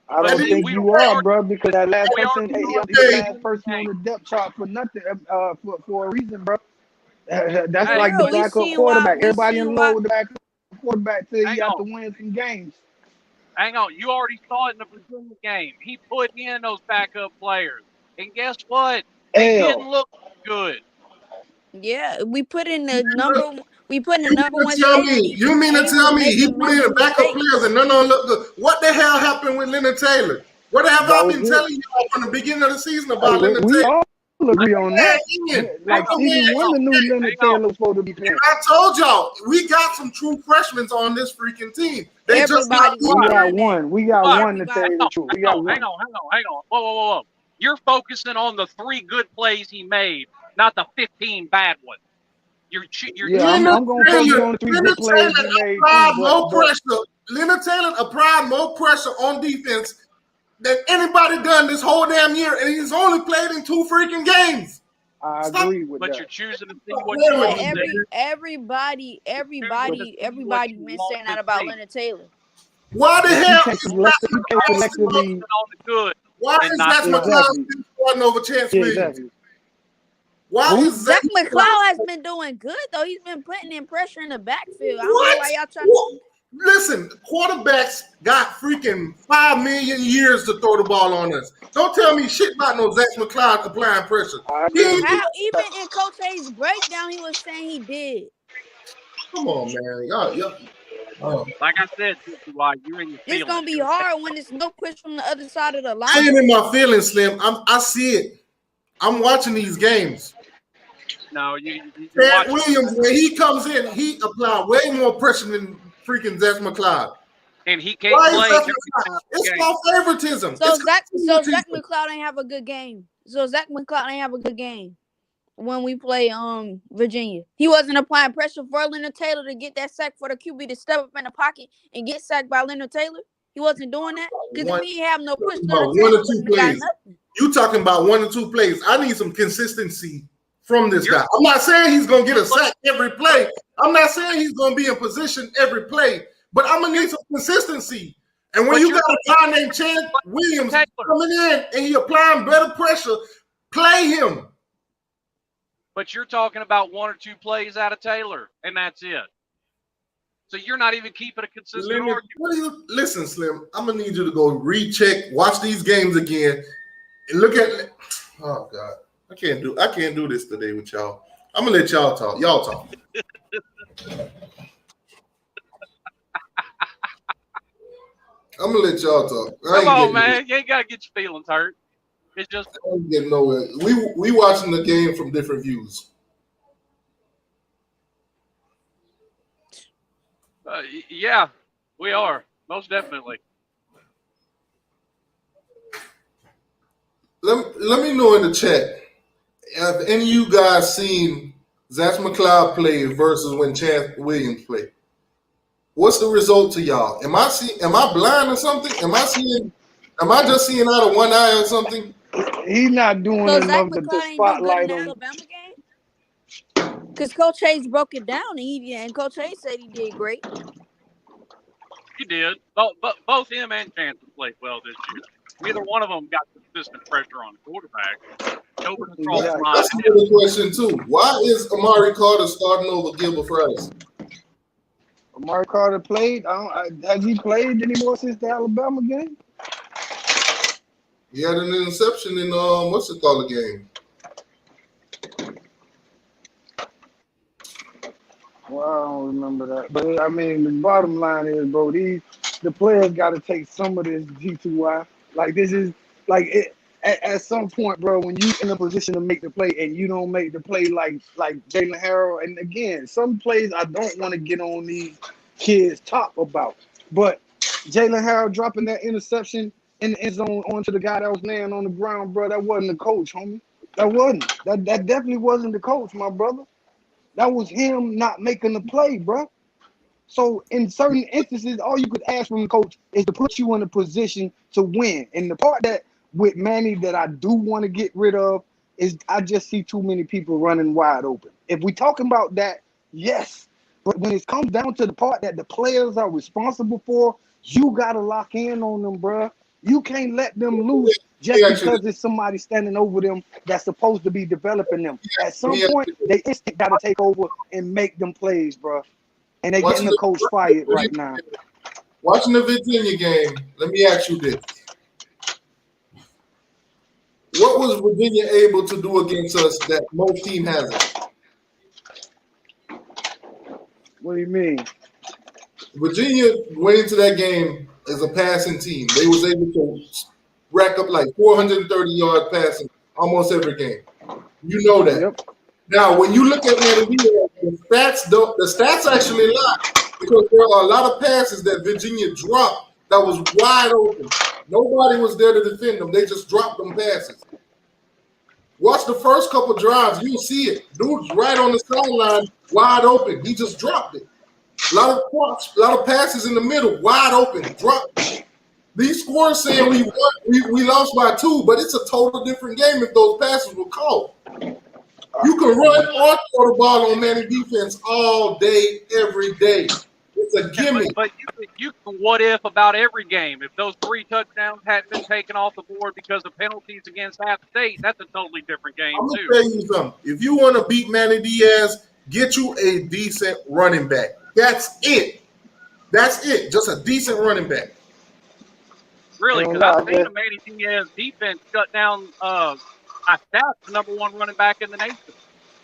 I don't think you are, bro, because that last person ain't the last person on the depth chart for nothing, for a reason, bro. That's like the backup quarterback. Everybody in love with the backup quarterback till you have to win some games. Hang on, you already saw it in the Virginia game. He put in those backup players, and guess what? They didn't look good. Yeah, we put in the number. We put in the number one. You mean to tell me he put in the backup players and none of them look good? What the hell happened with Leonard Taylor? What have That I was been it. telling y'all from the beginning of the season Hey, about Leonard we Taylor? all agree on that. Like Come Stevie in. Wonder knew Leonard Hang on. Taylor was supposed to be playing. I told y'all, we got some true freshmen on this freaking team. They Everybody just was not. We got saying that. one. We got one to tell you the truth. We got one. Hang on. Whoa. You're focusing on the 3 good plays he made, not the 15 bad ones. Yeah, I'm gonna focus on the 3 good plays he made too. But Leonard Taylor applied more pressure on defense than anybody done this whole damn year, and he's only played in 2 freaking games. I agree with that. But you're choosing to see what you want to see. Everybody been saying that about Leonard Taylor. Why the hell? You can't selectively. Why is Zach McCloud still starting over Chance Williams? Exactly. Why is Zach McCloud has been doing good though. He's been putting in pressure in the backfield. I don't know why y'all trying to. Listen, quarterbacks got freaking 5 million years to throw the ball on us. Don't tell me shit about no Zach McCloud applying pressure. Even in Coach Hayes' breakdown, he was saying he did. Come on, man. Y'all. Like I said, you're in your feelings. It's gonna be hard when there's no push from the other side of the line. I ain't in my feelings, Slim. I see it. I'm watching these games. No, Pat Williams, when he comes in, he applied way more pressure than freaking Zach McCloud. And he can't play. It's called favoritism. So Zach McCloud ain't have a good game. When we play Virginia. He wasn't applying pressure for Leonard Taylor to get that sack for the QB to step up in the pocket and get sacked by Leonard Taylor. He wasn't doing that because we ain't have no push. One or 2 plays. You talking about 1 or 2 plays. I need some consistency from this guy. I'm not saying he's going to get a sack every play. I'm not saying he's going to be in position every play. But I'm going to need some consistency. And when you got a guy named Chance Williams coming in and he applying better pressure, play him. But you're talking about 1 or 2 plays out of Taylor, and that's it. So you're not even keeping a consistent argument. Listen, Slim, I'm going to need you to go recheck, watch these games again, and look at – oh, God. I can't do this today with y'all. I'm going to let y'all talk. Y'all talk. I'm going to let y'all talk. Come on, man. You ain't got to get your feelings hurt. It's just I don't get nowhere. We watching the game from different views. Yeah, we are. Most definitely. Let me know in the chat. Have any of you guys seen Zach McCloud play versus when Chance Williams played? What's the result to y'all? Am I blind or something? Am I just seeing out of one eye or something? He's not doing enough to spotlight him. Alabama game? Because Coach Hayes broke it down, and Coach Hayes said he did great. He did. Both him and Chance played well this year. Neither one of them got consistent pressure on the quarterback. That's another question too. Why is Amari Carter starting over Gilbert Fries? Amari Carter played. Has he played anymore since the Alabama game? He had an interception in what's it called game? Well, I don't remember that. But I mean, the bottom line is, bro, the players got to take some of this G2Y. Like this is like it. At some point, bro, when you in a position to make the play and you don't make the play like Jalen Harrell, and again, some plays I don't want to get on these kids' top about, but Jalen Harrell dropping that interception in the end zone onto the guy that was laying on the ground, bro, that wasn't the coach, homie. That wasn't. That definitely wasn't the coach, my brother. That was him not making the play, bro. So in certain instances, all you could ask from the coach is to put you in a position to win. And the part that with Manny that I do want to get rid of is I just see too many people running wide open. If we talking about that, yes. But when it comes down to the part that the players are responsible for, you got to lock in on them, bro. You can't let them loose just because there's somebody standing over them that's supposed to be developing them. At some point, they instinct got to take over and make them plays, bro. And they're getting the coach fired right now. Watching the Virginia game, let me ask you this. What was Virginia able to do against us that most team hasn't? What do you mean? Virginia went into that game as a passing team. They was able to rack up like 430-yard passing almost every game. You know that. Yep. Now, when you look at Manny Diaz, the stats actually lie because there are a lot of passes that Virginia dropped that was wide open. Nobody was there to defend them. They just dropped them passes. Watch the first couple drives. You'll see it. Dude's right on the sideline, wide open. He just dropped it. A lot of passes in the middle, wide open, dropped it. These scores saying we lost by 2, but it's a total different game if those passes were called. You can run or throw the ball on Manny defense all day, every day. It's a gimmick. But you can what if about every game. If those 3 touchdowns hadn't been taken off the board because of penalties against App State, that's a totally different game, I'm too. going to tell you something. If you want to beat Manny Diaz, get you a decent running back. That's it. That's it. Just a decent running back. Really, because I've seen the Manny Diaz defense shut down I staffed the number 1 running back in the nation.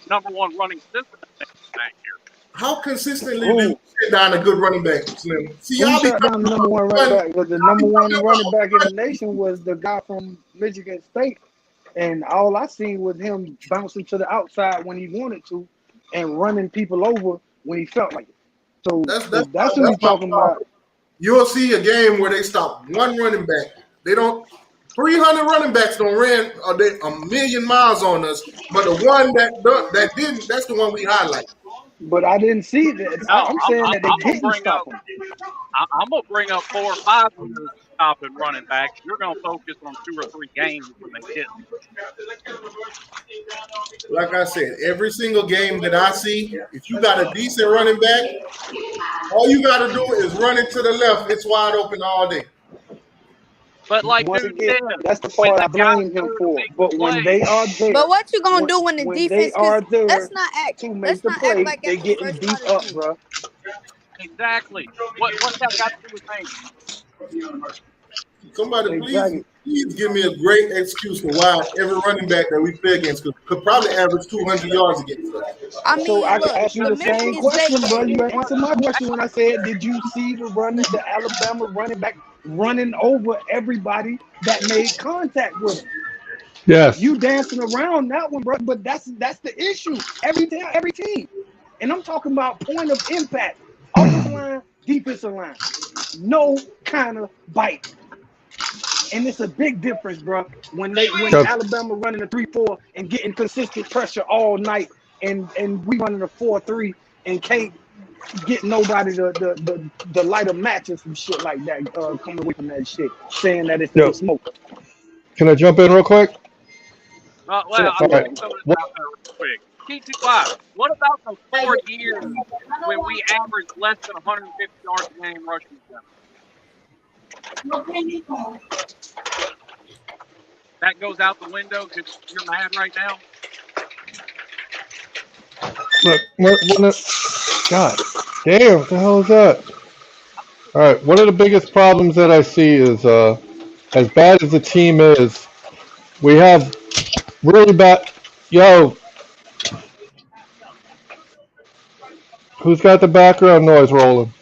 Number 1 running system in the nation that year. How consistently do you shut down a good running back, Slim? See, Who shut down the number 1 running back? Because the number 1 running back in the nation was the guy from Michigan State. And all I seen was him bouncing to the outside when he wanted to and running people over when he felt like it. So that's what we're talking about. You'll see a game where they stop 1 running back. They don't. 300 running backs don't ran a million miles on us, but the one that didn't, that's the one we highlight. But I didn't see that. I'm saying that they didn't stop him. I'm going to bring up 4 or 5 of those stopping running backs. You're going to focus on 2 or 3 games when they hit. Like I said, every single game that I see, if you got a decent running back, all you got to do is run it to the left. It's wide open all day. But like that's the part I blame him for. But when they are there, but what you gonna do when the defense are there? Let's not act. To make the play, like they getting beat up, bro. Exactly. What's that got to do with things? Somebody please give me a great excuse for why every running back that we play against could probably average 200 yards against us. I mean, so I can ask you the same question, bro. You answered my question when I said, did you see the Alabama running back running over everybody that made contact with him? Yes. You dancing around that one, bro. But that's the issue. Every team. And I'm talking about point of impact. Offensive line, defensive line. No kind of bite. And it's a big difference, bro. When Alabama running a 3-4 and getting consistent pressure all night, and we running a 4-3 and can't get nobody the light of matches and shit like that coming away from that shit, saying that it's no smoke. Can I jump in real quick? Well, I'm going to throw this out there real quick. T2Y, what about those 4 years when we averaged less than 150 yards a game rushing together? That goes out the window because you're mad right now? Look, God damn, what the hell is that? All right, one of the biggest problems that I see is, as bad as the team is, we have really bad. Yo, who's got the background noise rolling?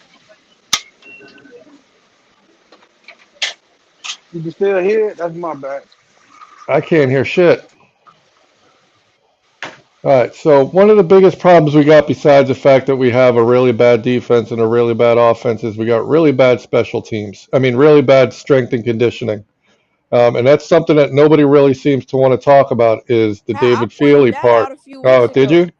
You can still hear it? That's my bad. I can't hear shit. All right, so one of the biggest problems we got, besides the fact that we have a really bad defense and a really bad offense, is we got really bad special teams. I mean, really bad strength and conditioning. And that's something that nobody really seems to want to talk about, is the David Feely part. Oh, did you?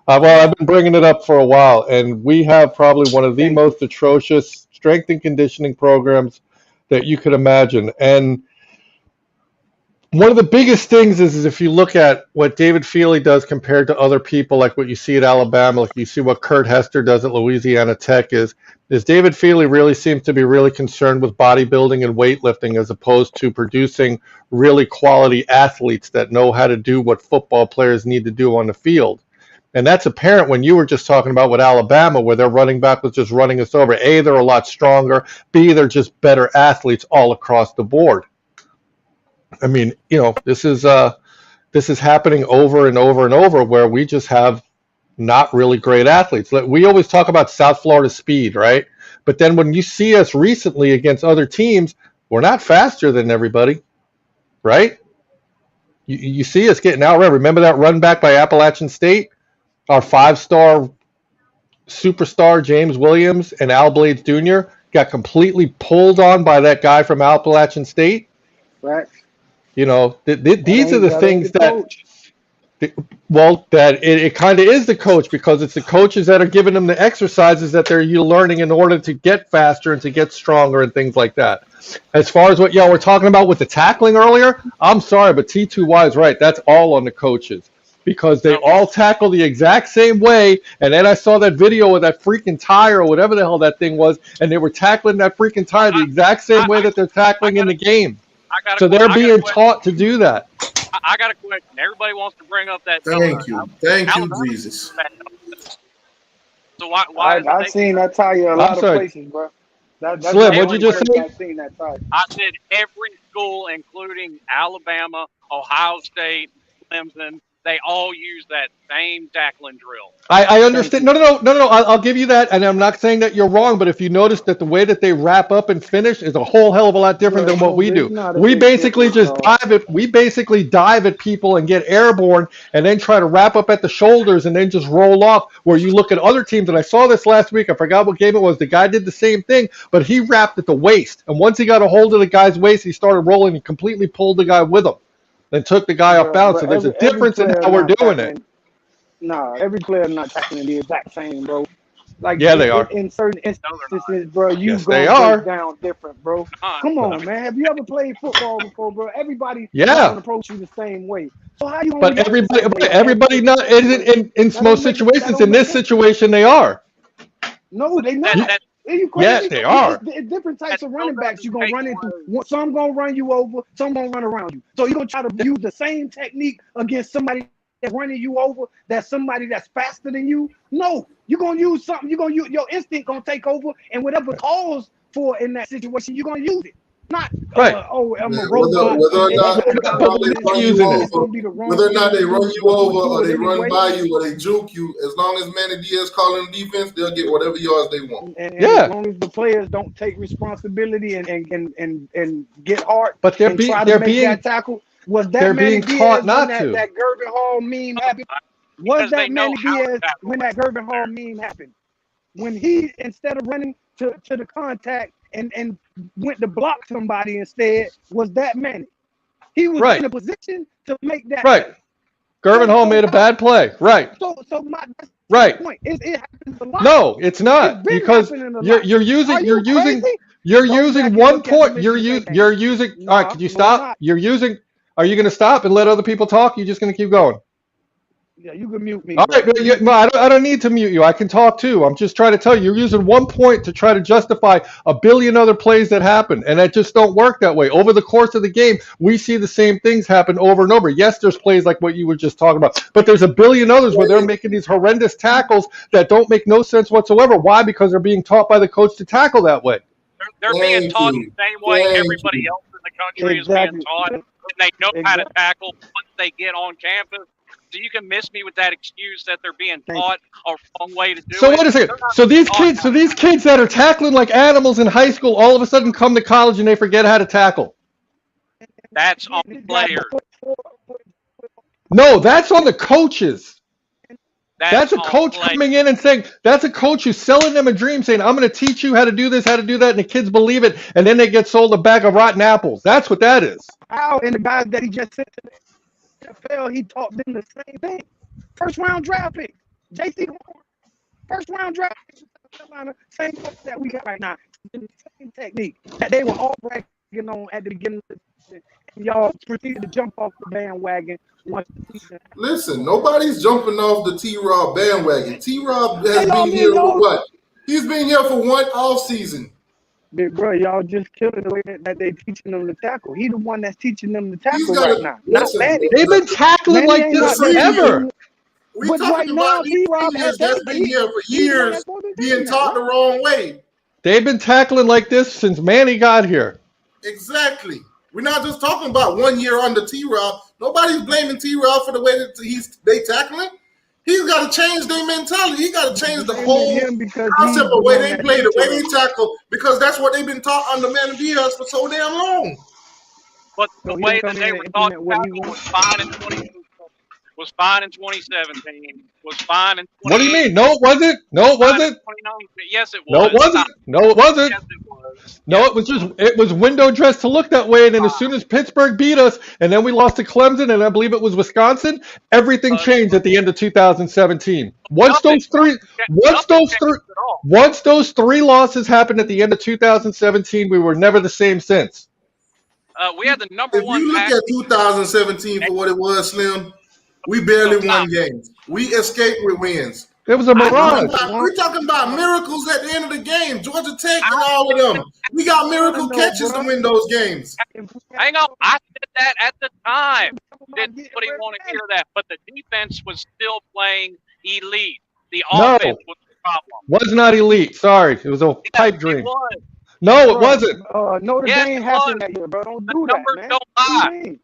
Well, I've been bringing it up for a while, and we have probably one of the most atrocious strength and conditioning programs that you could imagine. And one of the biggest things is if you look at what David Feely does compared to other people, like what you see at Alabama, like you see what Kurt Hester does at Louisiana Tech, is David Feely really seems to be really concerned with bodybuilding and weightlifting as opposed to producing really quality athletes that know how to do what football players need to do on the field. And that's apparent when you were just talking about with Alabama, where their running back was just running us over. A, they're a lot stronger. B, they're just better athletes all across the board. I mean, you know, this is happening over and over and over, where we just have not really great athletes. We always talk about South Florida speed, right? But then when you see us recently against other teams, we're not faster than everybody. right? You see us getting out. Remember that run back by Appalachian State? Our 5-star superstar James Williams and Al Blades Jr. got completely pulled on by that guy from Appalachian State. Right. You know, these are the things that. Coach. Well, that it kind of is the coach, because it's the coaches that are giving them the exercises that they're learning in order to get faster and to get stronger and things like that. As far as what y'all were talking about with the tackling earlier, I'm sorry, but T2Y is right. That's all on the coaches, because they all tackle the exact same way. And then I saw that video of that freaking tire or whatever the hell that thing was, and they were tackling that freaking tire the exact same way that they're tackling in the game. So they're being taught to do that. I got a question. Everybody wants to bring up that. Thank you, Jesus. So why I've seen that tire a lot of places, bro. That's Slim, what'd you just say? I've seen that tire. I said every school, including Alabama, Ohio State, Clemson, they all use that same tackling drill. I understand. No. I'll give you that, and I'm not saying that you're wrong. But if you notice that the way that they wrap up and finish is a whole hell of a lot different than what we do. We basically just dive at people and get airborne, and then try to wrap up at the shoulders and then just roll off. Where you look at other teams, and I saw this last week. I forgot what game it was. The guy did the same thing, but he wrapped at the waist, and once he got a hold of the guy's waist, he started rolling and completely pulled the guy with him. Then took the guy off balance. So there's a difference in how we're doing it. Nah, every player not tackling the exact same, bro. Like, yeah, they are. In certain instances, bro, you yes, go down different, bro. Come on, man. Have you ever played football before, bro? Everybody doesn't approach you the same way. So how you? But everybody not in most situations. In this situation, they are. No, they not. Are you crazy? Yes, they are. It's different types of running backs you're going to run into. Some going to run you over, some going to run around you. So you're going to try to use the same technique against somebody that's running you over, that's somebody that's faster than you. No, you're going to use something. You're going to use your instinct going to take over, and whatever calls for in that situation, you're going to use it. Not, right. I'm a robot. Whether or not they run you over or they run by you or they juke you, as long as Manny Diaz calling defense, they'll get whatever yards they want. And as long as the players don't take responsibility and get hard, but they're being that tackle. Was that Manny Diaz taught not to? That Gervin Hall meme happened? Was that Manny Diaz when that Gervin Hall meme happened? When he, instead of running to the contact and went to block somebody instead, was that Manny? He was in a position to make that. Right. Gervin Hall made a bad play. Right. So right. Point. It happens a lot. No, it's not, because you're using one point. You're using. All right, can you stop? You're using. Are you going to stop and let other people talk? You're just going to keep going. Yeah, you can mute me. All right, no, I don't need to mute you. I can talk too. I'm just trying to tell you, you're using one point to try to justify a billion other plays that happen, and that just don't work that way. Over the course of the game, we see the same things happen over and over. Yes, there's plays like what you were just talking about, but there's a billion others where they're making these horrendous tackles that don't make no sense whatsoever. Why? Because they're being taught by the coach to tackle that way. They're being taught the same way everybody else in the country is being taught, and they know how to tackle once they get on campus. So you can miss me with that excuse that they're being taught a wrong way to do it. So wait a second. So these kids that are tackling like animals in high school, all of a sudden come to college and they forget how to tackle. That's on the players. No, that's on the coaches. That's a coach coming in and saying, that's a coach who's selling them a dream, saying, I'm going to teach you how to do this, how to do that, and the kids believe it, and then they get sold a bag of rotten apples. That's what that is. And the guys that he just sent to the NFL, he taught them the same thing. First round draft pick, JC Horn. First round draft pick, same that we got right now. The same technique that they were all bragging on at the beginning of the season. And y'all proceeded to jump off the bandwagon. Listen, nobody's jumping off the T-Rob bandwagon. T-Rob has been here for what? He's been here for one off season. Big bro, y'all just killing the way that they teaching them to tackle. He the one that's teaching them to tackle right now. They've been tackling like this forever. We're talking about T-Rob has been here for years, being taught the wrong way. They've been tackling like this since Manny got here. Exactly. We're not just talking about 1 year under T-Rob. Nobody's blaming T-Rob for the way that they tackling. He's got to change their mentality. He got to change the whole concept of the way they play, the way they tackle, because that's what they've been taught under Manny Diaz for so damn long. But So the he way come that they in were and talking implement what about he it wants. was fine in 2017, was fine in 2018. What do you mean? No, it wasn't. No, it wasn't. 2019. Yes, it No, it was. wasn't. No, it wasn't. Yes, it was. No, Yes, it was just it was window dressed to look that way, and then as soon as Pittsburgh beat us, and then we lost to Clemson, and I believe it was Wisconsin, everything changed at the end of 2017. Once those three losses happened at the end of 2017, we were never the same since. We had the number If one you look pass. at 2017 for what it was, Slim, we barely won games. We escaped with wins. It was a mirage. We're talking about miracles at the end of the game. Georgia Tech and all of them. We got miracle catches to win those games. Hang on, I said that at the time. Did anybody want to hear that? But the defense was still playing elite. The offense was the problem. Was not elite. Sorry, it was a pipe dream. It was. No, it wasn't. Notre Dame happened that year, bro. Don't do that, man. Don't lie.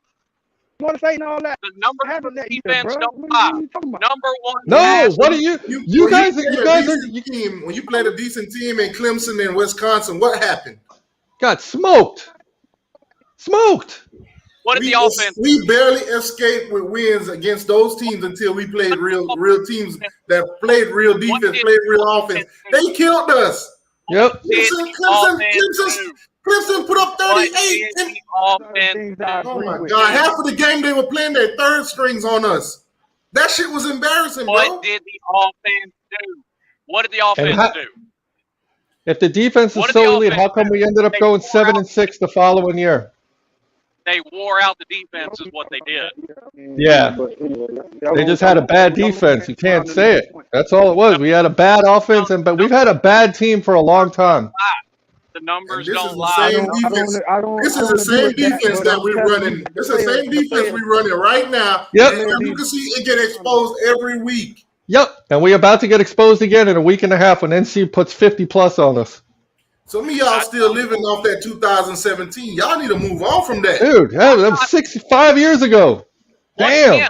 Want to say all that? The numbers happened that year, defense bro. don't lie. Number one. No, what are you? You guys are. When you played a decent team in Clemson and Wisconsin, what happened? Got smoked. What did the offense? We barely escaped with wins against those teams until we played real teams that played real defense, played real offense. They killed us. Yep. Clemson put up 38. Oh my God! Half of the game they were playing their third strings on us. That shit was embarrassing, bro. What did the offense do? What did the offense do? If the defense is so elite, how come we ended up going 7-6 the following year? They wore out the defense, is what they did. Yeah. They just had a bad defense. You can't say it. That's all it was. We had a bad offense, but we've had a bad team for a long time. The numbers don't lie. This is the same defense that we're running. This is the same defense we're running right now. Yep. And you can see it get exposed every week. Yep. And we're about to get exposed again in a week and a half when NC puts 50 plus on us. Some of y'all still living off that 2017. Y'all need to move on from that. Dude, that was 65 years ago. Damn.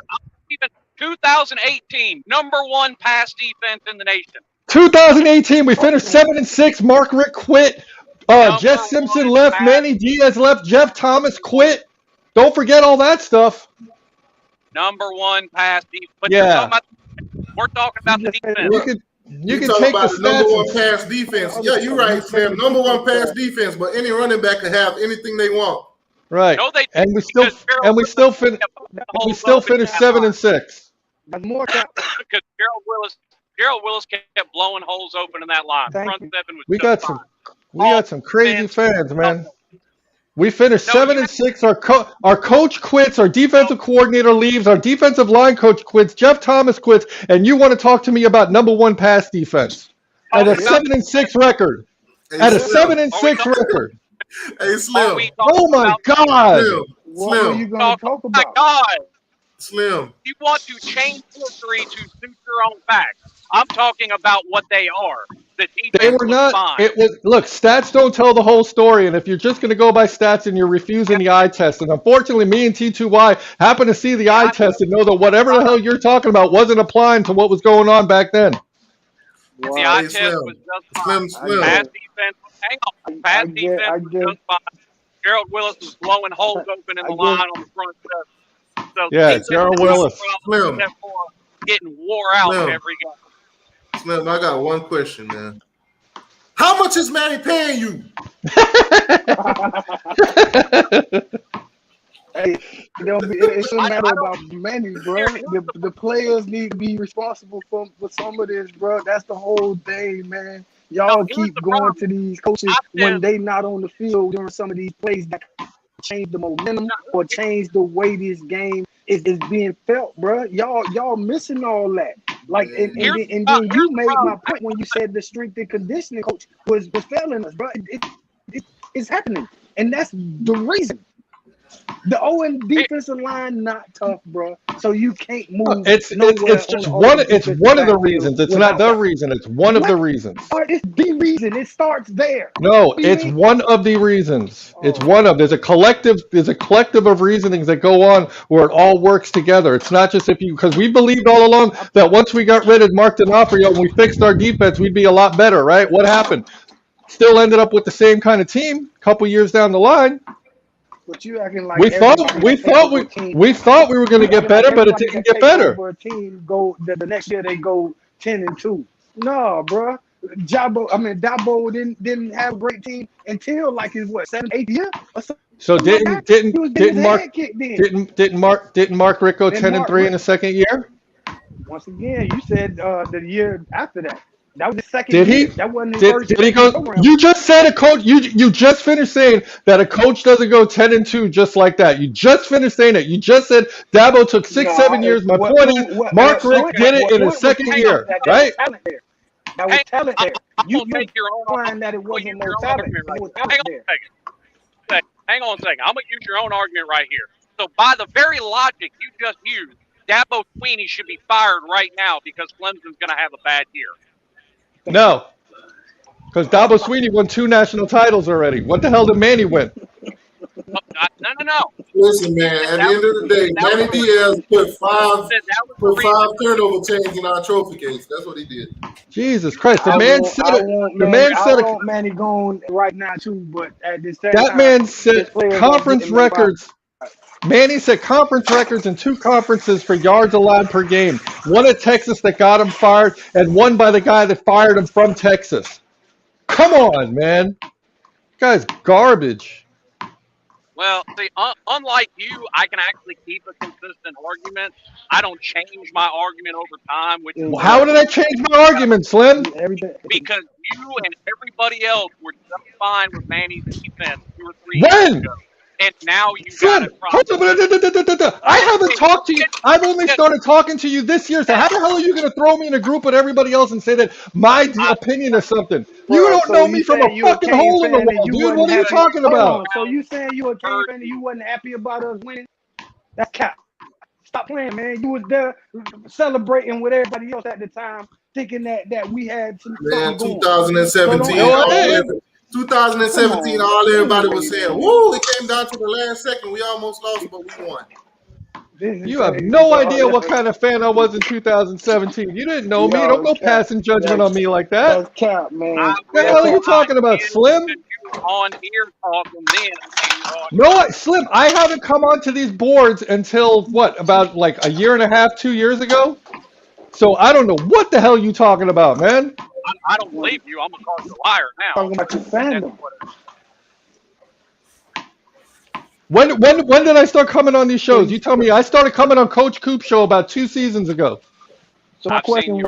Even 2018, number one pass defense in the nation. 2018, we finished 7-6. Mark Rick quit. Jess Simpson left. Manny Diaz left. Jeff Thomas quit. Don't forget all that stuff. Number one pass defense. But yeah. We're talking about the defense. You can take the number one pass defense. Yeah, you're right, Sam. Number one pass defense, but any running back can have anything they want. Right. No, they and we still finished 7-6. Because Gerald Willis kept blowing holes open in that line. Front seven was we got some crazy fans, man. We finished 7-6. Our coach quits. Our defensive coordinator leaves. Our defensive line coach quits. Jeff Thomas quits. And you want to talk to me about number one pass defense at a 7-6 record? At a 7-6 record. Hey, Slim. Oh my God. What are you going to talk about? My God. Slim. You want to change history to suit your own facts. I'm talking about what they are. The defense they were not. Fine. It was look. Stats don't tell the whole story, and if you're just going to go by stats and you're refusing the eye test, and unfortunately, me and T2Y happen to see the eye test and know that whatever the hell you're talking about wasn't applying to what was going on back then. The eye test was just fine. Pass defense. Hang on. Pass defense was just fine. Gerald Willis was blowing holes open in the line on the front seven. So yeah, Gerald Willis. Getting wore out every game. Slim, I got one question, man. How much is Manny paying you? Hey, it shouldn't matter about Manny, bro. The players need to be responsible for some of this, bro. That's the whole thing, man. Y'all keep going to these coaches when they not on the field during some of these plays that change the momentum or change the way this game is being felt, bro. Y'all missing all that. Like, and then you made my point when you said the strength and conditioning coach was failing us, bro. It's happening, and that's the reason. The O&M defensive line not tough, bro. So you can't move. It's just one. It's one of the reasons. It's not the reason. It's one of the reasons. It's the reason. It starts there. No, it's one of the reasons. It's one of. There's a collective of reasonings that go on where it all works together. It's not just because we believed all along that once we got rid of Mark D'Onofrio and we fixed our defense, we'd be a lot better, right? What happened? Still ended up with the same kind of team a couple years down the line. But you acting like We thought everybody that take over a team. we thought we were going to You get acting better, like but it everybody didn't that get take better. over a team go the next year they go 10-2. No, bro. Dabo didn't have a great team until like his 7th, 8th year or something. So Like that. He was getting his Mark head kicked in. Didn't Mark Rick go Then 10-3 in the second year? Once again, you said the year after that. That was the second Did year. he? That wasn't his Did first he year in the go? program. You just said a coach. You just finished saying that a coach doesn't go 10-2 just like that. You just finished saying it. You just said Dabo took 6-7 years. My point is, Mark Rick did it in his second year, right? That was talent there. I'm You gonna take your own. find that it wasn't no talent. There was talent there. Hang on a second. I'm gonna use your own argument right here. So by the very logic you just used, Dabo Swinney should be fired right now because Clemson's gonna have a bad year. No, because Dabo Swinney won 2 national titles already. What the hell did Manny win? No. Listen, man. At the end of the day, Manny Diaz put five turnover chains in our trophy case. That's what he did. Jesus Christ! The I man want- said I it. want The Manny- man I said it. want Manny going right now too, but at this same That time, man said his players conference ain't getting nobody. records. Manny set conference records in 2 conferences for yards allowed per game. One at Texas that got him fired, and one by the guy that fired him from Texas. Come on, man. This guy's garbage. Well, see, unlike you, I can actually keep a consistent argument. I don't change my argument over time. Which is How did I change my argument, Slim? because you and everybody else were just fine with Manny's defense 2 or 3 When? years ago, and now you Slim, got it. I haven't talked to you. I've only started talking to you this year. So how the hell are you going to throw me in a group with everybody else and say that my opinion is something? You don't know me from a fucking hole in the wall, dude. What are you talking about? So you saying you a Kane fan and you wasn't happy about us winning? That's cap. Stop playing, man. You was there celebrating with everybody else at the time, thinking that we had some Man, going. 2017. 2017, all everybody was saying, "Woo!" It came down to the last second. We almost lost, but we won. You have no idea what kind of fan I was in 2017. You didn't know me. Don't go passing judgment on me like that. That's cap, man. What the hell are you talking about, Slim? On here talking then. No, Slim, I haven't come onto these boards until what, about like a year and a half, 2 years ago? So I don't know what the hell you talking about, man. I don't believe you. I'm a cardinal liar now. Talking about your fandom. When did I start coming on these shows? You tell me. I started coming on Coach Coop's show about 2 seasons ago. So my question: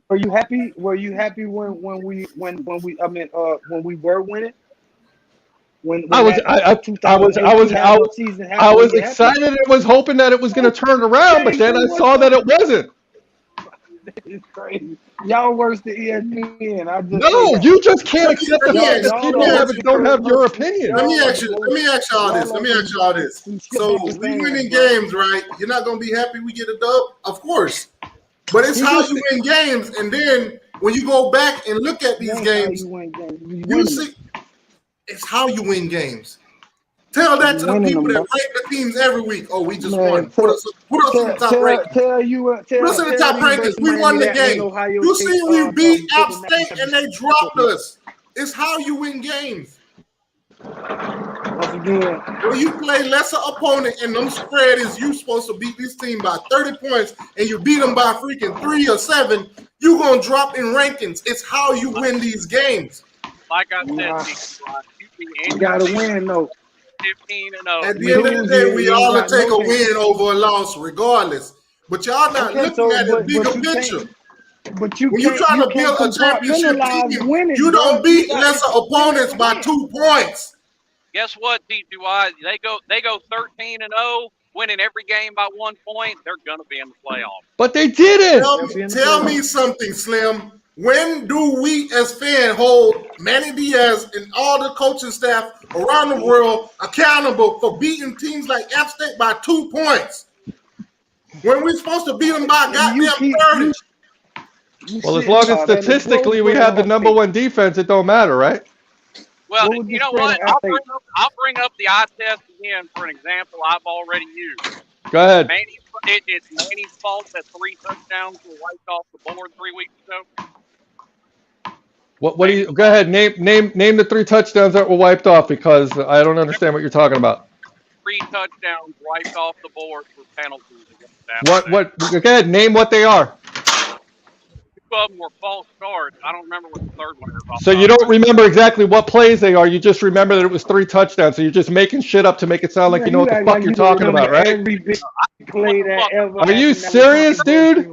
Were you happy? Were you happy when we were winning? I was excited and was hoping that it was going to turn around, but then I saw that it wasn't. It's crazy. Y'all worse than ESPN. No, you just can't accept the fact that people don't have your opinion. Let me ask y'all this. So we winning games, right? You're not gonna be happy we get a dub, of course. But it's how you win games, and then when you go back and look at these games, you see it's how you win games. Tell that to the people that rank the teams every week. Oh, we just won. Put us in the top rankings. Put us in the top rankings. We won the game. You see, we beat App State and they dropped us. It's how you win games. When you play lesser opponent and them spread is you supposed to beat this team by 30 points and you beat them by freaking 3 or 7, you gonna drop in rankings. It's how you win these games. Like I said, you gotta win though. 15-0. At the end of the day, we all take a win over a loss, regardless. But y'all not looking at the bigger picture. But when you're trying to build a championship team, you don't beat lesser opponents by 2 points. Guess what, D2I? They go 13-0, winning every game by 1 point. They're gonna be in the playoffs. But they didn't. Tell me something, Slim. When do we as fans hold Manny Diaz and all the coaching staff around the world accountable for beating teams like App State by 2 points? When we're supposed to beat them by goddamn 30. Well, as long as statistically we have the #1 defense, it don't matter, right? Well, you know what? I'll bring up the eye test again for an example I've already used. Go ahead. It's Manny's fault that 3 touchdowns were wiped off the board 3 weeks ago. What do you go ahead, name the 3 touchdowns that were wiped off, because I don't understand what you're talking about. 3 touchdowns wiped off the board for penalties against that. What? Again, name what they are. 2 of them were false starts. I don't remember what the third one is. So you don't remember exactly what plays they are. You just remember that it was 3 touchdowns. So you're just making shit up to make it sound like you know what the fuck you're talking about, right? Every big play that ever. Are you serious, dude?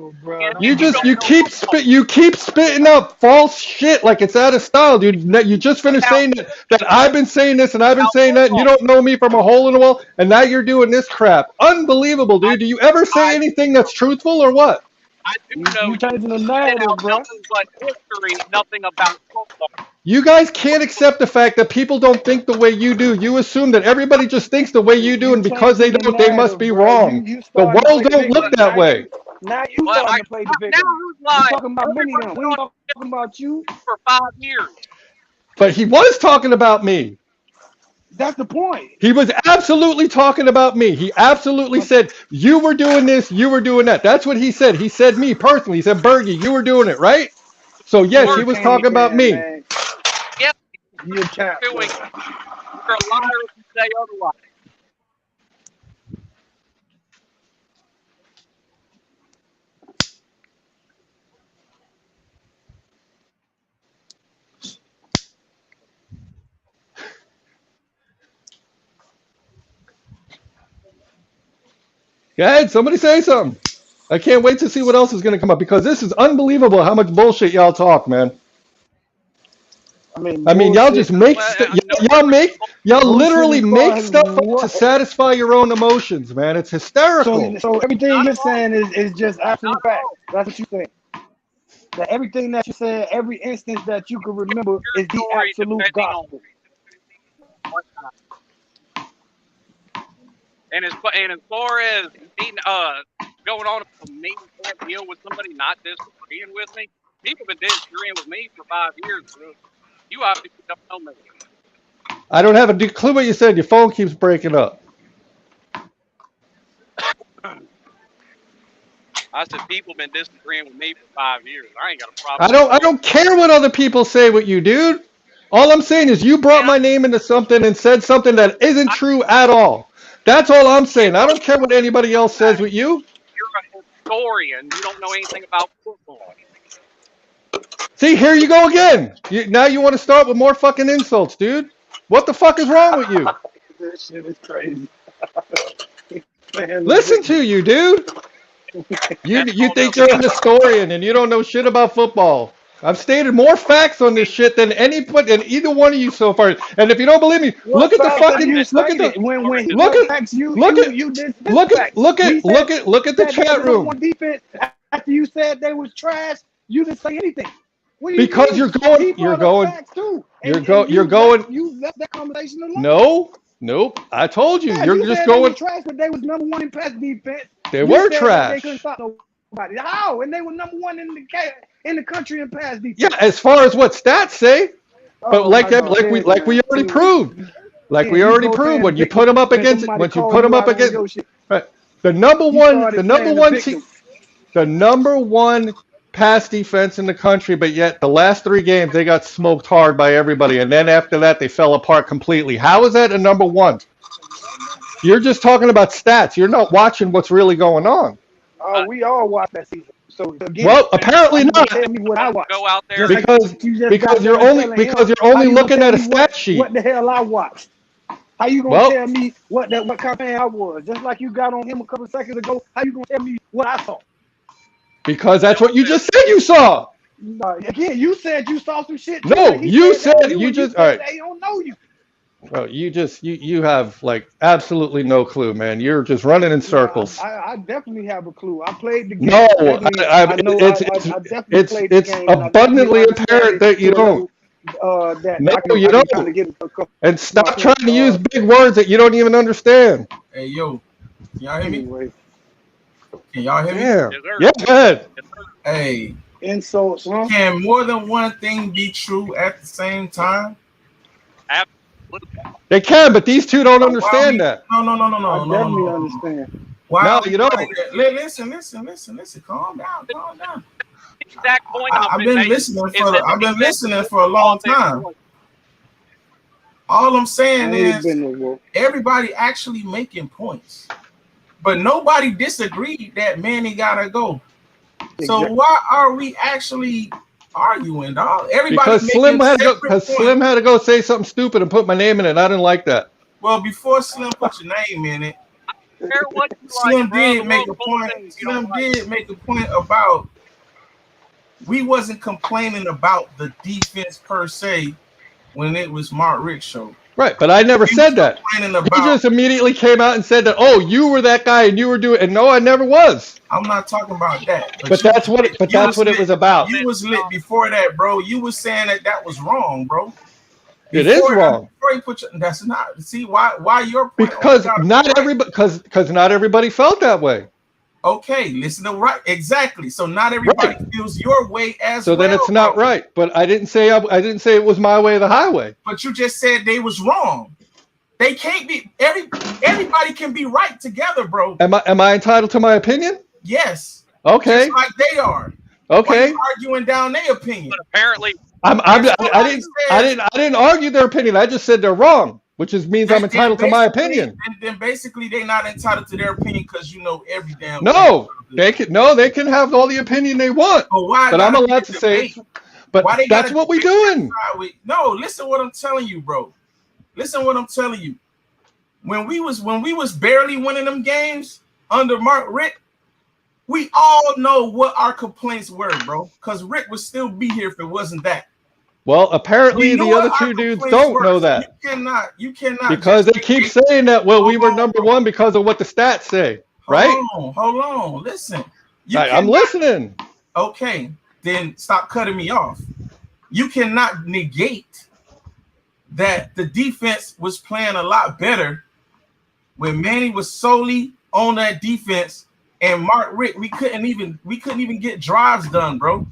You keep spitting up false shit like it's out of style, dude. You just finished saying that I've been saying this and I've been saying that, and you don't know me from a hole in the wall, and now you're doing this crap. Unbelievable, dude. Do you ever say anything that's truthful or what? I do know you changing the narrative, bro. Nothing but history, nothing about football. You guys can't accept the fact that people don't think the way you do. You assume that everybody just thinks the way you do, and because they don't, they must be wrong. The world don't look that way. Now you starting to play the victim. We're talking about many of them. We ain't talking about you. For 5 years. But he was talking about me. That's the point. He was absolutely talking about me. He absolutely said, you were doing this, you were doing that. That's what he said. He said me personally. He said, Bergie, you were doing it, right? So, yes, he was talking about me. Yes, you're doing. You're a liar if you say otherwise. Go ahead, somebody say something. I can't wait to see what else is going to come up because this is unbelievable how much bullshit y'all talk, man. I mean, y'all just make y'all literally make stuff up to satisfy your own emotions, man. It's hysterical. So everything you're saying is just absolute fact. That's what you think. That everything that you said, every instance that you can remember is the absolute gospel. And as far as me, going on a meeting deal with somebody not disagreeing with me, people have been disagreeing with me for 5 years. Bro. You obviously don't know me. I don't have a clue what you said. Your phone keeps breaking up. I said people have been disagreeing with me for 5 years. I ain't got a problem. I don't care what other people say with you, dude. All I'm saying is you brought my name into something and said something that isn't true at all. That's all I'm saying. I don't care what anybody else says with you. You're a historian. You don't know anything about football. See, here you go again. Now you want to start with more fucking insults, dude. What the fuck is wrong with you? This shit is crazy. Listen to you, dude. You think you're an historian and you don't know shit about football. I've stated more facts on this shit than either one of you so far. And if you don't believe me, look at the chat room. Defense, after you said they was trash, you didn't say anything. Because you're going. You left that conversation alone. No, nope. I told you. Yeah, you're just going. They were trash, but they was number 1 in pass defense. They were trash. They couldn't stop nobody. How? And they were number 1 in the country in pass defense. Yeah, as far as what stats say, but like we already proved, when you put them up against the number one pass defense in the country, but yet the last 3 games they got smoked hard by everybody, and then after that they fell apart completely. How is that a number 1? You're just talking about stats. You're not watching what's really going on. We all watch that season. So again, well, apparently not. Tell me what I watch. Go out there because you're only looking at a stat sheet. What the hell I watched? How you gonna tell me what campaign I was? Just like you got on him a couple of seconds ago. How you gonna tell me what I saw? Because that's what you just said you saw. Again, you said you saw some shit. No, you said you just. All right. They don't know you. Oh, you have like absolutely no clue, man. You're just running in circles. I definitely have a clue. I played the game. No, it's abundantly apparent that you don't. No, you don't. And stop trying to use big words that you don't even understand. Hey, yo, can y'all hear me? Can y'all hear me? Yeah, go ahead. Hey, insults. Can more than one thing be true at the same time? They can, but these two don't understand that. No. I definitely understand. Wow, you don't. Listen. Calm down. Exact point I've been listening for a long time. All I'm saying I ain't is been no more. everybody actually making points, but nobody disagreed that Manny gotta go. So Exactly. why are we actually arguing, dog? Everybody Because making Slim had to go. separate Because points. Slim had to go say something stupid and put my name in it. I didn't like that. Well, before Slim put your name in it, Care what you Slim like, bro. The did make world's a full of point. things you don't Slim like. did make a point about we wasn't complaining about the defense per se when it was Mark Richt's show. Right, but I never We said was that. complaining He about. just immediately came out and said that, oh, you were that guy and you were doing, and no, I never was. I'm not talking about that. But that's what it was about. You was lit before that, bro. You was saying that was wrong, bro. It is wrong. Before you put that's not. See why your point Because not everybody, because not everybody felt that way. Okay, listen to right exactly. So not everybody feels your way as so well. Then it's not right. But I didn't say it was my way or the highway. But you just said they was wrong. They can't be everybody can be right together, bro. Am I entitled to my opinion? Yes. Okay. Just like they are. Okay. Why you arguing down their opinion? But apparently, I didn't argue their opinion. I just said they're wrong, which means I'm entitled to my opinion. Then basically they're not entitled to their opinion because you know every damn. They can have all the opinion they want. But I'm allowed to say it. But that's what we're doing. No, listen what I'm telling you, bro. Listen what I'm telling you. When we was barely winning them games under Mark Richt, we all know what our complaints were, bro. Because Rick would still be here if it wasn't that. Well, apparently the other two dudes don't know that. You cannot. Because they keep saying that, well, we were number one because of what the stats say, right? Hold on. Listen. I'm listening. Okay, then stop cutting me off. You cannot negate that the defense was playing a lot better when Manny was solely on that defense and Mark Richt, we couldn't even get drives done, bro.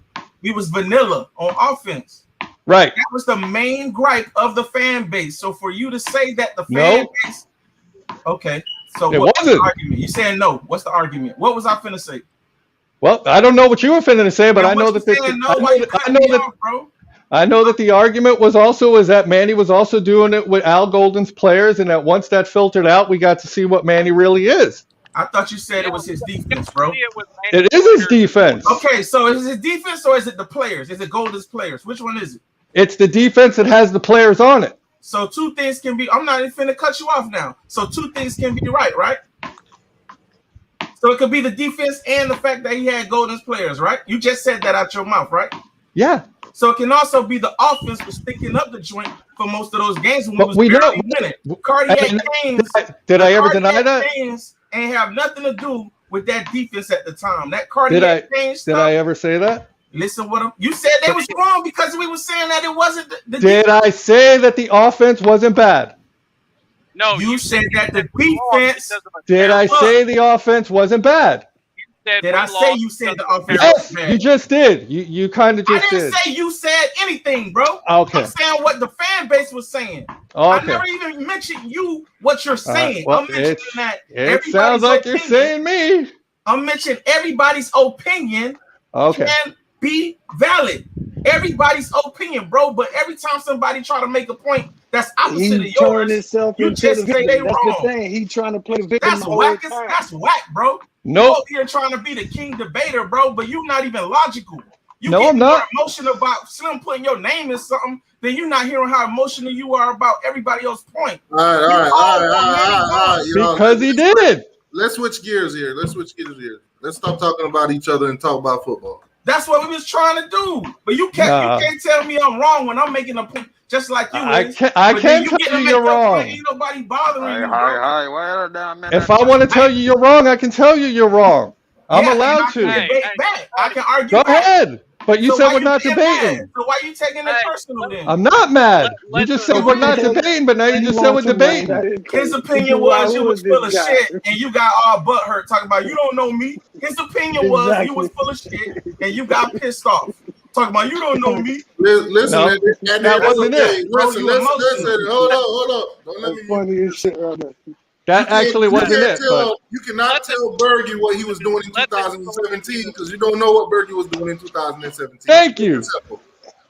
We was vanilla on offense. Right. That was the main gripe of the fan base. So for you to say that the fan base, okay. So what's the argument? You saying no? What's the argument? What was I finna say? Well, I don't know what you were finna say, but I know that I know that the argument was that Manny was also doing it with Al Golden's players, and that once that filtered out, we got to see what Manny really is. I thought you said it was his defense, bro. It is his defense. Okay, so is it his defense or is it the players? Is it Golden's players? Which one is it? It's the defense that has the players on it. So two things can be. I'm not even finna cut you off now. So two things can be right? So it could be the defense and the fact that he had Golden's players, right? You just said that out your mouth, right? Yeah. So it can also be the offense was sticking up the joint for most of those games when we was barely winning. Cardiac games. Did I ever deny that? Ain't have nothing to do with that defense at the time. That cardiac change stuff. Did I ever say that? Listen, you said they was wrong because we were saying that it wasn't the Did I say that the offense wasn't bad? No, you said that the defense. Did I say the offense wasn't bad? Did I say you said the offense? Yes, you just did. You kind of just did. I didn't say you said anything, bro. Okay. I'm saying what the fan base was saying. Okay. I never even mentioned what you're saying. Well, I'm mentioning that. It sounds like you're saying me. I'm mentioning everybody's opinion can be valid. Everybody's opinion, bro. But every time somebody try to make a point that's opposite of yours, you just say they wrong. That's the thing. He trying to play the victim. That's whack. That's whack, bro. Nope. You're trying to be the king debater, bro, but you're not even logical. You get more emotional about Slim putting your name in something than you're not hearing how emotional you are about everybody else's point. All right. Because he did. Let's switch gears here. Let's stop talking about each other and talk about football. That's what we was trying to do. But you can't tell me I'm wrong when I'm making a point just like you. I can't tell you you're wrong. Ain't nobody bothering you. If I want to tell you you're wrong, I can tell you you're wrong. I'm allowed to. I can argue. Go ahead. But you said we're not debating. So why are you taking it personal then? I'm not mad. You just said we're not debating, but now you just said we're debating. His opinion was you was full of shit and you got all butt hurt talking about you don't know me. His opinion was you was full of shit and you got pissed off. Talking about you don't know me. Listen, that wasn't it. Listen. Hold on. Don't let me. Funny as shit right now. That actually wasn't it. You cannot tell Bergie what he was doing in 2017 because you don't know what Bergie was doing in 2017. Thank you.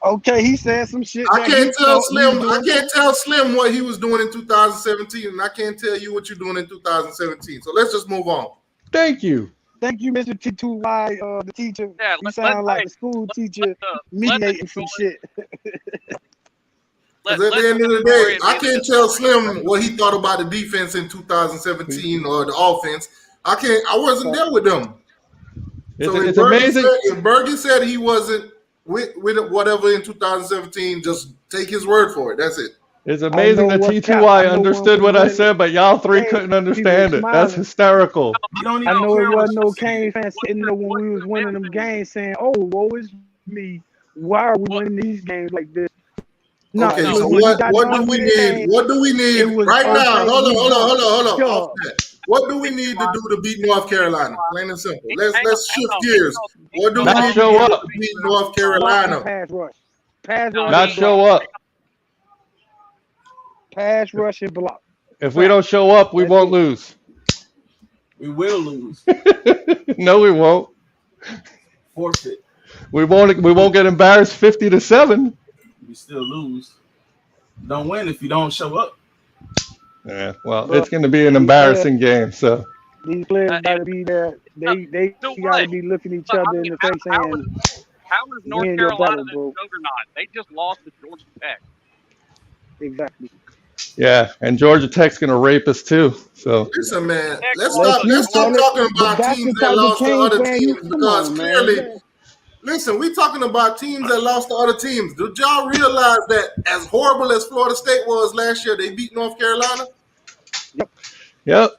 Okay, he said some shit. I that can't he tell thought we Slim. was I doing. can't tell Slim what he was doing in 2017, and I can't tell you what you're doing in 2017. So let's just move on. Thank you. Thank you, Mr. T2Y, the teacher. Yeah, You sound like the school teacher mediating some shit. Because at the end of the day, I can't tell Slim what he thought about the defense in 2017 or the offense. I wasn't there with them. So It's amazing. If Bergen said he wasn't with whatever in 2017, just take his word for it. That's it. It's amazing that T2Y understood what I said, but y'all three couldn't understand it. That's hysterical. I know it wasn't no Kane fan sitting there when we was winning them games saying, "Oh, woe is me. Why are we winning these games like this?" No, okay, so what do we need? What do we need right now? Hold on. What do we need to do to beat North Carolina? Plain and simple. Let's shift gears. What do we need to do to beat North Carolina? Pass rush. Pass rush. Not show up. Pass rush and block. If we don't show up, we won't lose. We will lose. No, we won't. Forfeit. We won't get embarrassed 50-7. We still lose. Don't win if you don't show up. Yeah, well, it's going to be an embarrassing game. So these players got to be there. They got to be looking each other in the face saying, "How is North Carolina the juggernaut? They just lost to Georgia Tech." Exactly. Yeah, and Georgia Tech's going to rape us too. So listen, man, let's stop talking about teams that lost to other teams because clearly. Listen, we talking about teams that lost to other teams. Did y'all realize that as horrible as Florida State was last year, they beat North Carolina? Yep.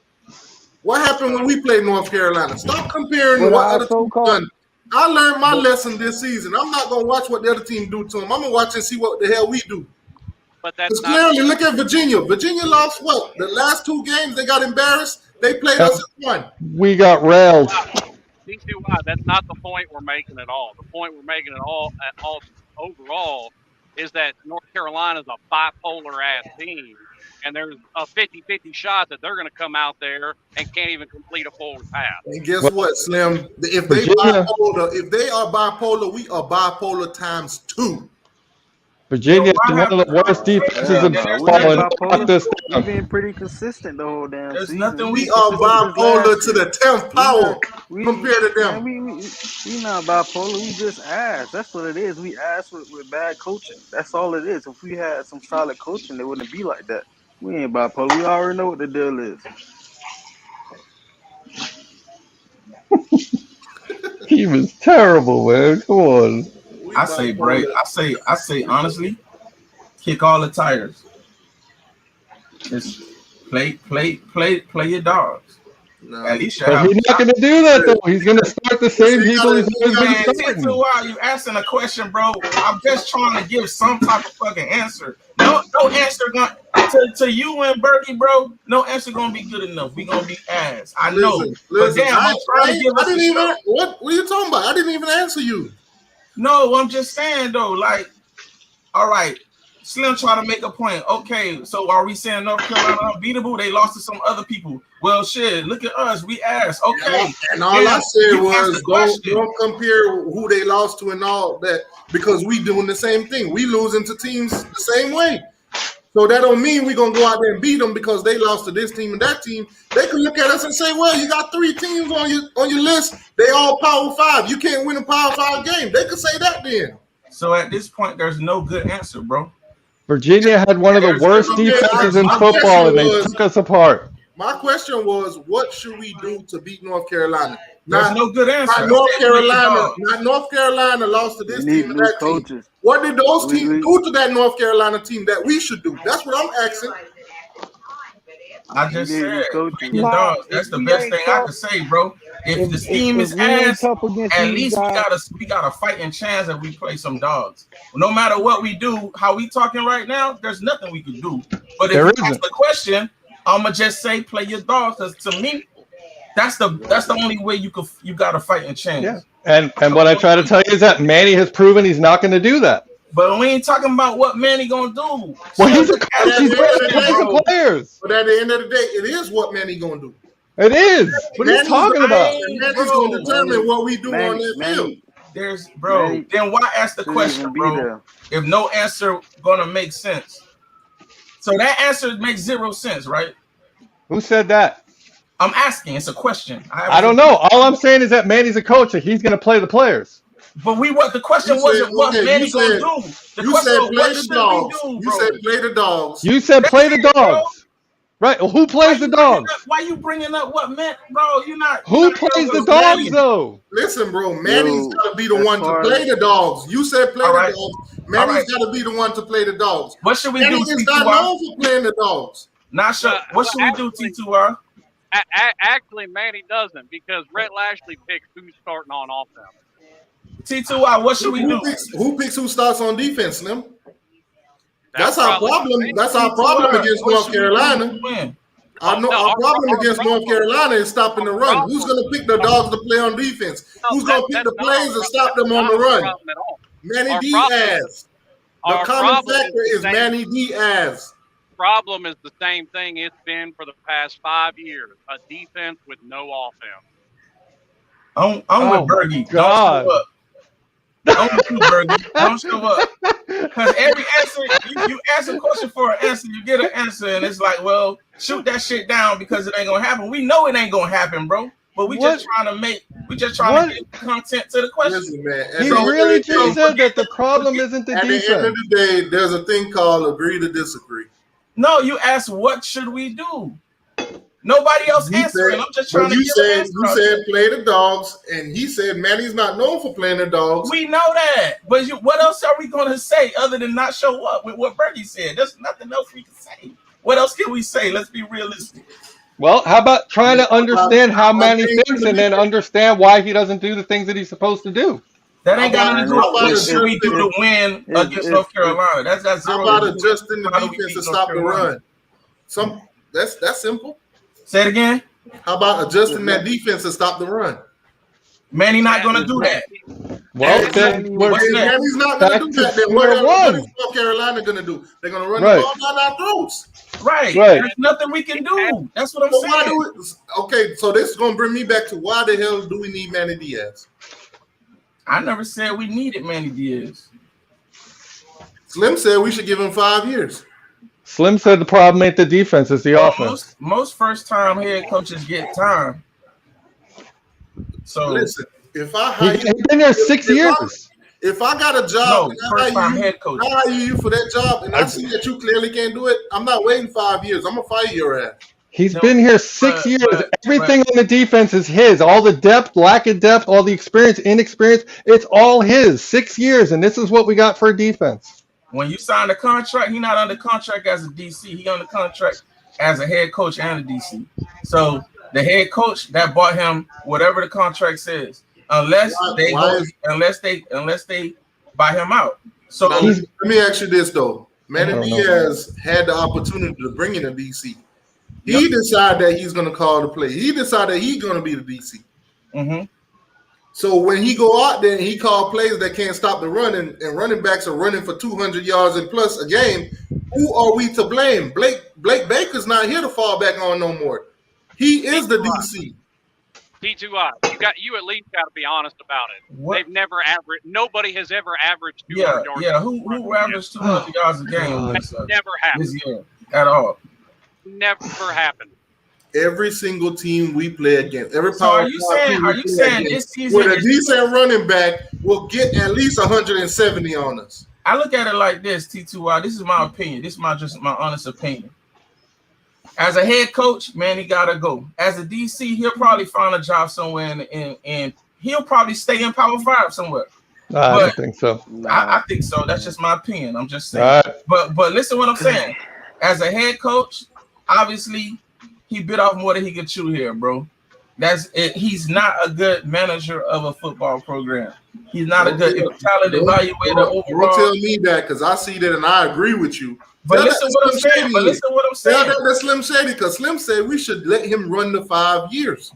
What happened when we played North Carolina? Stop comparing what other teams done. I learned my lesson this season. I'm not going to watch what the other team do to them. I'm going to watch and see what the hell we do. But that's clearly, look at Virginia. Virginia lost what? The last two games, they got embarrassed. They played us as one. We got railed. T2Y, that's not the point we're making at all. The point we're making at all overall is that North Carolina is a bipolar ass team, and there's a 50-50 shot that they're going to come out there and can't even complete a forward pass. And guess what, Slim? If they are bipolar, we are bipolar times 2. Virginia is one of the worst defenses in football. We've been pretty consistent the whole damn season. We are bipolar to the 10th power compared to them. We not bipolar. We just ass. That's what it is. We ass with bad coaching. That's all it is. If we had some solid coaching, it wouldn't be like that. We ain't bipolar. We already know what the deal is. He was terrible, man. Come on. I say honestly, kick all the tires. Just play your dogs. No. At least but he's not going to do that though. He's going to start the same people he's always been starting. You asking a question, bro. I'm just trying to give some type of fucking answer. No answer to you and Berkey, bro. No answer gonna be good enough. We gonna be ass. I know. But damn, I'm trying to give us a show. What are you talking about? I didn't even answer you. No, I'm just saying though, like, all right, Slim trying to make a point. Okay, so are we saying North Carolina unbeatable? They lost to some other people. Well, shit, look at us. We asked. Okay. And all I said was don't compare who they lost to and all that because we doing the same thing. We losing to teams the same way. So that don't mean we're going to go out there and beat them because they lost to this team and that team. They can look at us and say, well, you got 3 teams on your list. They all Power 5. You can't win a Power 5 game. They could say that then. So at this point, there's no good answer, bro. Virginia had one of the worst defenses in football, and they took us apart. My question was, what should we do to beat North Carolina? There's no good answer. Not North Carolina lost to this team and that team. What did those teams do to that North Carolina team that we should do? That's what I'm asking. I just said, your dogs. That's the best thing I can say, bro. If the team is ass, at least we got a fighting chance that we play some dogs. No matter what we do, how we talking right now, there's nothing we can do. But if you ask the question, I'ma just say play your dogs. Because to me, that's the only way you got a fighting chance. Yeah. And what I try to tell you is that Manny has proven he's not going to do that. But we ain't talking about what Manny gonna do. Well, he's a coach. He's the players. But at the end of the day, it is what Manny gonna do. It is. What are you talking about? Manny's gonna determine what we do on that field. There's bro. Manny Then why ask the shouldn't question, even be bro? there. If no answer gonna make sense. So that answer makes 0 sense, right? Who said that? I'm asking. It's a question. I don't know. All I'm saying is that Manny's a coach and he's going to play the players. But the question wasn't what Manny gonna do. The question was what should we do, bro? You said play the dogs. You said play the dogs. Right. Well, who plays the dogs? Why you bringing up what meant, bro? You're not. Who plays the dogs, though? Listen, bro. Manny's got to be the one to play the dogs. You said play the dogs. Manny's got to be the one to play the dogs. What should we do? Manny is not known for playing the dogs. Not sure. What should we do, T2R? Actually, Manny doesn't because Rhett Lashley picks who's starting on offense. T2R, what should we do? Who picks who starts on defense, Slim? That's our problem. That's our problem against North Carolina. Our problem against North Carolina is stopping the run. Who's going to pick the dogs to play on defense? Who's going to pick the plays to stop them on the run? Manny Diaz. The common factor is Manny Diaz. Problem is the same thing it's been for the past 5 years: a defense with no offense. I'm with Bergie. God. Don't show up. I'm with you, Bergie. Don't show up. Because every answer, you ask a question for an answer, you get an answer, and it's like, well, shoot that shit down because it ain't gonna happen. We know it ain't gonna happen, bro. But we just trying to get content to the question. Listen, man. He really just said that the problem isn't the defense. At the end of the day, there's a thing called agree to disagree. No, you asked what should we do? Nobody else answering. I'm just trying to get an answer. You said play the dogs, and he said Manny's not known for playing the dogs. We know that. But what else are we going to say other than not show up with what Bergie said? There's nothing else we can say. What else can we say? Let's be realistic. Well, how about trying to understand how Manny thinks and then understand why he doesn't do the things that he's supposed to do? That ain't got nothing to do with what should we do to win against North Carolina. That's how about adjusting the defense to stop the run? That's simple. Say it again. How about adjusting that defense to stop the run? Manny not going to do that. Well, then Manny's not going to do that. Then what is North Carolina going to do? They're going to run the ball down our throats. Right. There's nothing we can do. That's what I'm saying. Okay, so this is going to bring me back to why the hell do we need Manny Diaz? I never said we needed Manny Diaz. Slim said we should give him 5 years. Slim said the problem ain't the defense, it's the offense. Most first-time head coaches get time. So listen, if I hire he's been there 6 years. If I got a job and first-time head coach. I hire you for that job, and I see that you clearly can't do it, I'm not waiting 5 years. I'm gonna fire your ass. He's been here 6 years. Everything on the defense is his. All the depth, lack of depth, all the experience, inexperience, it's all his. 6 years, and this is what we got for a defense. When you sign a contract, he's not under contract as a DC. He under contract as a head coach and a DC. So the head coach that bought him whatever the contract says, unless they buy him out. So now, let me ask you this though: Manny Diaz had the opportunity to bring in a DC. He decided that he's going to call the play. He decided that he's going to be the DC. Mm-hmm. So when he go out there and he call plays that can't stop the run, and running backs are running for 200 yards and plus a game, who are we to blame? Blake Baker's not here to fall back on no more. He is the DC. T2I, you at least got to be honest about it. They've never averaged. Nobody has ever averaged 200 yards. Yeah. Who averaged 200 yards a game? That's never happened this year at all. Never happened. Every single team we play against, every power. Are you saying this season with a decent running back will get at least 170 on us? I look at it like this, T2I. This is my opinion. This is just my honest opinion. As a head coach, man, he gotta go. As a DC, he'll probably find a job somewhere, and he'll probably stay in Power 5 somewhere. I don't think so. I think so. That's just my opinion. I'm just saying. But listen, what I'm saying. As a head coach, obviously, he bit off more than he could chew here, bro. That's it. He's not a good manager of a football program. He's not a good talent evaluator overall. Don't tell me that because I see that and I agree with you. But listen what I'm saying. Tell that Slim Shady because Slim said we should let him run the 5 years.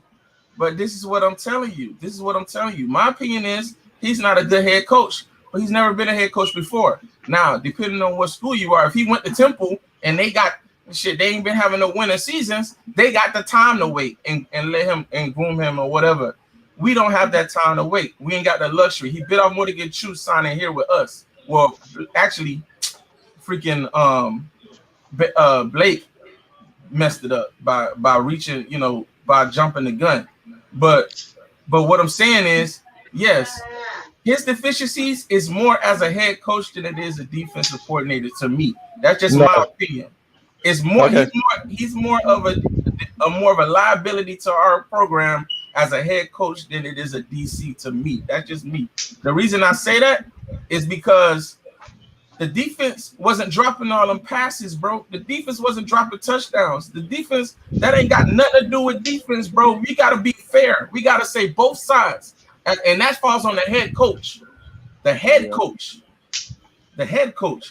But this is what I'm telling you. My opinion is he's not a good head coach, but he's never been a head coach before. Now, depending on what school you are, if he went to Temple and they ain't been having no winning seasons, they got the time to wait and let him and groom him or whatever. We don't have that time to wait. We ain't got the luxury. He bit off more to get you signing here with us. Well, actually, freaking Blake messed it up by reaching, by jumping the gun. But what I'm saying is, yes, his deficiencies is more as a head coach than it is a defensive coordinator to me. That's just my opinion. It's more he's more of a liability to our program as a head coach than it is a DC to me. That's just me. The reason I say that is because the defense wasn't dropping all them passes, bro. The defense wasn't dropping touchdowns. The defense, that ain't got nothing to do with defense, bro. We got to be fair. We got to say both sides. And that falls on the head coach. The head coach,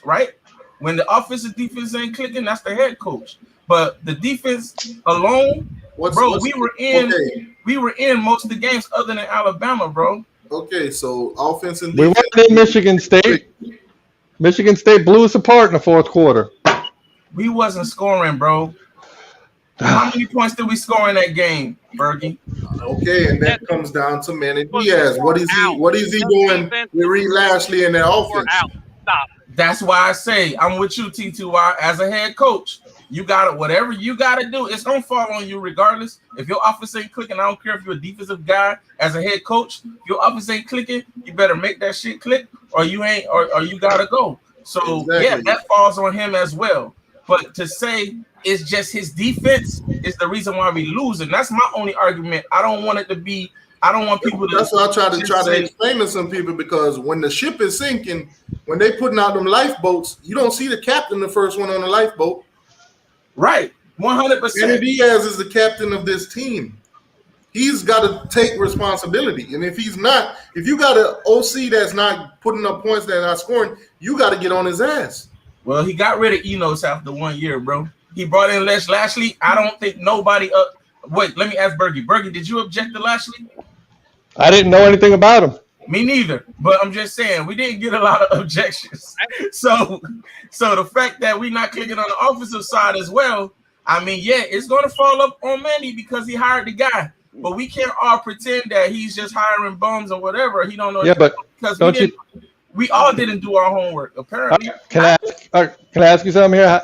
right? When the offensive defense ain't clicking, that's the head coach. But the defense alone, we were in most of the games other than Alabama, bro. Okay, so offense and defense. We weren't in Michigan State. Michigan State blew us apart in the fourth quarter. We wasn't scoring, bro. How many points did we score in that game, Bergie? Okay, and that comes down to Manny Diaz. What is he doing with Reed Lashley in that offense? Stop. That's why I say I'm with you, T2Y. As a head coach, you got it. Whatever you got to do, it's gonna fall on you regardless. If your offense ain't clicking, I don't care if you're a defensive guy. As a head coach, if your offense ain't clicking, you better make that shit click, or you ain't, or you gotta go. So yeah, that falls on him as well. But to say it's just his defense is the reason why we lose, and that's my only argument. I don't want it to be. I don't want people to. That's what I try to explain to some people, because when the ship is sinking, when they putting out them lifeboats, you don't see the captain, the first one on the lifeboat. Right, 100%. Manny Diaz is the captain of this team. He's got to take responsibility, and if he's not, if you got an OC that's not putting up points, that's not scoring, you got to get on his ass. Well, he got rid of Enos after 1 year, bro. He brought in Les Lashley. I don't think nobody. Wait, let me ask Bergie. Bergie, did you object to Lashley? I didn't know anything about him. Me neither. But I'm just saying we didn't get a lot of objections. So the fact that we're not clicking on the offensive side as well, I mean, yeah, it's going to fall up on Manny because he hired the guy. But we can't all pretend that he's just hiring bums or whatever. He don't know. Yeah, but because we all didn't do our homework, apparently. Can I ask you something here?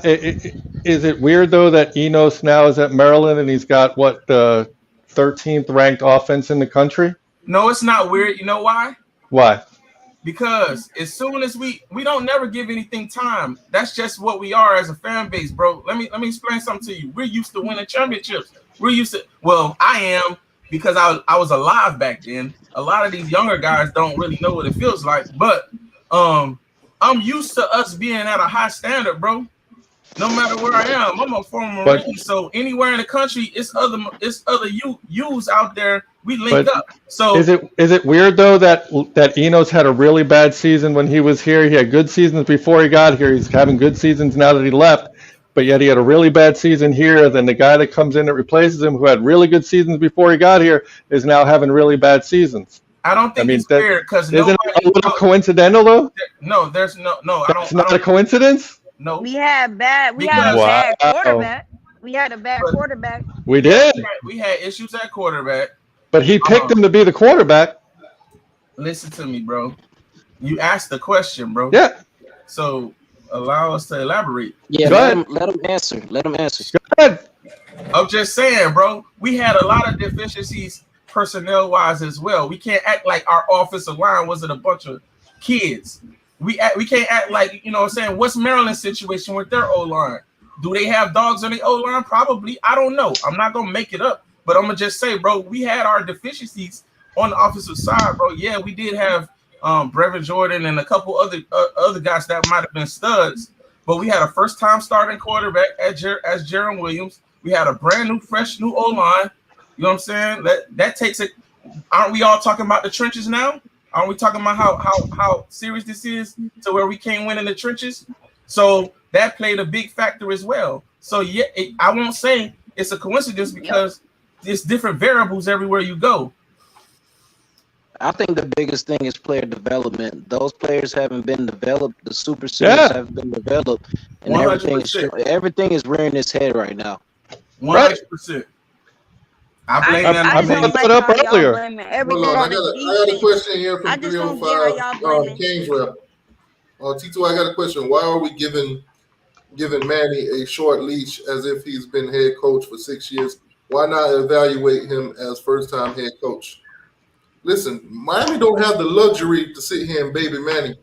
Is it weird, though, that Enos now is at Maryland and he's got, what, the 13th ranked offense in the country? No, it's not weird. You know why? Why? Because as soon as we don't never give anything time. That's just what we are as a fan base, bro. Let me explain something to you. We're used to winning championships. We're used to, well, I am, because I was alive back then. A lot of these younger guys don't really know what it feels like, but I'm used to us being at a high standard, bro. No matter where I am, I'm a former Marine, so anywhere in the country, it's other U's out there. We link up. So is it weird though that Enos had a really bad season when he was here? He had good seasons before he got here. He's having good seasons now that he left, but yet he had a really bad season here. Then the guy that comes in that replaces him, who had really good seasons before he got here, is now having really bad seasons. I don't think it's weird because isn't it a little coincidental though? No, there's no. That's not a coincidence. No, we had a bad quarterback. We had a bad quarterback. We did. We had issues at quarterback. But he picked him to be the quarterback. Listen to me, bro. You asked the question, bro. Yeah. So allow us to elaborate. Yeah, let him answer. Let him answer. Go ahead. I'm just saying, bro. We had a lot of deficiencies personnel-wise as well. We can't act like our offensive line wasn't a bunch of kids. We can't act like, you know what I'm saying, what's Maryland's situation with their O-line? Do they have dogs on the O-line? Probably. I don't know. I'm not going to make it up. But I'm going to just say, bro, we had our deficiencies on the offensive side, bro. Yeah, we did have Brevin Jordan and a couple other guys that might have been studs. But we had a first-time starting quarterback as Jaron Williams. We had a brand new, fresh new O-line. You know what I'm saying? That takes it. Aren't we all talking about the trenches now? Aren't we talking about how serious this is to where we can't win in the trenches? So that played a big factor as well. So yeah, I won't say it's a coincidence because there's different variables everywhere you go. I think the biggest thing is player development. Those players haven't been developed. The super seniors haven't been developed, and everything is rearing its head right now. 100%. I blame that I on just don't Manny. like how y'all blaming everything Hold on, on I the got a defense. question here I from just don't get how y'all 305 blaming. Kings rep. T2, I got a question. Why are we giving Manny a short leash as if he's been head coach for 6 years? Why not evaluate him as first-time head coach? Listen, Miami don't have the luxury to sit here and baby Manny.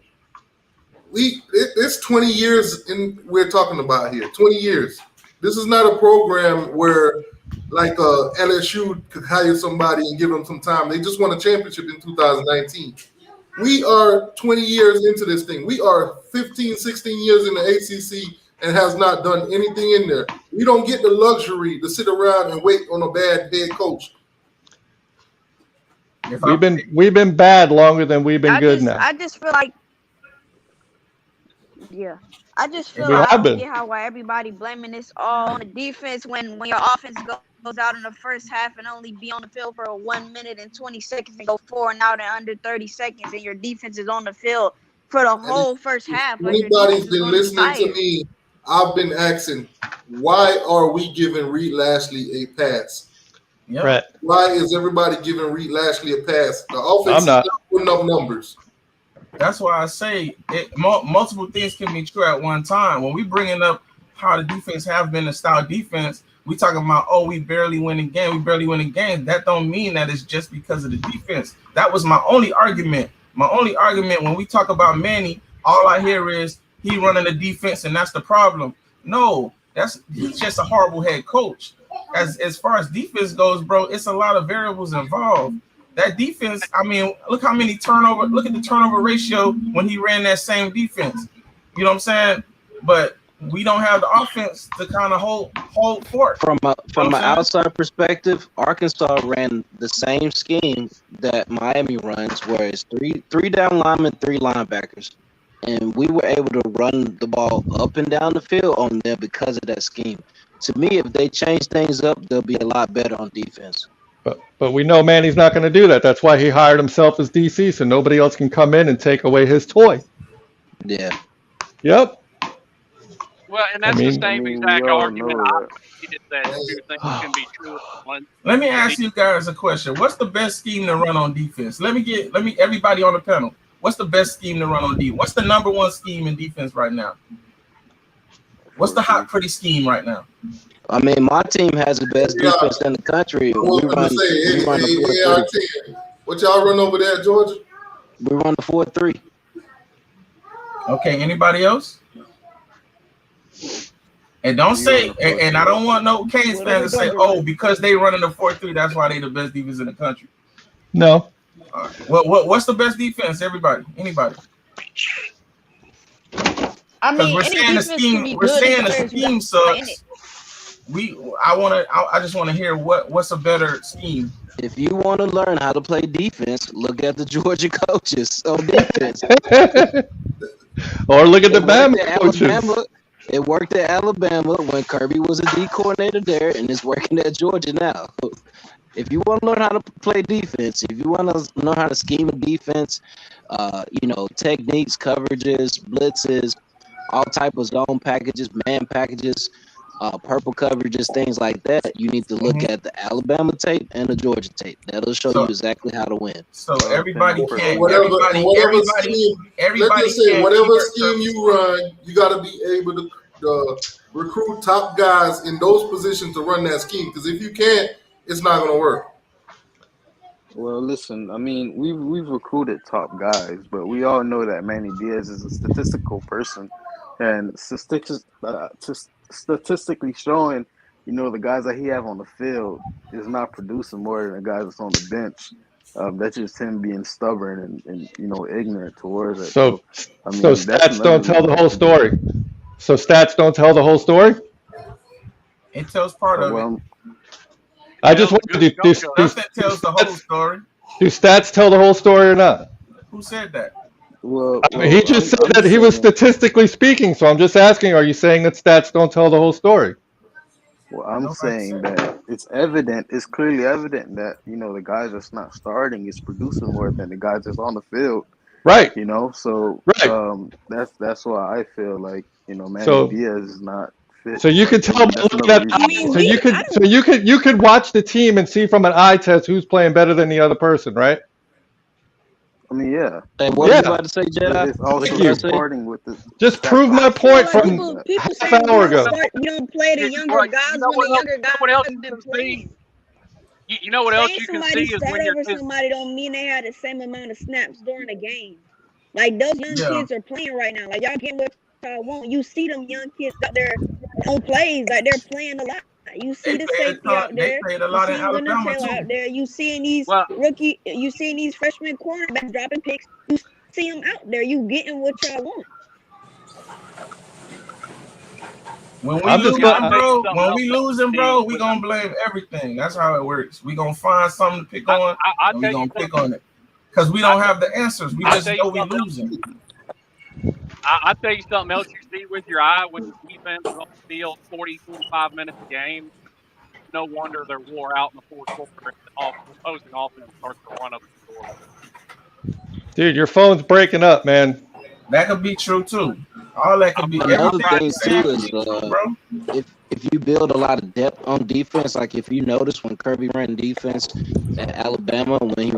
It's 20 years we're talking about here. 20 years. This is not a program where like LSU could hire somebody and give them some time. They just won a championship in 2019. We are 20 years into this thing. We are 15, 16 years in the ACC and has not done anything in there. We don't get the luxury to sit around and wait on a bad head coach. We've been bad longer than we've been good now. I just feel like, yeah. I just feel We like I have don't been. get how why everybody blaming this all on the defense when your offense goes out in the first half and only be on the field for 1 minute and 20 seconds and go 4 and out in under 30 seconds and your defense is on the field for the whole first half. Like your Anybody's defense is been going to be listening to tired. me, I've been asking, why are we giving Reed Lashley a pass? Yep. Right. Why is everybody giving Reed Lashley a pass? The offense is not putting up numbers. That's why I say multiple things can be true at one time. When we bringing up how the defense have been a style defense, we talking about, oh, we barely winning games. That don't mean that it's just because of the defense. That was my only argument. My only argument when we talk about Manny, all I hear is he running the defense and that's the problem. No, he's just a horrible head coach. As far as defense goes, bro, it's a lot of variables involved. That defense, I mean, look at the turnover ratio when he ran that same defense. You know what I'm saying? But we don't have the offense to kind of hold fort. From an outside perspective, Arkansas ran the same scheme that Miami runs, where it's three down linemen, 3 linebackers. And we were able to run the ball up and down the field on them because of that scheme. To me, if they change things up, they'll be a lot better on defense. But we know Manny's not going to do that. That's why he hired himself as DC, so nobody else can come in and take away his toy. Yeah. Yep. Well, and that's the same exact argument I made, that two things can be true at once. Let me ask you guys a question. What's the best scheme to run on defense? Let me everybody on the panel. What's the best scheme to run on defense? What's the number one scheme in defense right now? What's the hot pretty scheme right now? I mean, my team has the best defense in the country. We run the 4-3. What y'all run over there, Georgia? We run the 4-3. Okay, anybody else? And don't say, and I don't want no Canes fans to say, oh, because they running the 4-3, that's why they the best defense in the country. No. What's the best defense? Everybody, anybody? I mean, we're saying the scheme sucks. I just want to hear what's a better scheme. If you want to learn how to play defense, look at the Georgia coaches on defense. Or look at the Bama coaches. Alabama. It worked at Alabama when Kirby was a D coordinator there, and it's working at Georgia now. If you want to learn how to play defense, if you want to know how to scheme a defense, techniques, coverages, blitzes, all type of zone packages, man packages, purple coverages, things like that, you need to look at the Alabama tape and the Georgia tape. That'll show you exactly how to win. So everybody can't. Whatever scheme you run, you got to be able to recruit top guys in those positions to run that scheme. Because if you can't, it's not going to work. Well, listen, I mean, we've recruited top guys, but we all know that Manny Diaz is a statistical person, and statistically showing, the guys that he have on the field is not producing more than the guys that's on the bench. That's just him being stubborn and ignorant towards it. So stats don't tell the whole story. So stats don't tell the whole story? It tells part of it. I just want to do that tells the whole story. Do stats tell the whole story or not? Who said that? He just said that he was statistically speaking, so I'm just asking, are you saying that stats don't tell the whole story? Well, I'm saying that it's clearly evident that, the guys that's not starting is producing more than the guys that's on the field. Right. So that's why I feel like, Manny Diaz is not fit. So you could tell by That's looking another at reason. I mean, you could watch the team and see from an eye test who's playing better than the other person, right? I mean, yeah. Hey, what were you Yeah. about to say, Jedi? It's What also you about to say? supporting with the Just stats prove my I behind feel point like from that. people half saying hour you ago. don't play the younger Right. guys You know when the younger you know what else guys you been can see? playing. You know what else Saying you can somebody see is start when you're over somebody don't mean they had the same amount of snaps during the game. Like those young Yeah. kids are playing right now. Like y'all getting what y'all want. You see them young kids out there on plays, like they're playing a lot. You see the safety out They there. played a You lot in see Alabama Taylor out too. there. You seeing these well. you seeing these freshman cornerbacks dropping picks. You see them out there. You getting what y'all want. When we I'm just losing, I'll tell you bro. something When else. we losing, bro, we gonna blame everything. That's how it works. We gonna find something to pick on, I'll and we tell you gonna pick something. on it because we don't have the answers. We I'll just tell you know we something else. losing. I'll tell you something else you see with your eye when the defense is on the field 40, 45 minutes a game. No wonder they're wore out in the fourth quarter and the opposing offense starts to run up the score. Dude, your phone's breaking up, man. That could be true too. All that could be. Another Everything thing you saying too could is be true, bro. if you build a lot of depth on defense, like if you notice when Kirby ran defense at Alabama, when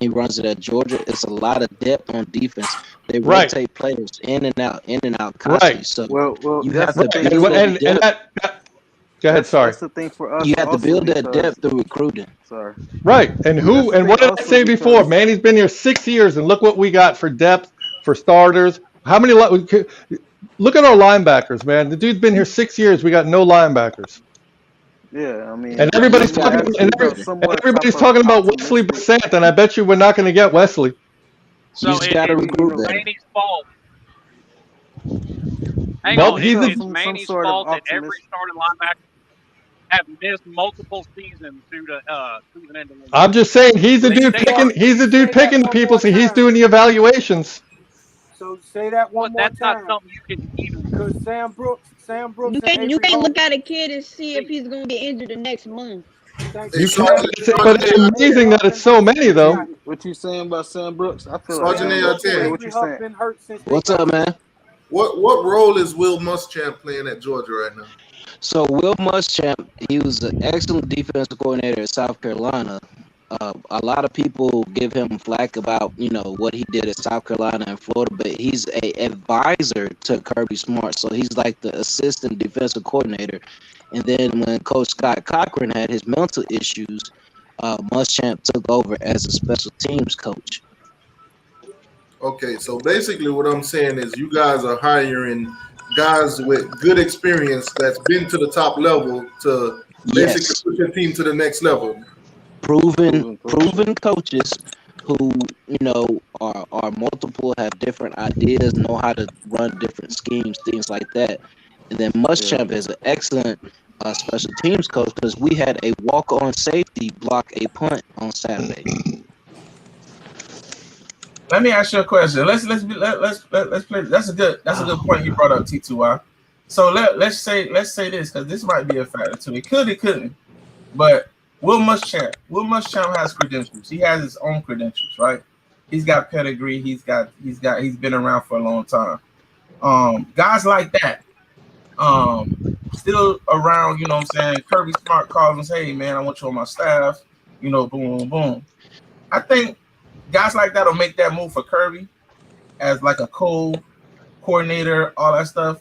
he runs it at Georgia, it's a lot of depth on defense. They Right. rotate players in and out constantly. Right. So Well, you that's have the to thing build too. that And depth. go ahead, sorry. That's the thing for us You have to also build that because depth through recruiting. sorry. Right. And That's the thing what did I also say before? because Manny's been here 6 years and look what we got for depth, for starters. How many look at our linebackers, man. The dude's been here 6 years. We got no linebackers. yeah, I mean And You everybody's just gotta talking actually recruit. somewhat type everybody's of talking about Wesley optimistic. Bissant, and I bet you we're not going to get Wesley. You So just gotta it's recruit better. Manny's fault. Hang Well, on, he's it's some Manny's sort of fault that every optimistic. starting linebacker have missed multiple seasons due to season-ending injuries. I'm just saying he's the They, dude they, picking. He's the dude picking the people, so he's doing the evaluations. So say that one But more that's not time. something you can even. Because Sam Brooks You and can't Avery look Holt. at a kid and see if he's gonna get injured the next month. Thank Hey, you, You Sam. can, but it's amazing that it's so many, Since they got though. him. What you saying about Sam Brooks? I feel like Sergeant Sam Sam Brooks Brooks and play. ART, What Avery you Huff saying? been hurt since they What's got up, him. man? what role is Will Muschamp playing at Georgia right now? So Will Muschamp, he was an excellent defensive coordinator at South Carolina. A lot of people give him flack about what he did at South Carolina and Florida, but he's a advisor to Kirby Smart, so he's like the assistant defensive coordinator. And then when Coach Scott Cochran had his mental issues, Muschamp took over as a special teams coach. Okay, so basically what I'm saying is you guys are hiring guys with good experience that's been to the top level to basically Yes, push your team to the next level. proven coaches who are multiple, have different ideas, know how to run different schemes, things like that. And then Muschamp is an excellent special teams coach because we had a walk-on safety block a punt on Saturday. Let me ask you a question. Let's play. That's a good point you brought up, T2Y. So let's say this because this might be a factor too. It couldn't. But Will Muschamp has credentials. He has his own credentials, right? He's got pedigree. He's been around for a long time. Guys like that, still around. You know what I'm saying? Kirby Smart calls and says, "Hey man, I want you on my staff." Boom, boom, boom. I think guys like that will make that move for Kirby as like a co-coordinator, all that stuff.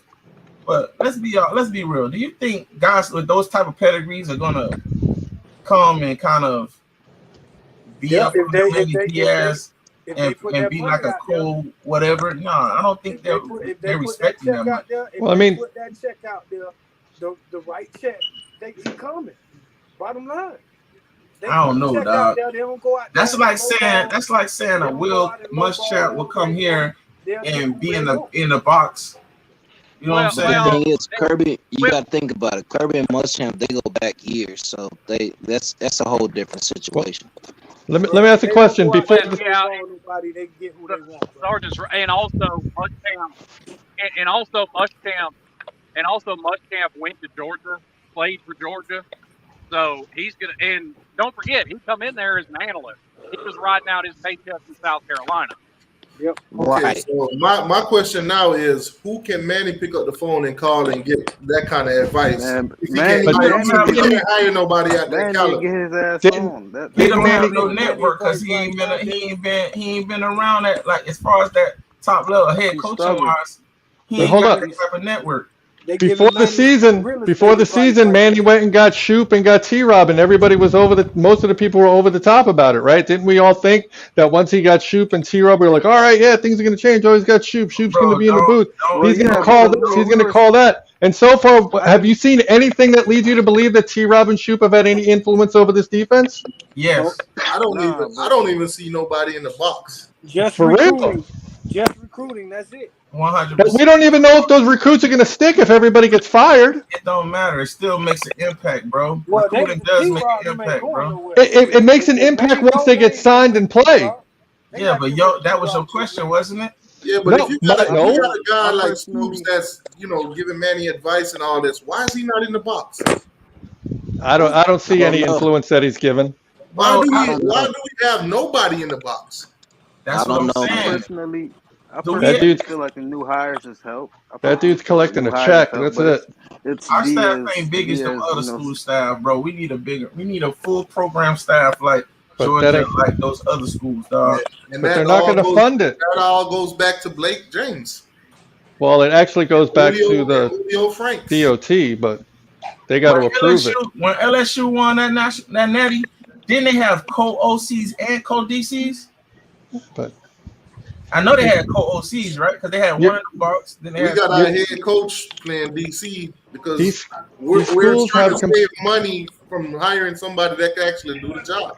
But let's be real. Do you think guys with those type of pedigrees are gonna come and kind of be up on Manny Diaz and be like a cool whatever? No, I don't think they're respecting that much. Well, I mean, put that check out there, the right check, they keep coming. Bottom line. I don't know, dog. That's like saying a Will Muschamp will come here and be in the box. You know what I'm saying? The thing is, Kirby, you got to think about it. Kirby and Muschamp, they go back years, so that's a whole different situation. Let me ask a question before. Sergeant's and also Muschamp went to Georgia, played for Georgia, so he's gonna. And don't forget, he come in there as an analyst. He was riding out his paycheck in South Carolina. Yep. Okay, Right. so my question now is, who can Manny pick up the phone and call and get that kind of advice? Man, If he Manny, can't hire, Manny, he can't hire nobody at that Manny get caliber. his ass Didn't on. That He didn't don't Manny have no network because he ain't been around that, like, as far as that top level head he's coaching stubborn. wise. He but ain't hold got up. that type of network. They Before giving the Manny season, real estate advice right Manny now. went and got Shoop and got T-Rob, and everybody was most of the people were over the top about it, right? Didn't we all think that once he got Shoop and T-Rob, we were like, all right, yeah, things are going to change. Oh, he's got Shoop. Shoop's going to Bro, be in the booth. Well, He's going to yeah, call because this. no, He's we going to were. call that. And so far, I have can. you seen anything that leads you to believe that T-Rob and Shoop have had any influence over this defense? Yes. I don't even see nobody in the box. Just For real. recruiting. Just recruiting. That's it. 100%. We don't even know if those recruits are going to stick if everybody gets fired. It don't matter. It still makes an impact, bro. Well, Recruiting does make T-Rod an them ain't impact, going bro. nowhere. It makes an If impact Manny once go, they they get ain't signed getting and rid of play. T-Rod. They Yeah, not but getting rid of that was T-Rod your question, wasn't it? Yeah, but if you got a No. guy like Stoops that's giving Manny advice and all this, why is he not in the box? I don't see any know. influence that he's given. Why Bro, do we have nobody in the box? That's I what don't I'm know, I saying. man. personally, I Do we That personally dude's feel like the new hires has helped. I that personally dude's feel like collecting new a hires check. helped, That's but it. it's Our staff Diaz. ain't big as them Diaz, other school staff, bro. We need a full program staff like But that Georgia, ain't. like those other schools, dog. And But they're that not all going to goes fund it. that all goes back to Blake James, Well, it actually goes back to the Julio Franks. DOT, but they got to approve it. When LSU won that natty, didn't they have co-OCs and co-DCs? But I know they had co-OCs, right? Because they had one in the box. Then they We had got our head coach playing DC because these we're schools trying have to save money from hiring somebody that can actually do the job.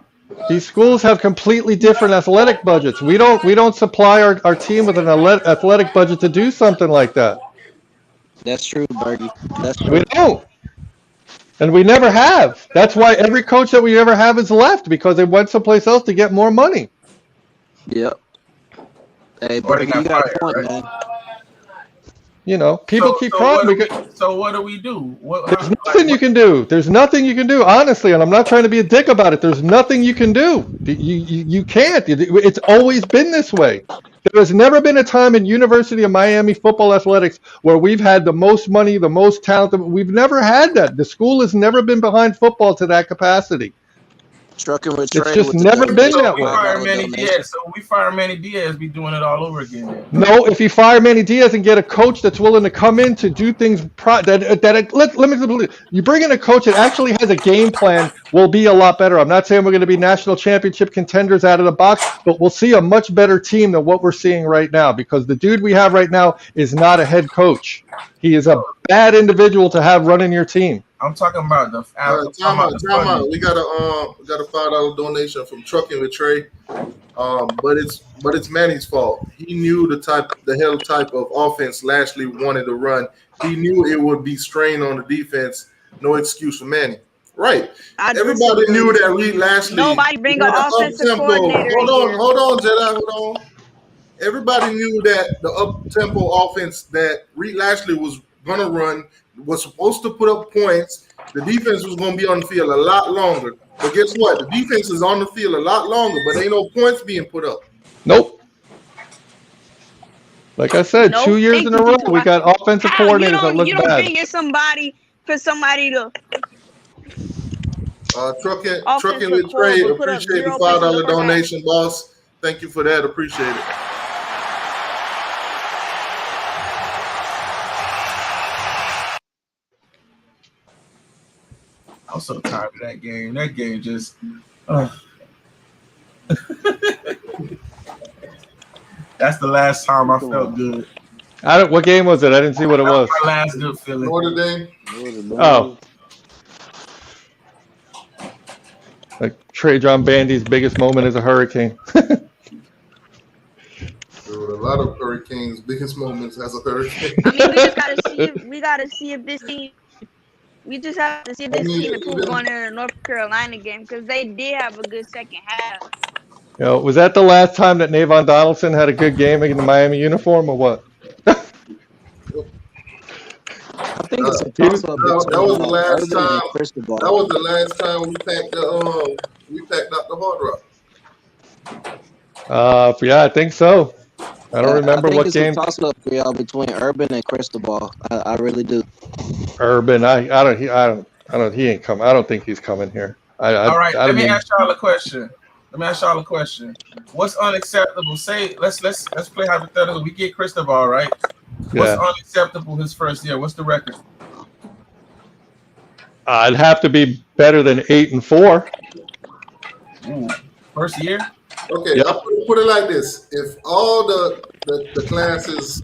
these schools have completely different athletic budgets. We don't supply our team with an athletic budget to do something like that. That's true, Bergie. That's We true. don't. And we never have. That's why every coach that we ever have is left, because they went someplace else to get more money. Yep. Hey, Or they Bergie, you got got fired, a point, right? man. People keep crying. So what do we do? There's nothing you can do. There's nothing you can do, honestly, and I'm not trying to be a dick about it. There's nothing you can do. You can't. It's always been this way. There has never been a time in University of Miami football athletics where we've had the most money, the most talent. We've never had that. The school has never been behind football to that capacity. Trucking with It's Trey just with the never been that way. We fire Manny Diaz, be doing it all over again. Then. No, if you fire Manny Diaz and get a coach that's willing to come in to do things, you bring in a coach that actually has a game plan, will be a lot better. I'm not saying we're going to be national championship contenders out of the box, but we'll see a much better team than what we're seeing right now, because the dude we have right now is not a head coach. He is a bad individual to have running your team. I'm talking about the time out. We got a $5 donation from Trucking with Trey. But it's Manny's fault. He knew the hell type of offense Lashley wanted to run. He knew it would be strain on the defense. No excuse for Manny. Right. Everybody knew that Reed Lashley. Nobody bring an offensive coordinator. Hold on, Jedi. Hold on. Everybody knew that the up-tempo offense that Reed Lashley was going to run was supposed to put up points. The defense was going to be on the field a lot longer. But guess what? The defense is on the field a lot longer, but ain't no points being put up. Nope. Like I said, 2 years in a row, we got offensive coordinators that look bad. You don't bring in somebody to Trucking with Trey, appreciate the $5 donation, boss. Thank you for that. Appreciate it. I'm so tired of that game. That game just. That's the last time I felt good. What game was it? I didn't see what it was. My last good feeling. Notre Dame. Oh. Like Trey John Bandy's biggest moment is a hurricane. There were a lot of Hurricanes' biggest moments as a Hurricane. I mean, we gotta see if this team. We just have to see if this team improves going into the North Carolina game, because they did have a good second half. Was that the last time that Navon Donaldson had a good game in the Miami uniform, or what? I think it's a toss-up. That was the last time. That was the last time we packed out the Hard Rock. Yeah, I think so. I don't remember I think what it's game. a toss-up for y'all between Urban and Cristobal. I really do. Urban, I don't. He ain't coming. I don't think he's coming here. All right, I let me mean, ask y'all a question. What's unacceptable? Say let's play hypothetical. We get Cristobal, right? What's yeah. unacceptable his first year? What's the record? I'd have to be better than 8-4. Ooh, first year? Okay, Yep. I'll put it like this: if all the classes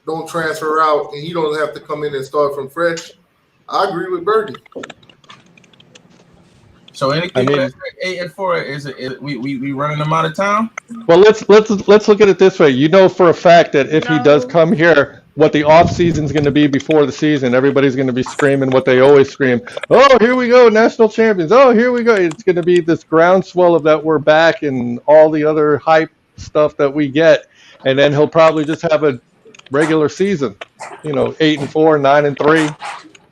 don't transfer out and he don't have to come in and start from fresh, I agree with Bertie. So anything less than 8-4 is we running them out of town? Well, let's look at it this way. You know for a fact that if he does come here, what the off season is going to be before the season, everybody's going to be screaming what they always scream. Oh, here we go, national champions. Oh, here we go. It's going to be this groundswell of that we're back and all the other hype stuff that we get, and then he'll probably just have a regular season. 8-4, 9-3.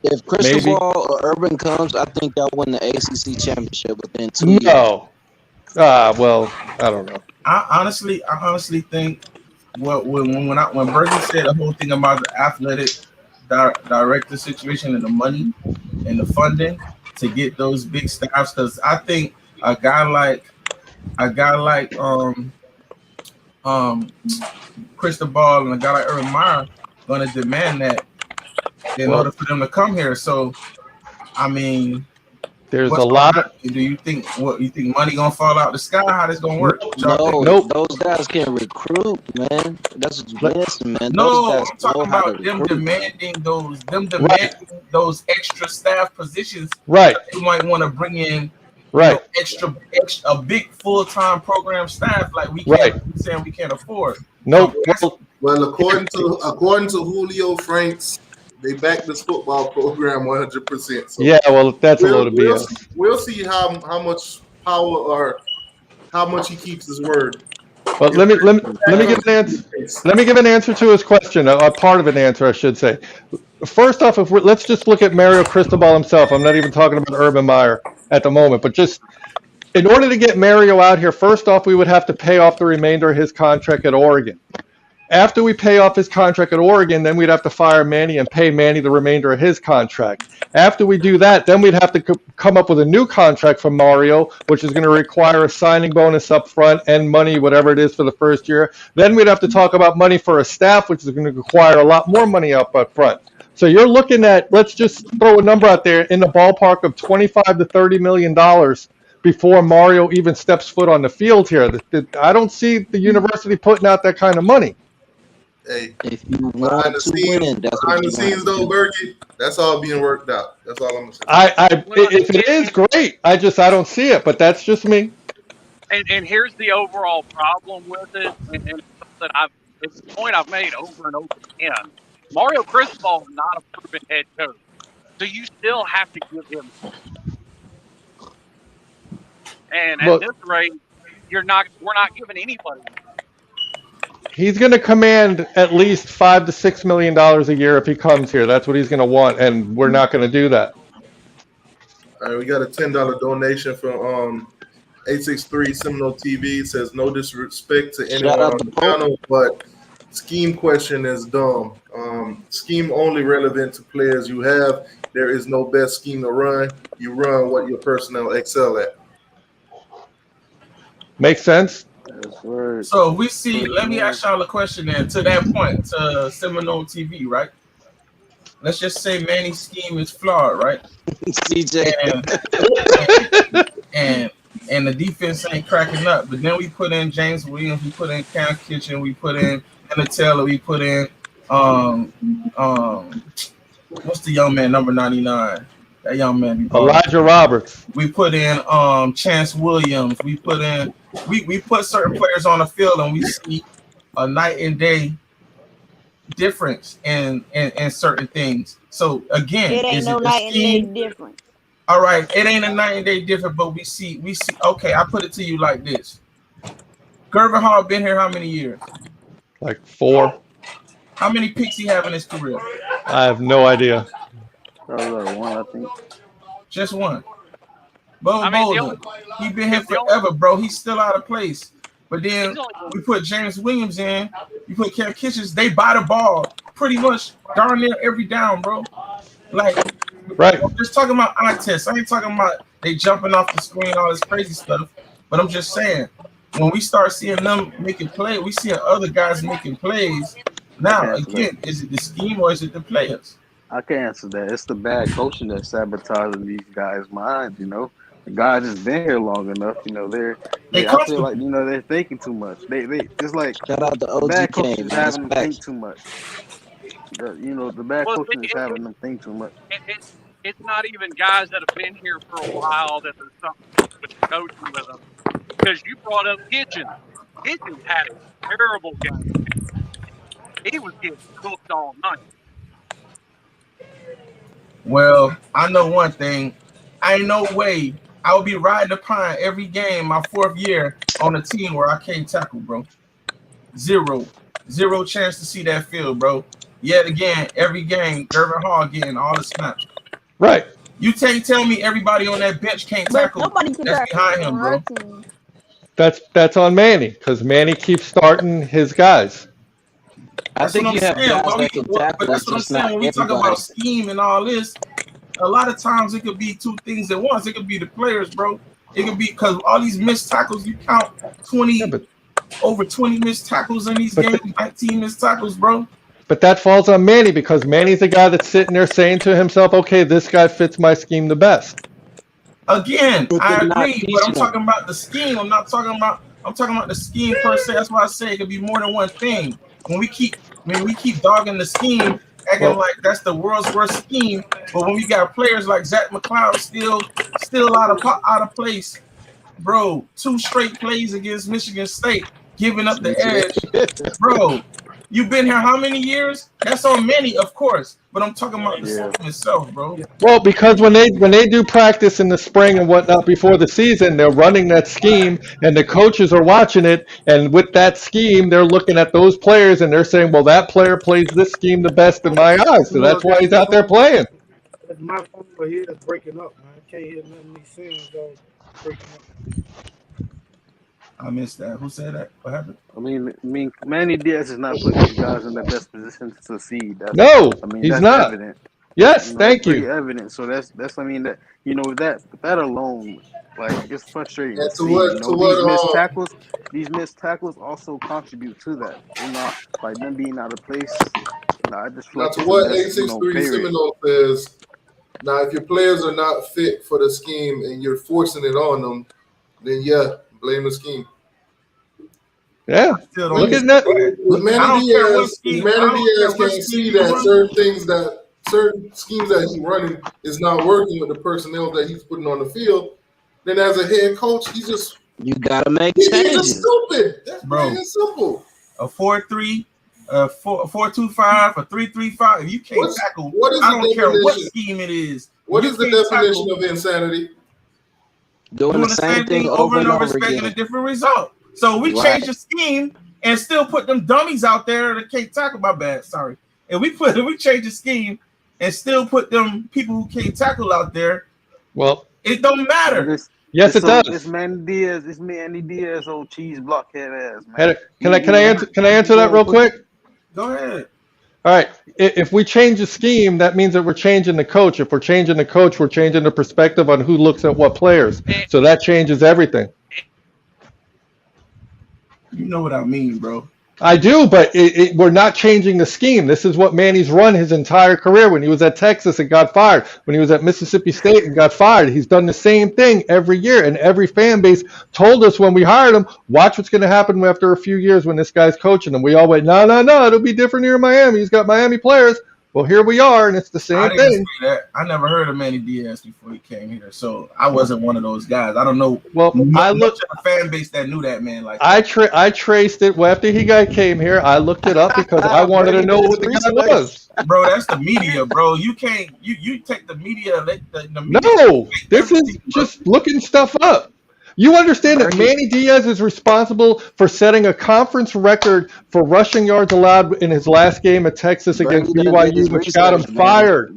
If Maybe. Cristobal or Urban comes, I think y'all win the ACC championship within 2 years. No. Well, I don't know. I honestly think when Bergie said the whole thing about the athletic director situation and the money and the funding to get those big staffs, because I think a guy like Cristobal and a guy like Urban Meyer going to demand that in order for them to come here. So, I mean, there's a lot of. Do you think money gonna fall out the sky? How this gonna work? No, nope. Those guys can recruit, man. That's listen, man. No, those guys I'm talking about them demanding those extra staff positions. Right. That they might want to bring in. Right. Extra a big full-time program staff like we can't saying we can't afford. Nope. Well, according to Julio Franks, they back this football program 100%. So yeah, well, that's a load of BS. We'll see how much power or how much he keeps his word. But let me give an answer. Let me give an answer to his question. A part of an answer, I should say. First off, let's just look at Mario Cristobal himself. I'm not even talking about Urban Meyer at the moment, but just in order to get Mario out here, first off, we would have to pay off the remainder of his contract at Oregon. After we pay off his contract at Oregon, then we'd have to fire Manny and pay Manny the remainder of his contract. After we do that, then we'd have to come up with a new contract for Mario, which is going to require a signing bonus up front and money, whatever it is for the first year. Then we'd have to talk about money for a staff, which is going to require a lot more money up front. So you're looking at, let's just throw a number out there, in the ballpark of $25 to $30 million before Mario even steps foot on the field here. I don't see the university putting out that kind of money. Hey, if you want to win, that's behind the scenes though, Bergie, that's all being worked out. That's all I'm gonna say. If it is great, I don't see it, but that's just me. And here's the overall problem with it, and it's a point I've made over and over again. Mario Cristobal is not a proven head coach, so you still have to give him. And at this rate, we're not giving anybody. He's going to command at least $5 to $6 million a year if he comes here. That's what he's going to want, and we're not going to do that. All right, we got a $10 donation from 863 Seminole TV. It says, no disrespect to anyone on the panel, but scheme question is dumb. Scheme only relevant to players you have. There is no best scheme to run. You run what your personnel excel at. Makes sense. So we see. Let me ask y'all a question then. To that point, to Seminole TV, right? Let's just say Manny's scheme is flawed, right? CJ. And the defense ain't cracking up. But then we put in James Williams, we put in Cam Kitchen, we put in Anna Taylor, we put in what's the young man, number 99? That young man. Elijah Roberts. We put in Chance Williams. We put in we put certain players on the field and we see a night and day difference in certain things. So again, it ain't no night and day difference. All right, it ain't a night and day difference, but we see. Okay, I put it to you like this: Gervin Hall been here how many years? Like 4. How many picks he have in his career? I have no idea. Probably like 1, I think. Just 1. Bo Bolden, he been here forever, bro. He's still out of place. But then we put James Williams in, you put Cam Kitchens, they buy the ball pretty much darn near every down, bro. Like, right. I'm just talking about eye tests. I ain't talking about they jumping off the screen, all this crazy stuff. But I'm just saying, when we start seeing them making plays, we see other guys making plays. Now, again, is it the scheme or is it the players? I can answer that. It's the bad coaching that's sabotaging these guys' minds, you know. The guys just been here long enough, you know, I feel like, you know, they're thinking too much. They it's like shout out to the OG bad coaching Kane, is man. having them think too much. The bad coaching is having them think too much. It's not even guys that have been here for a while that there's something with the coaching with them. Because you brought up Kitchens. Kitchens had a terrible game. He was getting cooked all night. Well, I know one thing. Ain't no way I would be riding the pine every game my 4th year on a team where I can't tackle, bro. Zero chance to see that field, bro. Yet again, every game, Irvin Hall getting all the snaps. Right. You can't tell me everybody on that bench can't tackle. Nobody can that's behind him, bro. That's on Manny because Manny keeps starting his guys. I think you have guys that can tackle. But that's what I'm saying. When we talk about scheme and all this, a lot of times it could be two things at once. It could be the players, bro. It could be because all these missed tackles, you count 20, over 20 missed tackles in these games, 19 missed tackles, bro. But that falls on Manny because Manny's the guy that's sitting there saying to himself, okay, this guy fits my scheme the best. Again, I agree, but I'm talking about the scheme. I'm talking about the scheme per se. That's why I say it could be more than one thing. When we keep dogging the scheme, acting like that's the world's worst scheme, but when we got players like Zach McCloud still out of place, bro. 2 straight plays against Michigan State, giving up the edge, bro. You've been here how many years? That's on many, of course, but I'm talking about the scheme itself, bro. Well, because when they do practice in the spring and whatnot before the season, they're running that scheme, and the coaches are watching it, and with that scheme, they're looking at those players and they're saying, well, that player plays this scheme the best in my eyes, so that's why he's out there playing. That's my phone over here that's breaking up, man. I can't hear nothing he's saying, though. Breaking up. I missed that. Who said that? What happened? I mean, Manny Diaz is not putting these guys in the best position to succeed. He's that's not. Evident. Yes, thank you. Pretty evident. So that's that that alone, like, it's frustrating to see. These missed tackles also contribute to that. You know, like them being out of place. I just feel now, to what 863 Seminole says, now if your players are not fit for the scheme and you're forcing it on them, then blame the scheme. Yeah, look at that. With Manny Diaz can't see that certain schemes that he's running is not working with the personnel that he's putting on the field. Then as a head coach, you gotta make changes. He's just stupid. That's plain and simple. A 4-3, a 4-2-5, a 3-3-5. If you can't tackle, I don't care what scheme it is. What is the definition of insanity? Doing the same thing over and over expecting again. a different result. So we change the scheme and still put them dummies out there that can't tackle. My bad, sorry. And we change the scheme and still put them people who can't tackle out there. Well, it don't matter. Yes, it does. It's Manny Diaz, old cheese blockhead ass, man. Can I answer that real quick? Go ahead. All right. If we change the scheme, that means that we're changing the coach. If we're changing the coach, we're changing the perspective on who looks at what players. So that changes everything. You know what I mean, bro. I do, but we're not changing the scheme. This is what Manny's run his entire career. When he was at Texas and got fired, when he was at Mississippi State and got fired, he's done the same thing every year. And every fan base told us when we hired him, watch what's going to happen after a few years when this guy's coaching. And we all went, no, it'll be different here in Miami. He's got Miami players. Well, here we are, and it's the same thing. I never heard of Manny Diaz before he came here, so I wasn't one of those guys. I don't know. Well, I looked at a fan base that knew that man. Like I traced it after he came here. I looked it up because I wanted to know what the guy was. Bro, that's the media, bro. You can't. You take the media. The media no, this is just looking stuff up. You understand that Manny Diaz is responsible for setting a conference record for rushing yards allowed in his last game at Texas against BYU, which got him fired.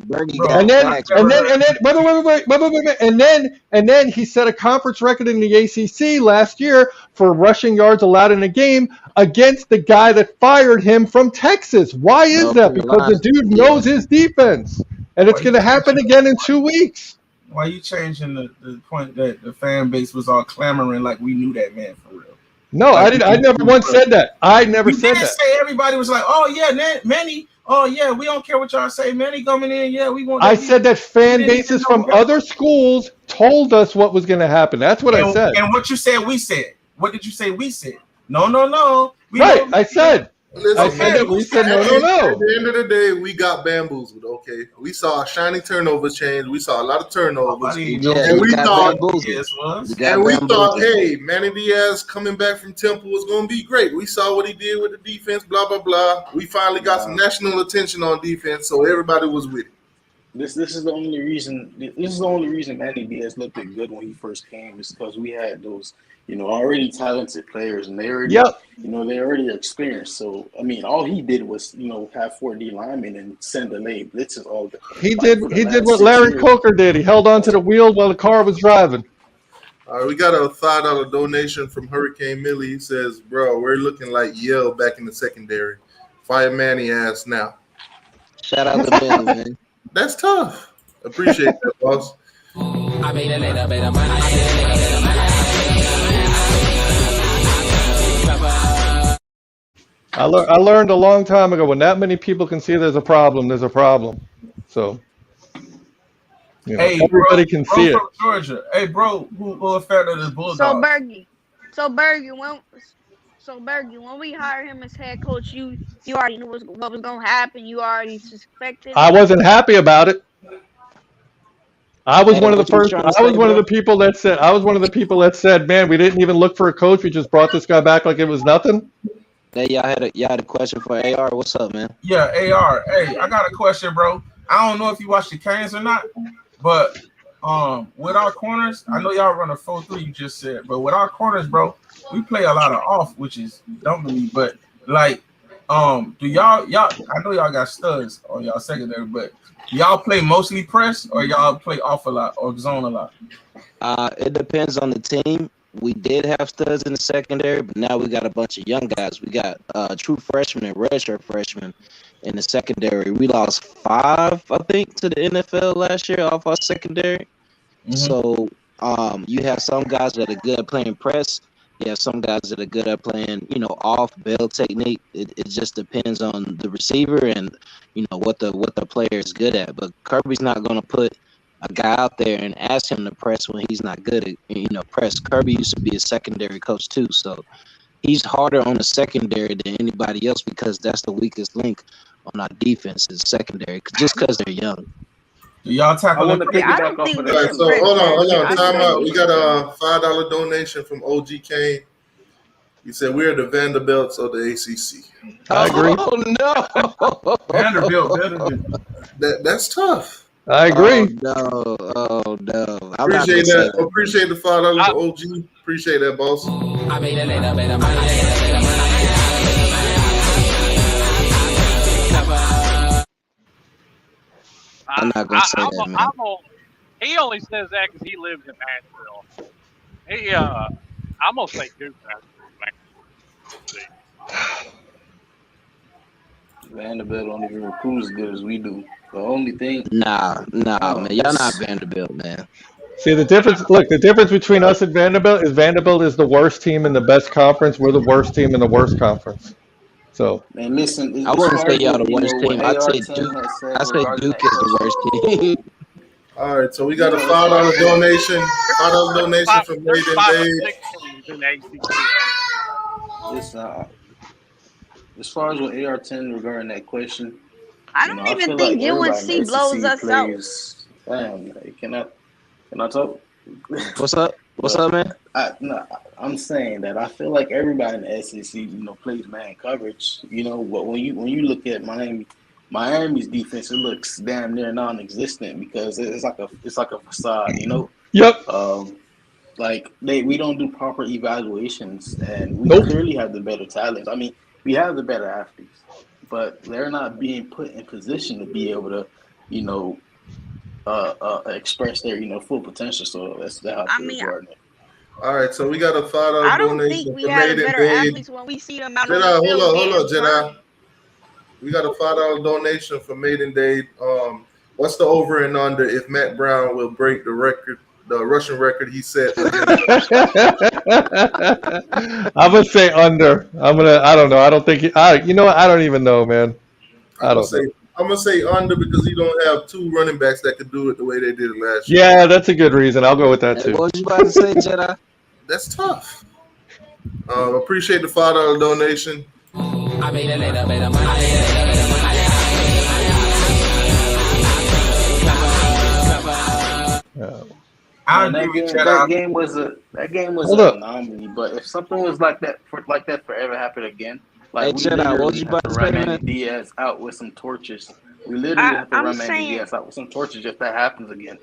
And then he set a conference record in the ACC last year for rushing yards allowed in a game against the guy that fired him from Texas. Why is that? Because the dude knows his defense, and it's going to happen again in 2 weeks. Why you changing the point that the fan base was all clamoring like we knew that man for real? No, I didn't. I never once said that. I never said that. Say everybody was like, "Oh yeah, Manny. Oh yeah, we don't care what y'all say. Manny coming in. Yeah, we want." I said that fan bases from other schools told us what was going to happen. That's what I said. And what you said, we said. What did you say? We said. No. Right. I said. I said that we said no. At the end of the day, we got bamboozled. Okay, we saw a shiny turnover change. We saw a lot of turnovers, and we thought, hey, Manny Diaz coming back from Temple was going to be great. We saw what he did with the defense. Blah blah blah. We finally got some national attention on defense, so everybody was with it. This is the only reason. This is the only reason Manny Diaz looked good when he first came, is because we had those, already talented players, and they already, they already experienced. So I mean, all he did was, have 4 D linemen and send delayed blitzes all the. He did what Larry Coker did. He held on to the wheel while the car was driving. All right, we got a $5 donation from Hurricane Millie. He says, "Bro, we're looking like Yale back in the secondary. Fire Manny ass now." Shout out to Bill, man. That's tough. Appreciate that, boss. I learned a long time ago, when that many people can see there's a problem, there's a problem. So, everybody can see it. From Georgia. Hey, bro, who affected this Bulldog? So Bergie, when we hired him as head coach, you already knew what was gonna happen. You already suspected. I wasn't happy about it. I was one of the people that said, "Man, we didn't even look for a coach. We just brought this guy back like it was nothing." Hey, y'all had a question for AR. What's up, man? Yeah, AR. Hey, I got a question, bro. I don't know if you watch the Canes or not, but with our corners, I know y'all run a 4-3, you just said, but with our corners, bro, we play a lot of off, which is dumb to me. But like, do y'all? I know y'all got studs on y'all secondary, but y'all play mostly press, or y'all play off a lot or zone a lot? It depends on the team. We did have studs in the secondary, but now we got a bunch of young guys. We got true freshmen and redshirt freshmen in the secondary. We lost 5, I think, to the NFL last year off our secondary. Mm-hmm. So you have some guys that are good at playing press. You have some guys that are good at playing, off bail technique. It just depends on the receiver and, what the player is good at. But Kirby's not going to put a guy out there and ask him to press when he's not good at, press. Kirby used to be a secondary coach too, so he's harder on the secondary than anybody else, because that's the weakest link on our defense is secondary, just because they're young. Y'all tackle hold on. Time out. We got a $5 donation from OG Kane. He said we're the Vanderbilts of the ACC. I agree. Oh no, Vanderbilt better than that's tough. I agree. Oh no. Appreciate that. Appreciate the $5 OG. Appreciate that, boss. I'm not gonna say that, man. He only says that because he lives in Nashville. I'm gonna say Duke. Vanderbilt don't even recruit as good as we do. The only thing. Nah, man. Y'all not Vanderbilt, man. See the difference. Look, the difference between us and Vanderbilt is the worst team in the best conference. We're the worst team in the worst conference. So. Man, listen. I wouldn't say y'all the worst team. I'd say Duke. I say Duke is the worst team. All right, so we got a $5 donation. $5 donation from Made in Dave. Listen, as far as with AR-10 regarding that question, I don't even think UNC blows us out. Damn, can I talk? What's up? What's up, man? I'm saying that I feel like everybody in the SEC, plays man coverage. But when you look at Miami's defense, it looks damn near non-existent because it's like a facade. Yep. Like we don't do proper evaluations, and we Nope. clearly have the better talents. I mean, we have the better athletes, but they're not being put in position to be able to, you know, express their full potential. So that's how I I feel mean, regarding it. All right, so we got a I $5 don't think donation we for have the Maiden better Day. athletes when we see them out on the Jedi, field hold getting on, Jedi. burnt. We got a $5 donation for Maiden Day. What's the over and under if Matt Brown will break the record, the rushing record he set against? I'm gonna say under. I don't know. I don't think. You know what? I don't even know, man. I don't know. I'm gonna say under because he don't have two running backs that could do it the way they did it last year. Yeah, that's a good reason. I'll go with that too. What was you about to say, Jedi? That's tough. Appreciate the $5 donation. That game was an anomaly. But if something was like that forever happened again, like we literally have to run Manny Diaz out with some torches. We literally have to run Manny Diaz out with some torches if that happens again.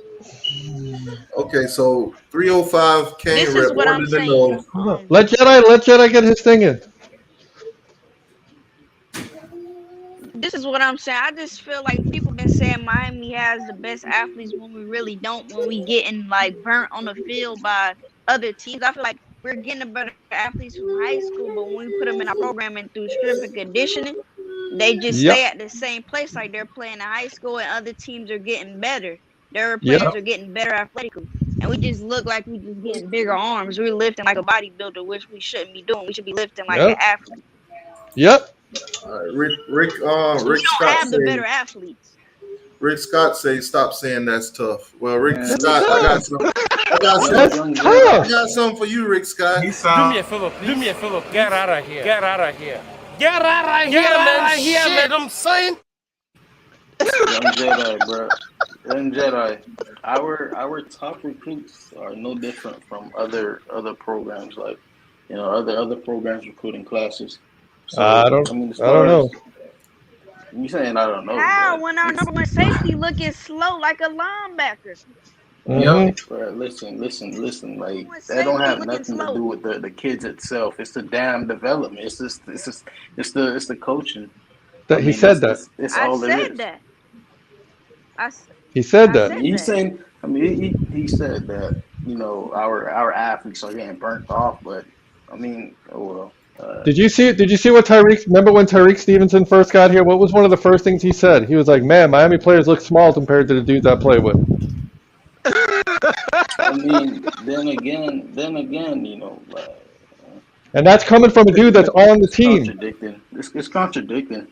Okay, so 305 Kane rep wanted to know. Let Jedi get his thing in. This is what I'm saying. I just feel like people been saying Miami has the best athletes when we really don't. When we getting like burnt on the field by other teams, I feel like we're getting the better athletes from high school, but when we put them in our program and through strength and conditioning, they just stay at the same place like they're playing in high school, and other teams are getting better. Their players are getting better athletically, and we just look like we just getting bigger arms. We're lifting like a bodybuilder, which we shouldn't be doing. We should be lifting like an athlete. Yep. Rick Scott have the better athletes. Rick Scott says stop saying that's tough. Well, Rick Scott, I got something for you, Rick Scott. Do me a favor, get out of here. Get out of here, man. I'm saying. Young Jedi, bro. Young Jedi. Our top recruits are no different from other programs, like other programs recruiting classes. So, I don't know. You saying I don't know? How when our number one safety looking slow like a linebacker? Bro, listen. Like that don't have nothing to do with the kids itself. It's the damn development. It's the coaching. He said that. It's all there is. He said that. He's saying. I mean, he said that our athletes are getting burnt off, but I mean, oh well. Did you see what Tyreek? Remember when Tyreek Stevenson first got here? What was one of the first things he said? He was like, "Man, Miami players look small compared to the dudes I play with." I mean, then again, and that's coming from a dude that's on the team. It's contradicting.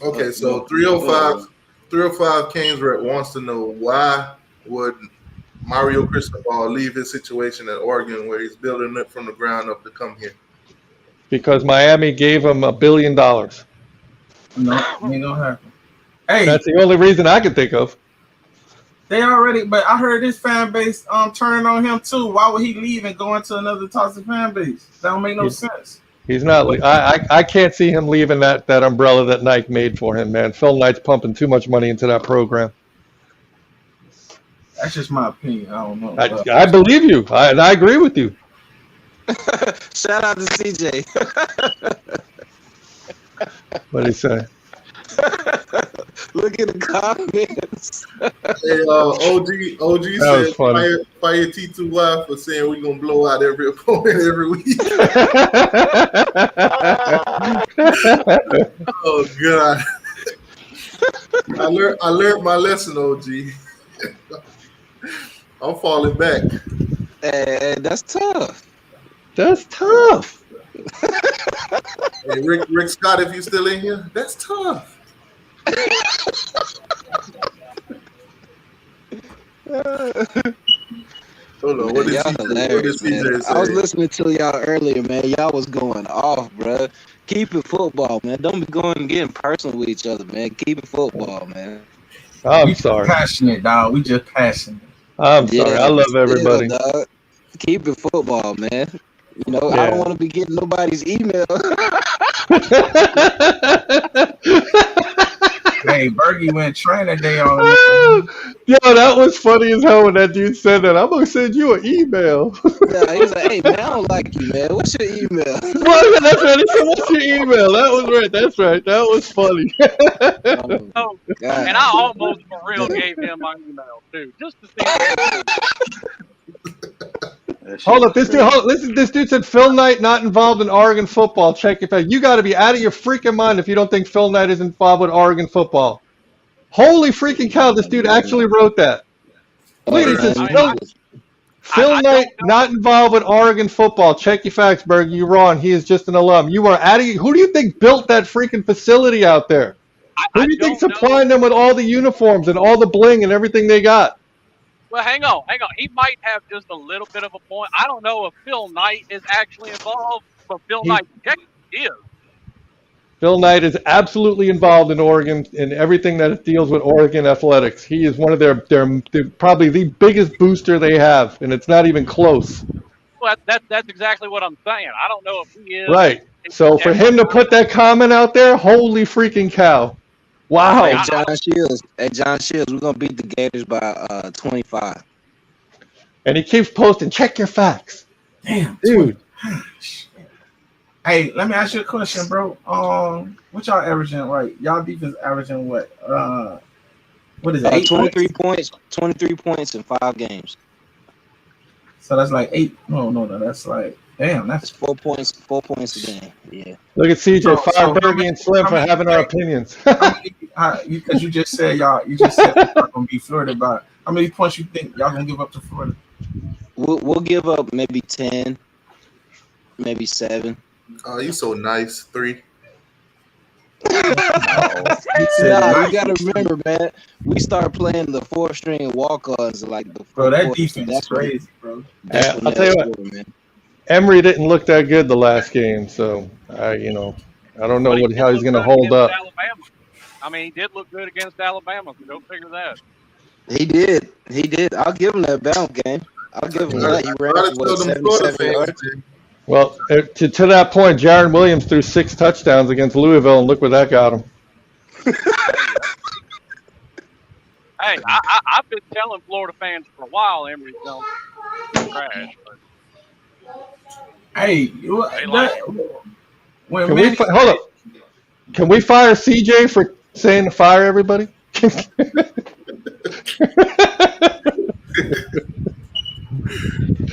Okay, so 305 Kane's rep wants to know why would Mario Cristobal leave his situation at Oregon where he's building it from the ground up to come here? Because Miami gave him $1 billion. No, ain't gonna happen. Hey, that's the only reason I can think of. They already, but I heard his fan base turning on him too. Why would he leave and go into another toxic fan base? That don't make no sense. He's not. I can't see him leaving that umbrella that Nike made for him, man. Phil Knight's pumping too much money into that program. That's just my opinion. I don't know. I believe you, and I agree with you. Shout out to CJ. What did he say? Look at the comments. Hey, OG said fire T2Y for saying we're gonna blow out every opponent every week. Oh God. I learned my lesson, OG. I'm falling back. That's tough. That's tough. Hey, Rick Scott, if you still in here, that's tough. Hold on, what did CJ say? I was listening to y'all earlier, man. Y'all was going off, bro. Keep it football, man. Don't be going and getting personal with each other, man. Keep it football, man. I'm sorry. Passionate, dog. We just passionate. I'm sorry. I love everybody. Dog. Keep it football, man. You know, I don't want to be getting nobody's email. Hey, Hey, Bergie went training day on him. Yo, that was funny as hell when that dude said that. I'm gonna send you an email. Yeah, he was like, "Hey man, I don't like you, man. What's your email?" Well, yeah, that's right. He said, "What's your email?" That was right. That's right. That was funny. Oh, God. and I almost for real gave him my email too, just to see. Hold up, this dude. Listen, this dude said Phil Knight not involved in Oregon football. Check your fact. You got to be out of your freaking mind if you don't think Phil Knight is involved with Oregon football. Holy freaking cow! This dude actually wrote that. Look at it. He says Phil Knight not involved with Oregon football. Check your facts, Berg. You're wrong. He is just an alum. You are out of. Who do you think built that freaking facility out there? Who do you think supplying them with all the uniforms and all the bling and everything they got? Well, hang on. He might have just a little bit of a point. I don't know if Phil Knight is actually involved, but Phil Knight is. Phil Knight is absolutely involved in Oregon in everything that deals with Oregon athletics. He is one of their probably the biggest booster they have, and it's not even close. Well, that's exactly what I'm saying. I don't know if he is. Right. So for him to put that comment out there, holy freaking cow. Wow. Hey, John Shields, we're going to beat the Gators by 25. And he keeps posting, check your facts. Damn. Dude. Hey, let me ask you a question, bro. What y'all averaging, right? Y'all defense averaging what? What is it? 23 points? 23 points in 5 games. So that's like 8. No. That's like, damn, that's 4 points. 4 points a game. Yeah. Look at CJ, fire Bergie and Slim for having our opinions. Because you just said y'all gonna be Florida. By how many points you think y'all gonna give up to Florida? We'll give up maybe 10, maybe 7. Oh, you so nice. 3. Nah, you gotta remember, man. We start playing the 4th-string walk-ons like the. Bro, that defense is crazy, bro. I'll tell you what, man. Emery didn't look that good the last game, so I don't know how he's gonna hold up. Alabama. I mean, he did look good against Alabama, so go figure that. He did. I'll give him that bounce game. I'll give him that. He ran for 77 yards. Well, to that point, Jaron Williams threw 6 touchdowns against Louisville, and look where that got him. Hey, I've been telling Florida fans for a while Emory's going to crash. Hey, hold up. Can we fire CJ for saying to fire everybody?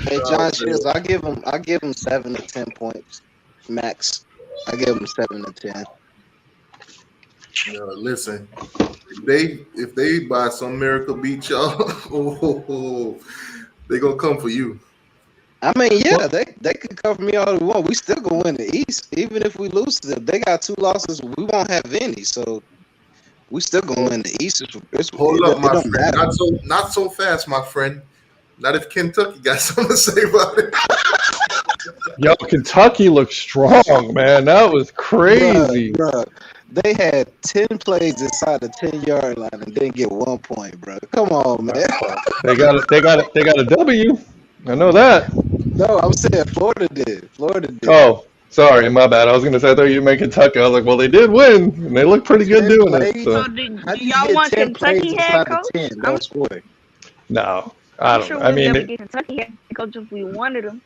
Hey, John Shields, I give him 7 to 10 points max. I give him 7 to 10. Listen, if they by some miracle beat y'all, they gonna come for you. I mean, yeah, they could cover me all they want. We still gonna win the East, even if we lose to them. They got 2 losses. We won't have any, so we still gonna win the East. Hold up, my friend. Not so fast, my friend. Not if Kentucky got something to say about it. Yo, Kentucky looked strong, man. That was crazy. Bruh. They had 10 plays inside the 10-yard line and didn't get 1 point, bro. Come on, man. They got a W. I know that. No, I'm saying Florida did. Oh, sorry, my bad. I was gonna say I thought you meant Kentucky. I was like, well, they did win, and they look pretty good doing it. So. So do y'all want Kentucky head coach? No, I don't. Sure I mean, get Kentucky head coach if we wanted him.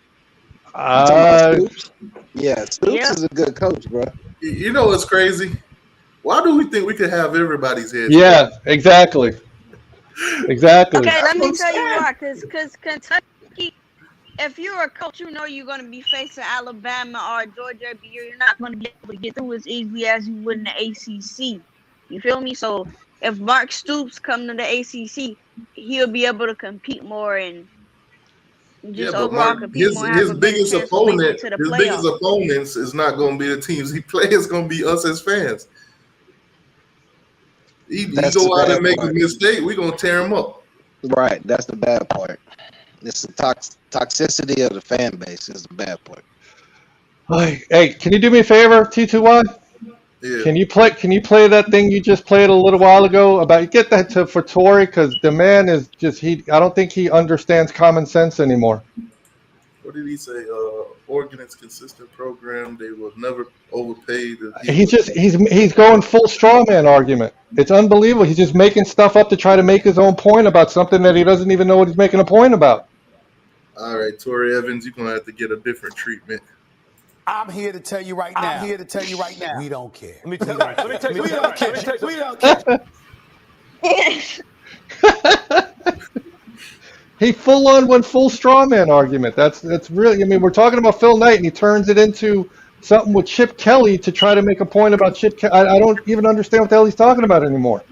Yeah, Stoops is a good coach, bro. You know what's crazy? Why do we think we could have everybody's head? Yeah, exactly. Exactly. Okay, let me tell you why. Because Kentucky, if you're a coach, you know you're going to be facing Alabama or Georgia every year. You're not going to be able to get through as easily as you would in the ACC. You feel me? So if Mark Stoops come to the ACC, he'll be able to compete more and just overall compete more. His biggest opponents is not going to be the teams he plays. It's going to be us as fans. He go out and make a mistake, we're going to tear him up. Right. That's the bad part. It's the toxicity of the fan base is the bad part. Hey, can you do me a favor, T2Y? Yeah. Can you play that thing you just played a little while ago about get that for Tori, because the man is just I don't think he understands common sense anymore. what did he say? Oregon is consistent program. They will never overpay. He's going full straw man argument. It's unbelievable. He's just making stuff up to try to make his own point about something that he doesn't even know what he's making a point about. All right, Torrey Evans, you're gonna have to get a different treatment. I'm here to tell you right now. We don't care. Let me tell you. We don't care. He full on went full straw man argument. That's really. I mean, we're talking about Phil Knight, and he turns it into something with Chip Kelly to try to make a point about Chip Kelly. I don't even understand what the hell he's talking about anymore.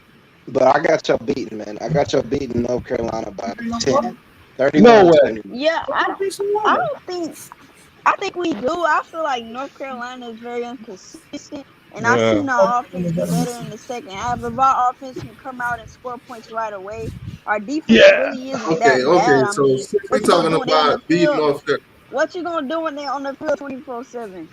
But I got y'all beaten, man. I got y'all beaten North Carolina by 10. 31, No way. Yeah, I think we do. I feel like North Carolina is very inconsistent, and I've seen our offense get better in the second half. If our offense can come out and score points right away, our defense really isn't that bad. So we're talking about beating North Carolina. What you gonna do when they're on the field 24/7?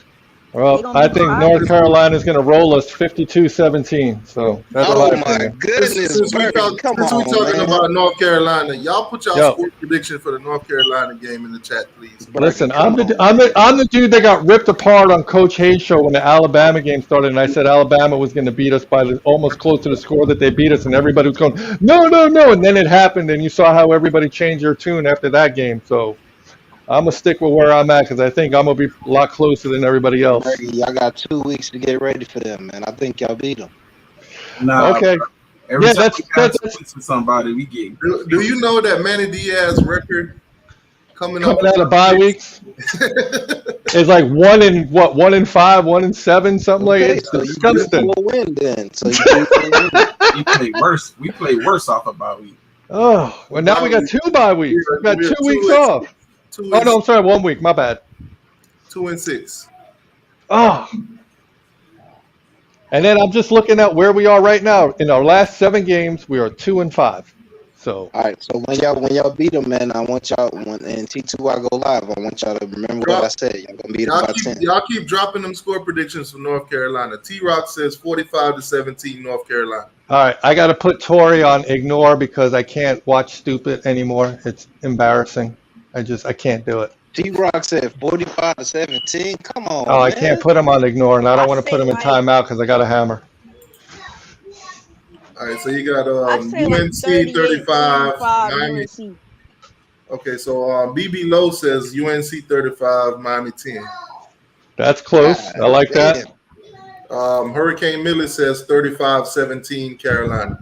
Well, I think North Carolina is going to roll us 52-17. So that's my goodness, since we're talking about North Carolina, y'all put y'all score prediction for the North Carolina game in the chat, please. Listen, I'm the dude that got ripped apart on Coach Hayes' show when the Alabama game started, and I said Alabama was going to beat us by almost close to the score that they beat us, and everybody was going, no, and then it happened, and you saw how everybody changed their tune after that game. So I'm going to stick with where I'm at because I think I'm going to be a lot closer than everybody else. Y'all got 2 weeks to get ready for them, man. I think y'all beat them. Okay. That's somebody we get. Do you know that Manny Diaz record coming out of bye weeks is like 1 in 5, 1 in 7, something like that. It's disgusting. We'll win then. So we play worse. We play worse off a bye week. Oh, well now we got 2 bye weeks. We got 2 weeks off. Oh no, I'm sorry, 1 week. My bad. 2-6. Oh. And then I'm just looking at where we are right now. In our last 7 games, we are 2-5. So. All right. So when y'all beat them, man, I want y'all when T2I go live. I want y'all to remember what I said. Y'all gonna beat them by 10. Y'all keep dropping them score predictions for North Carolina. T-Rock says 45-17 North Carolina. All right, I got to put Torrey on ignore because I can't watch stupid anymore. It's embarrassing. I can't do it. T-Rock said 45-17. Come on, Oh, man. I can't put him on ignore, and I don't want to put him in timeout because I got a hammer. All right, so you got UNC 35, Miami. UNC. Okay, so BB Lowe says UNC 35, Miami 10. That's close. I like that. Hurricane Millie says 35-17 Carolina.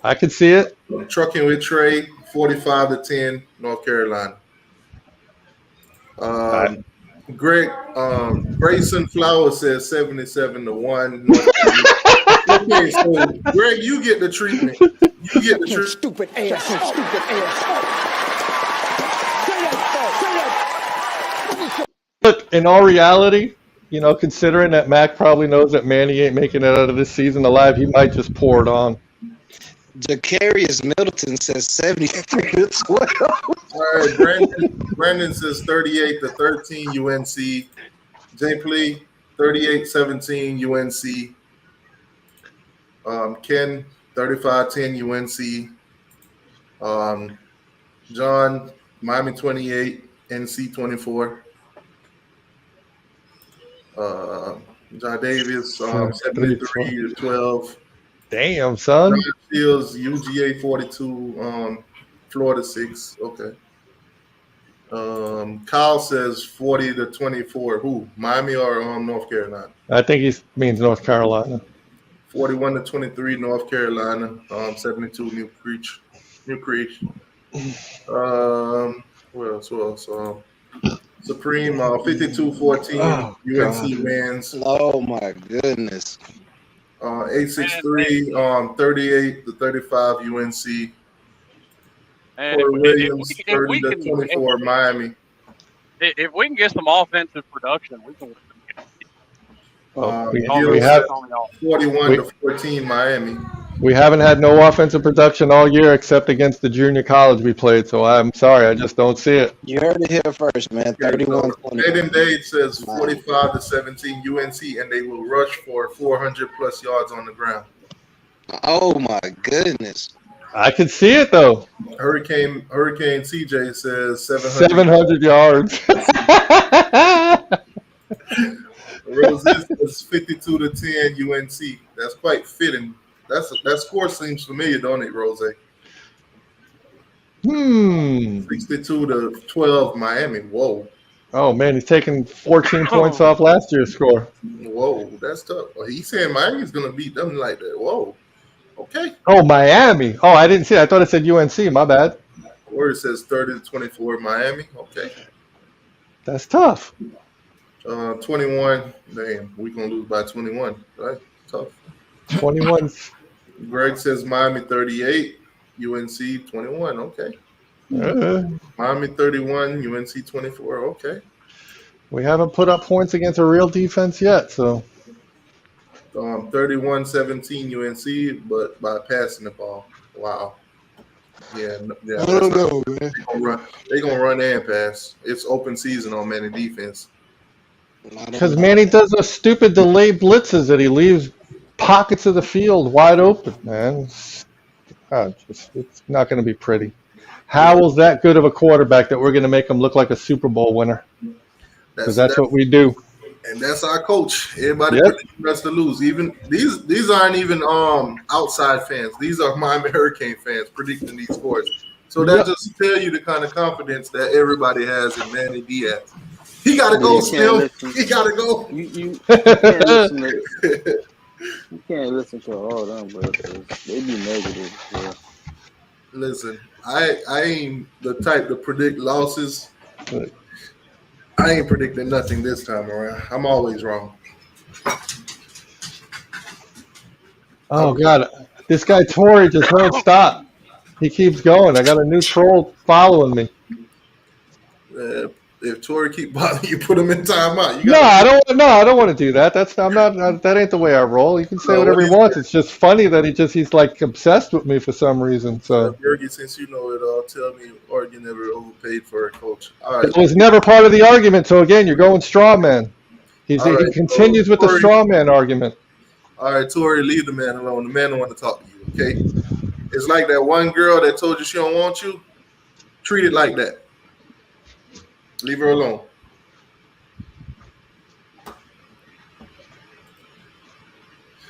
I can see it. Trucking with Trey, 45-10 North Carolina. Grayson Flowers says 77-1. Okay, so Greg, you get the treatment. You get the treatment. Stupid ass. Look, in all reality, considering that Mac probably knows that Manny ain't making it out of this season alive, he might just pour it on. Jacarius Middleton says 73-12. All right, Brandon says 38-13 UNC. Jay Plea, 38-17 UNC. Ken, 35-10 UNC. John, Miami 28, NC 24. John Davis, 73-12. Damn, son. John Fields, UGA 42, Florida 6. Okay. Kyle says 40-24. Who? Miami or North Carolina? I think he means North Carolina. 41-23 North Carolina. 72 New Creech. What else? Supreme 52-14. UNC wins. Oh my goodness. 863 38-35 UNC. And Williams 30-24 Miami. If we can get some offensive production, we can. We have 41-14 Miami. We haven't had no offensive production all year except against the junior college we played. So I'm sorry, I just don't see it. You heard it here first, man. 31-20. Aiden Dade says 45-17 UNC, and they will rush for 400 plus yards on the ground. Oh my goodness. I can see it though. Hurricane CJ says 700 yards. Rose is 52-10 UNC. That's quite fitting. That score seems familiar, don't it, Rose? 62-12 Miami. Whoa. Oh man, he's taking 14 points off last year's score. Whoa, that's tough. Well, he's saying Miami's gonna beat them like that. Whoa. Okay. Oh, Miami. Oh, I didn't see it. I thought it said UNC. My bad. Or it says 30-24 Miami. Okay. That's tough. 21. Damn, we're gonna lose by 21. Right? Tough. 21. Greg says Miami 38, UNC 21. Okay. Miami 31, UNC 24. Okay. We haven't put up points against a real defense yet, so. 31-17 UNC, but by passing the ball. Wow. Yeah. I don't know, man. They're gonna run and pass. It's open season on Manny defense. Because Manny does those stupid delayed blitzes that he leaves pockets of the field wide open, man. It's not going to be pretty. Howell's that good of a quarterback that we're going to make him look like a Super Bowl winner? Because that's what we do. And that's our coach. Everybody predicting us to lose. Even these aren't even outside fans. These are Miami Hurricane fans predicting these scores. So that just tell you the kind of confidence that everybody has in Manny Diaz. He gotta go still. He gotta go. You can't listen to you can't listen to all them, bro. They be negative, bro. Listen, I ain't the type to predict losses. I ain't predicting nothing this time around. I'm always wrong. Oh God, this guy Torrey just won't stop. He keeps going. I got a new troll following me. If Torrey keep bothering you, put him in timeout. I don't want to do that. That ain't the way I roll. You can say whatever he wants. It's just funny that he's like obsessed with me for some reason. So Bergie, since you know it all, tell me Oregon never overpaid for a coach. All right. It was never part of the argument. So again, you're going straw man. He continues with the straw man argument. All right, Torrey, leave the man alone. The man don't want to talk to you. Okay. It's like that one girl that told you she don't want you. Treat it like that. Leave her alone.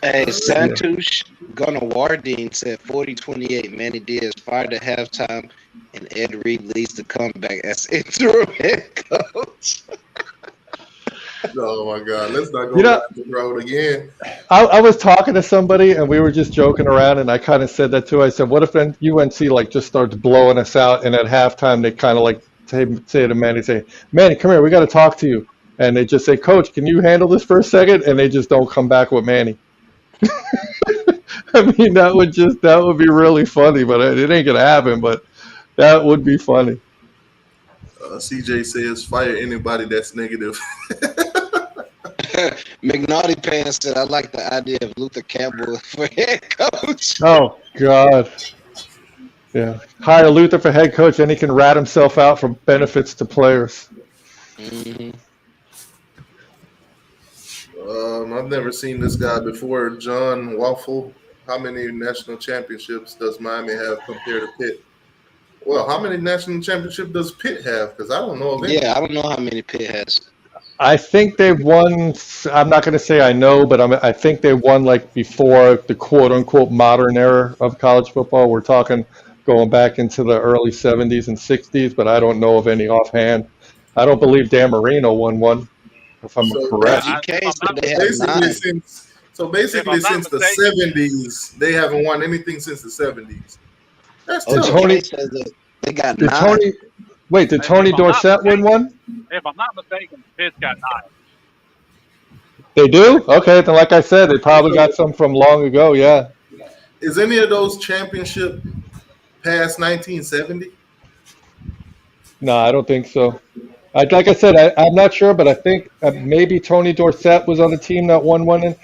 Hey, Santush Gunawardine said 40-28. Manny Diaz fired at halftime, and Ed Reed leads the comeback as interim head coach. Oh my God! Let's not go down the road again. I was talking to somebody and we were just joking around, and I kind of said that too. I said, "What if then UNC like just starts blowing us out, and at halftime they kind of like say to Manny, say, Manny, come here, we got to talk to you," and they just say, "Coach, can you handle this for a second?" And they just don't come back with Manny. I mean, that would be really funny, but it ain't gonna happen. But that would be funny. CJ says, "Fire anybody that's negative." McNaughty Pants said, "I like the idea of Luther Campbell for head coach." Oh God, yeah. Hire Luther for head coach, and he can rat himself out for benefits to players. Mm-hmm. I've never seen this guy before. John Waffle. How many national championships does Miami have compared to Pitt? Well, how many national championships does Pitt have? Because I don't know of any. Yeah, I don't know how many Pitt has. I think they've won. I'm not going to say I know, but I think they won like before the quote unquote modern era of college football. We're talking going back into the early 70s and 60s, but I don't know of any offhand. I don't believe Dan Marino won one, if I'm correct. Basically, since the 70s, they haven't won anything since the 70s. That's tough. Tony says that they got nine. Did Tony Dorsett win one? If I'm not mistaken, Pitt's got 9. They do? Okay, then like I said, they probably got some from long ago, yeah. Is any of those championship past 1970? No, I don't think so. Like I said, I'm not sure, but I think maybe Tony Dorsett was on the team that won one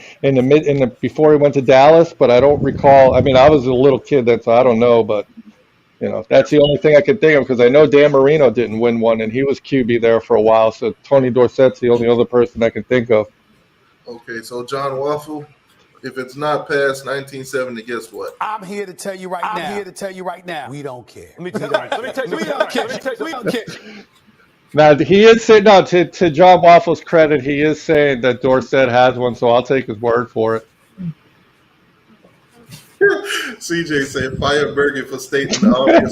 before he went to Dallas, but I don't recall. I mean, I was a little kid then, so I don't know, but that's the only thing I can think of, because I know Dan Marino didn't win one, and he was QB there for a while. So Tony Dorsett's the only other person I can think of. Okay, so John Waffle, If it's not past 1970, guess what? I'm here to tell you right now. I'm here to tell you right now. We don't care. Let me tell you. We don't care. We don't care. Now he is saying, no, to John Waffle's credit, he is saying that Dorsett has one, so I'll take his word for it. CJ said, "Fire Bergen for stating the obvious."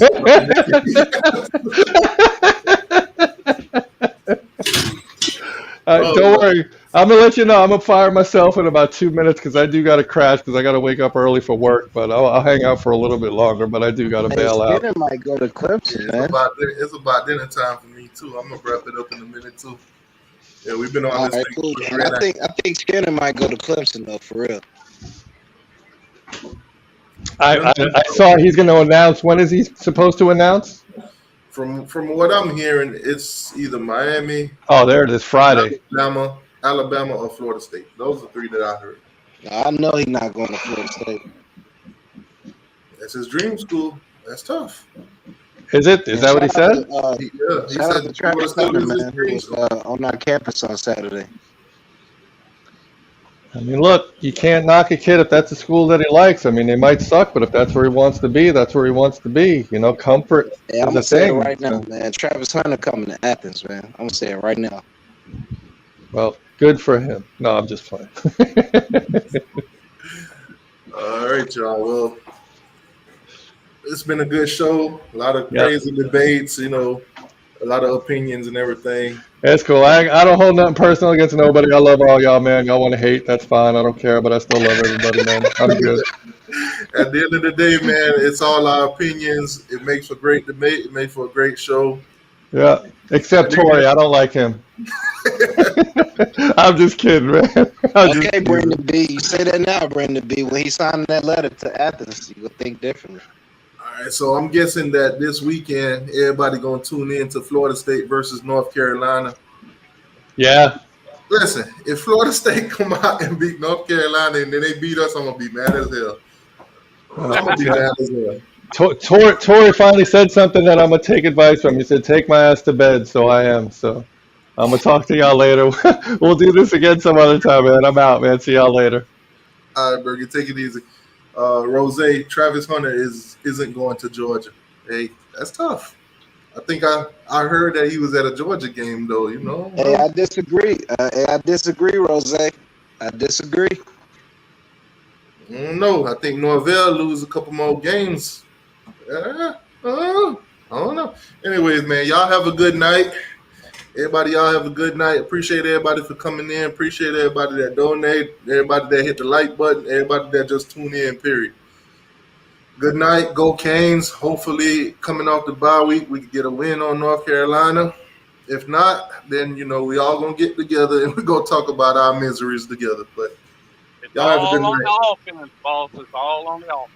Don't worry. I'm going to let you know. I'm going to fire myself in about 2 minutes because I do got to crash because I got to wake up early for work. But I'll hang out for a little bit longer. But I do got to bail out. Skinner might go to Clemson, man. It's about dinner time for me, too. I'm going to wrap it up in a minute, too. Yeah, we've been on this thing. Cool, I think Skinner might go to Clemson, though, for real. I saw he's going to announce. When is he supposed to announce? From what I'm hearing, it's either Miami. Oh, there it is, Friday. Alabama, or Florida State. Those are three that I heard. I know he's not going to Florida State. That's his dream school. That's tough. Is it? Is that what he said? He shout said out to Travis Hunter, man, who was on our campus on Saturday. I mean, look, you can't knock a kid if that's a school that he likes. I mean, they might suck, but if that's where he wants to be, that's where he wants to be. You know, comfort Yeah, I'm is gonna a say it thing. right now, man. Travis Hunter coming to Athens, man. I'm gonna say it right now. Well, good for him. No, I'm just playing. All right, y'all. Well, it's been a good show. A lot of crazy debates, you know, a lot of opinions and everything. It's cool. I don't hold nothing personal against nobody. I love all y'all, man. Y'all want to hate, that's fine. I don't care, but I still love everybody, man. I'm good. At the end of the day, man, it's all our opinions. It makes for great debate. It makes for a great show. Yeah, except Tori. I don't like him. I'm just kidding, man. Okay, Brandon B. You say that now, Brandon B. When he signed that letter to Athens, you will think differently. All right, so I'm guessing that this weekend, everybody going to tune in to Florida State versus North Carolina. Yeah. Listen, if Florida State come out and beat North Carolina and then they beat us, I'm going to be mad as hell. I'm going to be mad as hell. Tori finally said something that I'm going to take advice from. He said, take my ass to bed, so I am. So I'm going to talk to y'all later. We'll do this again some other time, man. I'm out, man. See y'all later. All right, Berger, take it easy. Rose, Travis Hunter isn't going to Georgia. Hey, that's tough. I think I heard that he was at a Georgia game, though, you know. Hey, I disagree. I disagree, Rose. I disagree. No, I think Norvell lose a couple more games. I don't know. Anyways, man, y'all have a good night. Everybody, y'all have a good night. Appreciate everybody for coming in. Appreciate everybody that donate. Everybody that hit the like button. Everybody that just tuned in, period. Good night. Go Canes. Hopefully, coming off the bye week, we can get a win on North Carolina. If not, then, you know, we all going to get together and we're going to talk about our miseries together. But it's y'all have a good all on night. the offense, boss. It's all on the offense.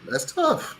That's tough.